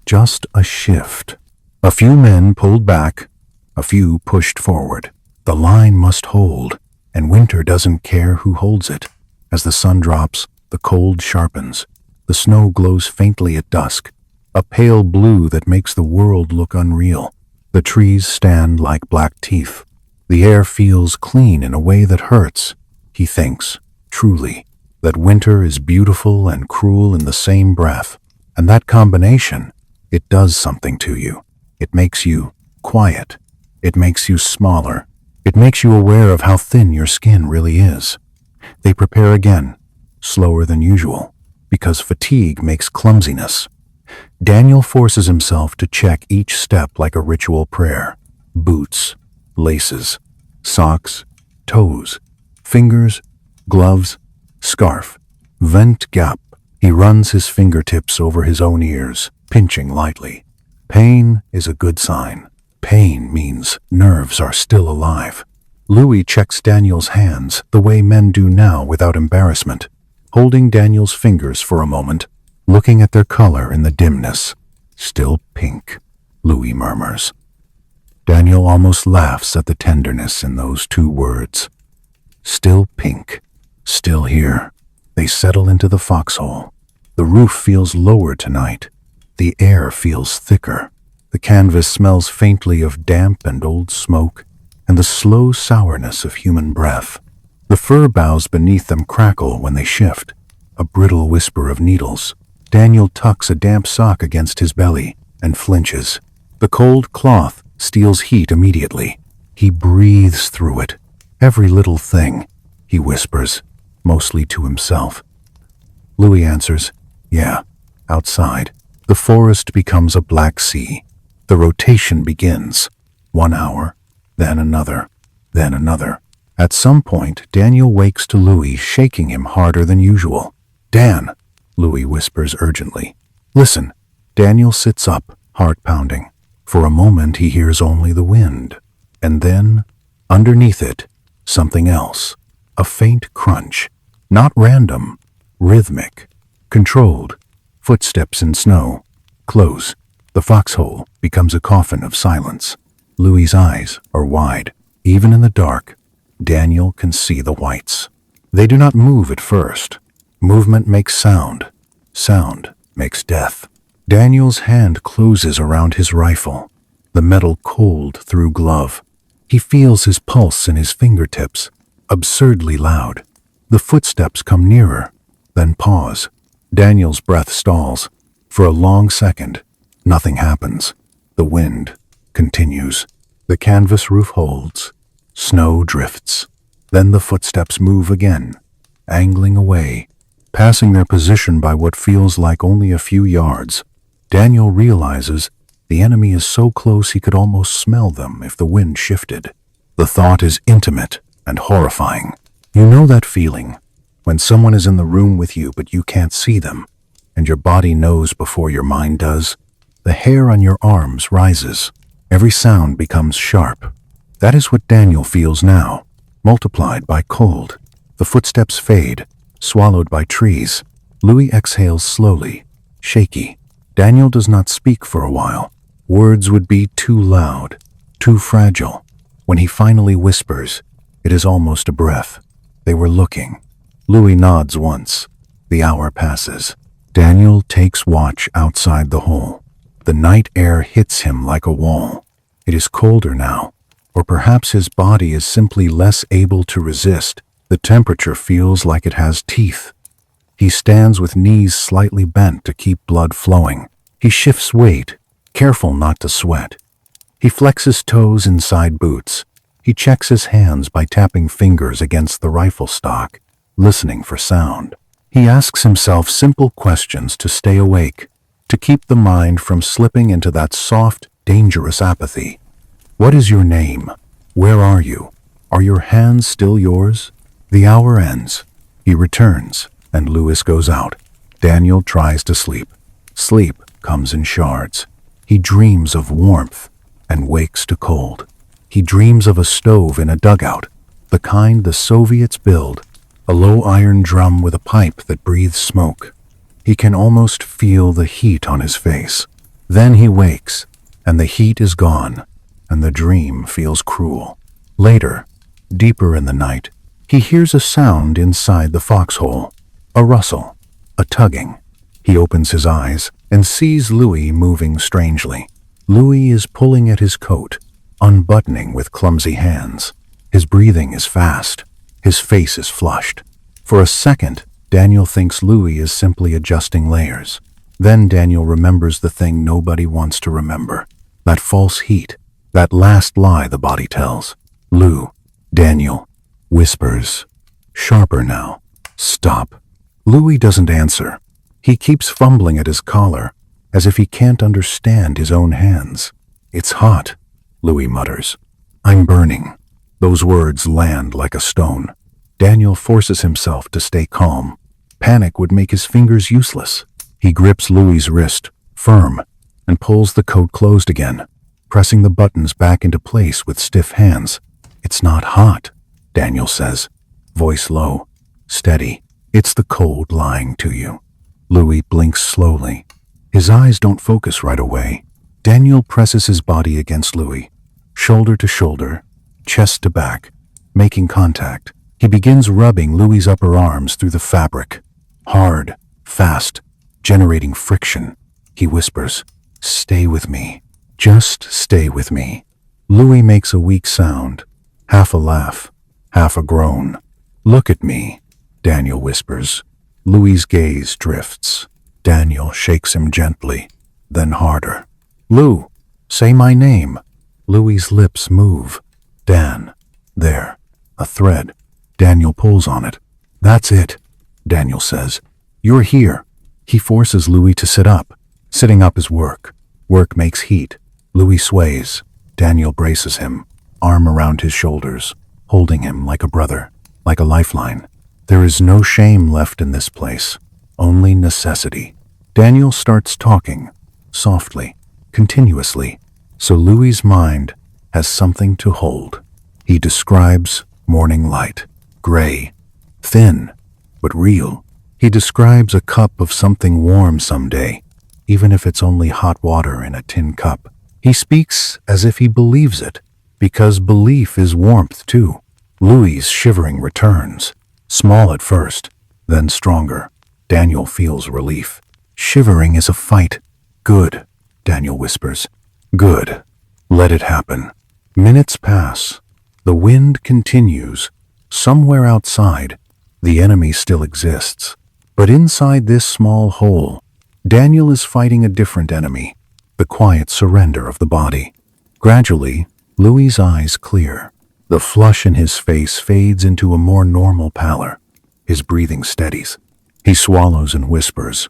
just a shift. A few men pulled back, a few pushed forward. The line must hold, and winter doesn't care who holds it. As the sun drops, the cold sharpens. The snow glows faintly at dusk, a pale blue that makes the world look unreal. The trees stand like black teeth. The air feels clean in a way that hurts. He thinks, truly, that winter is beautiful and cruel in the same breath. And that combination, it does something to you. It makes you quiet. It makes you smaller. It makes you aware of how thin your skin really is. They prepare again, slower than usual, because fatigue makes clumsiness. Daniel forces himself to check each step like a ritual prayer. Boots, laces, socks, toes, fingers, gloves, scarf, vent gap. He runs his fingertips over his own ears, pinching lightly. Pain is a good sign. Pain means nerves are still alive. Louis checks Daniel's hands the way men do now without embarrassment, holding Daniel's fingers for a moment, looking at their color in the dimness. Still pink, Louis murmurs. Daniel almost laughs at the tenderness in those two words. Still pink, still here. They settle into the foxhole. The roof feels lower tonight. The air feels thicker. The canvas smells faintly of damp and old smoke, and the slow sourness of human breath. The fir boughs beneath them crackle when they shift, a brittle whisper of needles. Daniel tucks a damp sock against his belly and flinches. The cold cloth steals heat immediately. He breathes through it. "Every little thing," he whispers, mostly to himself. Louis answers, "Yeah, outside." The forest becomes a black sea. The rotation begins. 1 hour, then another, then another. At some point, Daniel wakes to Louis shaking him harder than usual. "Dan," Louis whispers urgently. "Listen." Daniel sits up, heart pounding. For a moment he hears only the wind. And then, underneath it, something else. A faint crunch. Not random, rhythmic, controlled. Footsteps in snow. Close. The foxhole becomes a coffin of silence. Louis's eyes are wide. Even in the dark, Daniel can see the whites. They do not move at first. Movement makes sound. Sound makes death. Daniel's hand closes around his rifle, the metal cold through glove. He feels his pulse in his fingertips, absurdly loud. The footsteps come nearer, then pause. Daniel's breath stalls. For a long second, nothing happens. The wind continues. The canvas roof holds. Snow drifts. Then the footsteps move again, angling away, passing their position by what feels like only a few yards. Daniel realizes the enemy is so close he could almost smell them if the wind shifted. The thought is intimate and horrifying. You know that feeling when someone is in the room with you but you can't see them, and your body knows before your mind does? The hair on your arms rises. Every sound becomes sharp. That is what Daniel feels now, multiplied by cold. The footsteps fade, swallowed by trees. Louis exhales slowly, shaky. Daniel does not speak for a while. Words would be too loud, too fragile. When he finally whispers, it is almost a breath. They were looking. Louis nods once. The hour passes. Daniel takes watch outside the hole. The night air hits him like a wall. It is colder now, or perhaps his body is simply less able to resist. The temperature feels like it has teeth. He stands with knees slightly bent to keep blood flowing. He shifts weight, careful not to sweat. He flexes toes inside boots. He checks his hands by tapping fingers against the rifle stock, listening for sound. He asks himself simple questions to stay awake, to keep the mind from slipping into that soft, dangerous apathy. What is your name? Where are you? Are your hands still yours? The hour ends. He returns, and Louis goes out. Daniel tries to sleep. Sleep comes in shards. He dreams of warmth and wakes to cold. He dreams of a stove in a dugout, the kind the Soviets build, a low iron drum with a pipe that breathes smoke. He can almost feel the heat on his face. Then he wakes, and the heat is gone, and the dream feels cruel. Later, deeper in the night, he hears a sound inside the foxhole, a rustle, a tugging. He opens his eyes and sees Louis moving strangely. Louis is pulling at his coat, unbuttoning with clumsy hands. His breathing is fast. His face is flushed. For a second, Daniel thinks Louis is simply adjusting layers. Then Daniel remembers the thing nobody wants to remember. That false heat. That last lie the body tells. "Lou," Daniel whispers. Sharper now. "Stop." Louis doesn't answer. He keeps fumbling at his collar, as if he can't understand his own hands. "It's hot," Louis mutters. "I'm burning." Those words land like a stone. Daniel forces himself to stay calm. Panic would make his fingers useless. He grips Louis's wrist, firm, and pulls the coat closed again, pressing the buttons back into place with stiff hands. "It's not hot," Daniel says, voice low, steady. "It's the cold lying to you." Louis blinks slowly. His eyes don't focus right away. Daniel presses his body against Louis, shoulder to shoulder, chest to back, making contact. He begins rubbing Louis's upper arms through the fabric. Hard, fast, generating friction. He whispers, "Stay with me. Just stay with me." Louis makes a weak sound, half a laugh, half a groan. "Look at me," Daniel whispers. Louis's gaze drifts. Daniel shakes him gently, then harder. "Lou, say my name." Louis's lips move. "Dan." There, a thread. Daniel pulls on it. "That's it," Daniel says. "You're here." He forces Louis to sit up, Sitting up is work. Work makes heat. Louis sways. Daniel braces him, arm around his shoulders, holding him like a brother, like a lifeline. There is no shame left in this place, only necessity. Daniel starts talking, softly, continuously, so Louis's mind has something to hold. He describes morning light, gray, thin, but real. He describes a cup of something warm someday, even if it's only hot water in a tin cup. He speaks as if he believes it, because belief is warmth too. Louis's shivering returns, small at first, then stronger. Daniel feels relief. Shivering is a fight. Good, Daniel whispers. Good. Let it happen. Minutes pass. The wind continues. Somewhere outside, the enemy still exists. But inside this small hole, Daniel is fighting a different enemy, the quiet surrender of the body. Gradually, Louis's eyes clear. The flush in his face fades into a more normal pallor. His breathing steadies. He swallows and whispers,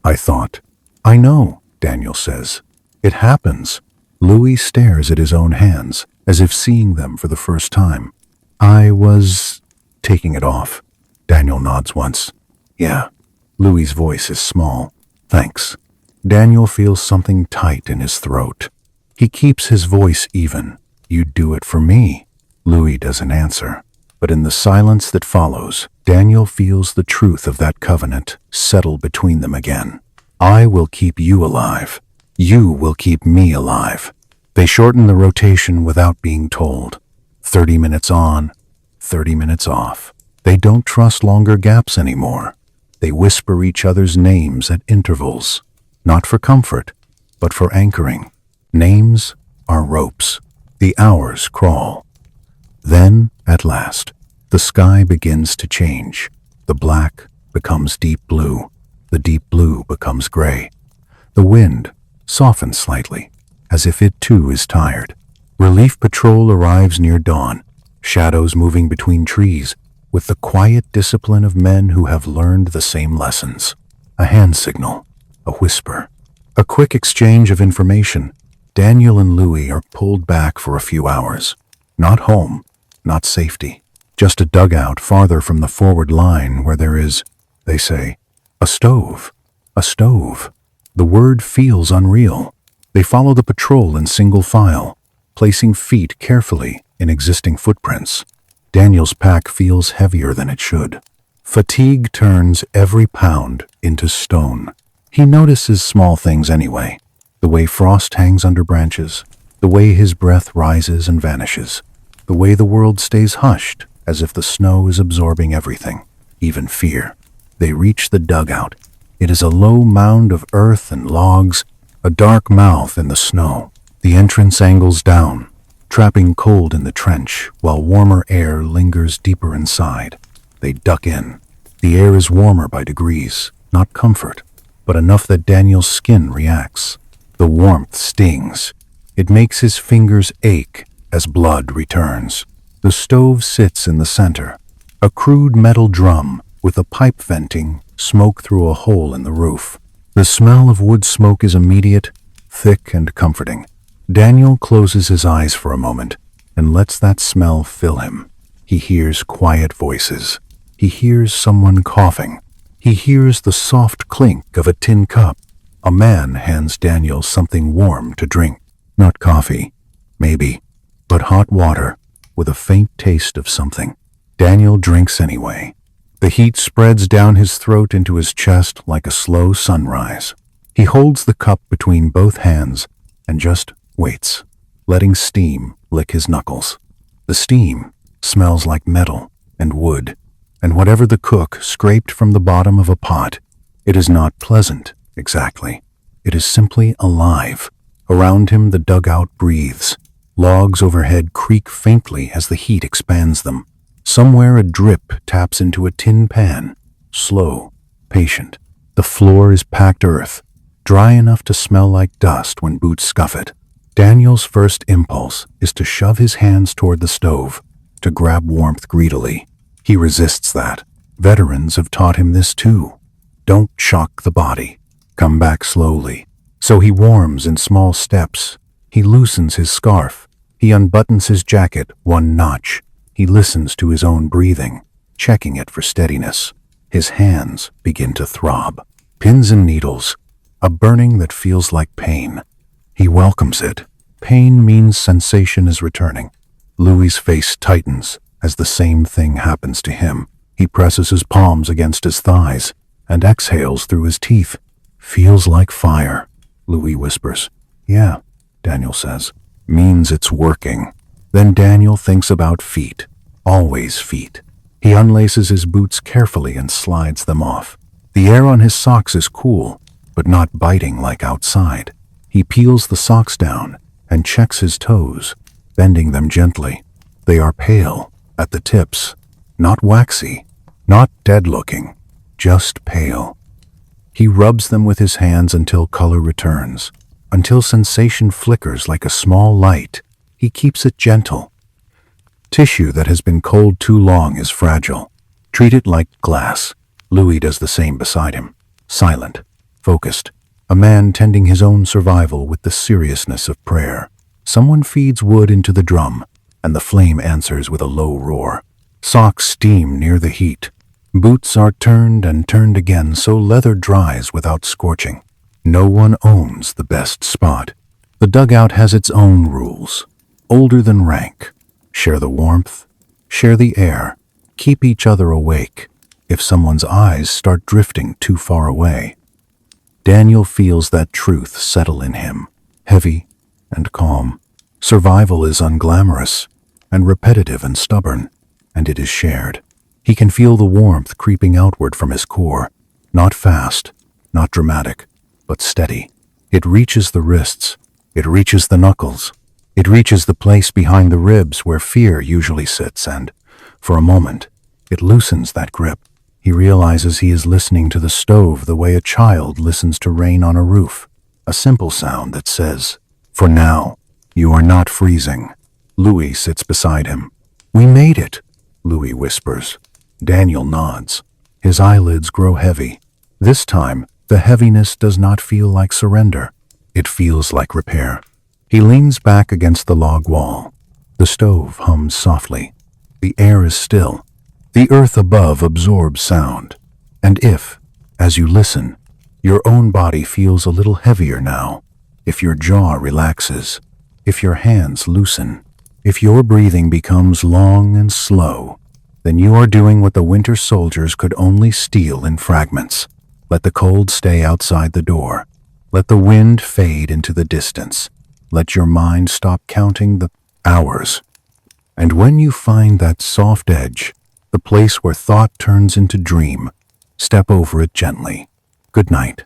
I thought. I know, Daniel says. It happens. Louis stares at his own hands, as if seeing them for the first time. I was taking it off. Daniel nods once. Yeah. Louis's voice is small. Thanks. Daniel feels something tight in his throat. He keeps his voice even. You'd do it for me. Louis doesn't answer. But in the silence that follows, Daniel feels the truth of that covenant settle between them again. I will keep you alive. You will keep me alive. They shorten the rotation without being told. 30 minutes on, 30 minutes off. They don't trust longer gaps anymore. They whisper each other's names at intervals, not for comfort, but for anchoring. Names are ropes. The hours crawl. Then, at last, the sky begins to change. The black becomes deep blue. The deep blue becomes gray. The wind softens slightly, as if it too is tired. Relief patrol arrives near dawn, shadows moving between trees, with the quiet discipline of men who have learned the same lessons. A hand signal, a whisper, a quick exchange of information. Daniel and Louis are pulled back for a few hours. Not home, not safety, just a dugout farther from the forward line where there is, they say, a stove. A stove. The word feels unreal. They follow the patrol in single file, placing feet carefully in existing footprints. Daniel's pack feels heavier than it should. Fatigue turns every pound into stone. He notices small things anyway. The way frost hangs under branches, the way his breath rises and vanishes, the way the world stays hushed as if the snow is absorbing everything, even fear. They reach the dugout. It is a low mound of earth and logs, a dark mouth in the snow. The entrance angles down, trapping cold in the trench, while warmer air lingers deeper inside. They duck in. The air is warmer by degrees, not comfort, but enough that Daniel's skin reacts. The warmth stings. It makes his fingers ache as blood returns. The stove sits in the center, a crude metal drum with a pipe venting smoke through a hole in the roof. The smell of wood smoke is immediate, thick and comforting. Daniel closes his eyes for a moment and lets that smell fill him. He hears quiet voices. He hears someone coughing. He hears the soft clink of a tin cup. A man hands Daniel something warm to drink. Not coffee, maybe, but hot water with a faint taste of something. Daniel drinks anyway. The heat spreads down his throat into his chest like a slow sunrise. He holds the cup between both hands and just waits, letting steam lick his knuckles. The steam smells like metal and wood, and whatever the cook scraped from the bottom of a pot, it is not pleasant, exactly. It is simply alive. Around him the dugout breathes. Logs overhead creak faintly as the heat expands them. Somewhere a drip taps into a tin pan. Slow, patient. The floor is packed earth, dry enough to smell like dust when boots scuff it. Daniel's first impulse is to shove his hands toward the stove, to grab warmth greedily. He resists that. Veterans have taught him this too. Don't shock the body. Come back slowly. So he warms in small steps. He loosens his scarf. He unbuttons his jacket one notch. He listens to his own breathing, checking it for steadiness. His hands begin to throb. Pins and needles, a burning that feels like pain. He welcomes it. Pain means sensation is returning. Louis's face tightens as the same thing happens to him. He presses his palms against his thighs and exhales through his teeth. Feels like fire, Louis whispers. Yeah, Daniel says. Means it's working. Then Daniel thinks about feet. Always feet. He unlaces his boots carefully and slides them off. The air on his socks is cool, but not biting like outside. He peels the socks down and checks his toes, bending them gently. They are pale at the tips, not waxy, not dead-looking, just pale. He rubs them with his hands until color returns, until sensation flickers like a small light. He keeps it gentle. Tissue that has been cold too long is fragile. Treat it like glass. Louis does the same beside him, silent, focused, a man tending his own survival with the seriousness of prayer. Someone feeds wood into the drum, and the flame answers with a low roar. Socks steam near the heat. Boots are turned and turned again so leather dries without scorching. No one owns the best spot. The dugout has its own rules, older than rank. Share the warmth, share the air, keep each other awake if someone's eyes start drifting too far away. Daniel feels that truth settle in him, heavy and calm. Survival is unglamorous and repetitive and stubborn, and it is shared. He can feel the warmth creeping outward from his core, not fast, not dramatic, but steady. It reaches the wrists, it reaches the knuckles, it reaches the place behind the ribs where fear usually sits, and, for a moment, it loosens that grip. He realizes he is listening to the stove the way a child listens to rain on a roof, a simple sound that says, "For now, you are not freezing." Louis sits beside him. "We made it," Louis whispers. Daniel nods. His eyelids grow heavy. This time, the heaviness does not feel like surrender. It feels like repair. He leans back against the log wall. The stove hums softly. The air is still. The earth above absorbs sound. And if, as you listen, your own body feels a little heavier now, if your jaw relaxes, if your hands loosen, if your breathing becomes long and slow, then you are doing what the winter soldiers could only steal in fragments. Let the cold stay outside the door. Let the wind fade into the distance. Let your mind stop counting the hours. And when you find that soft edge, the place where thought turns into dream, step over it gently. Good night.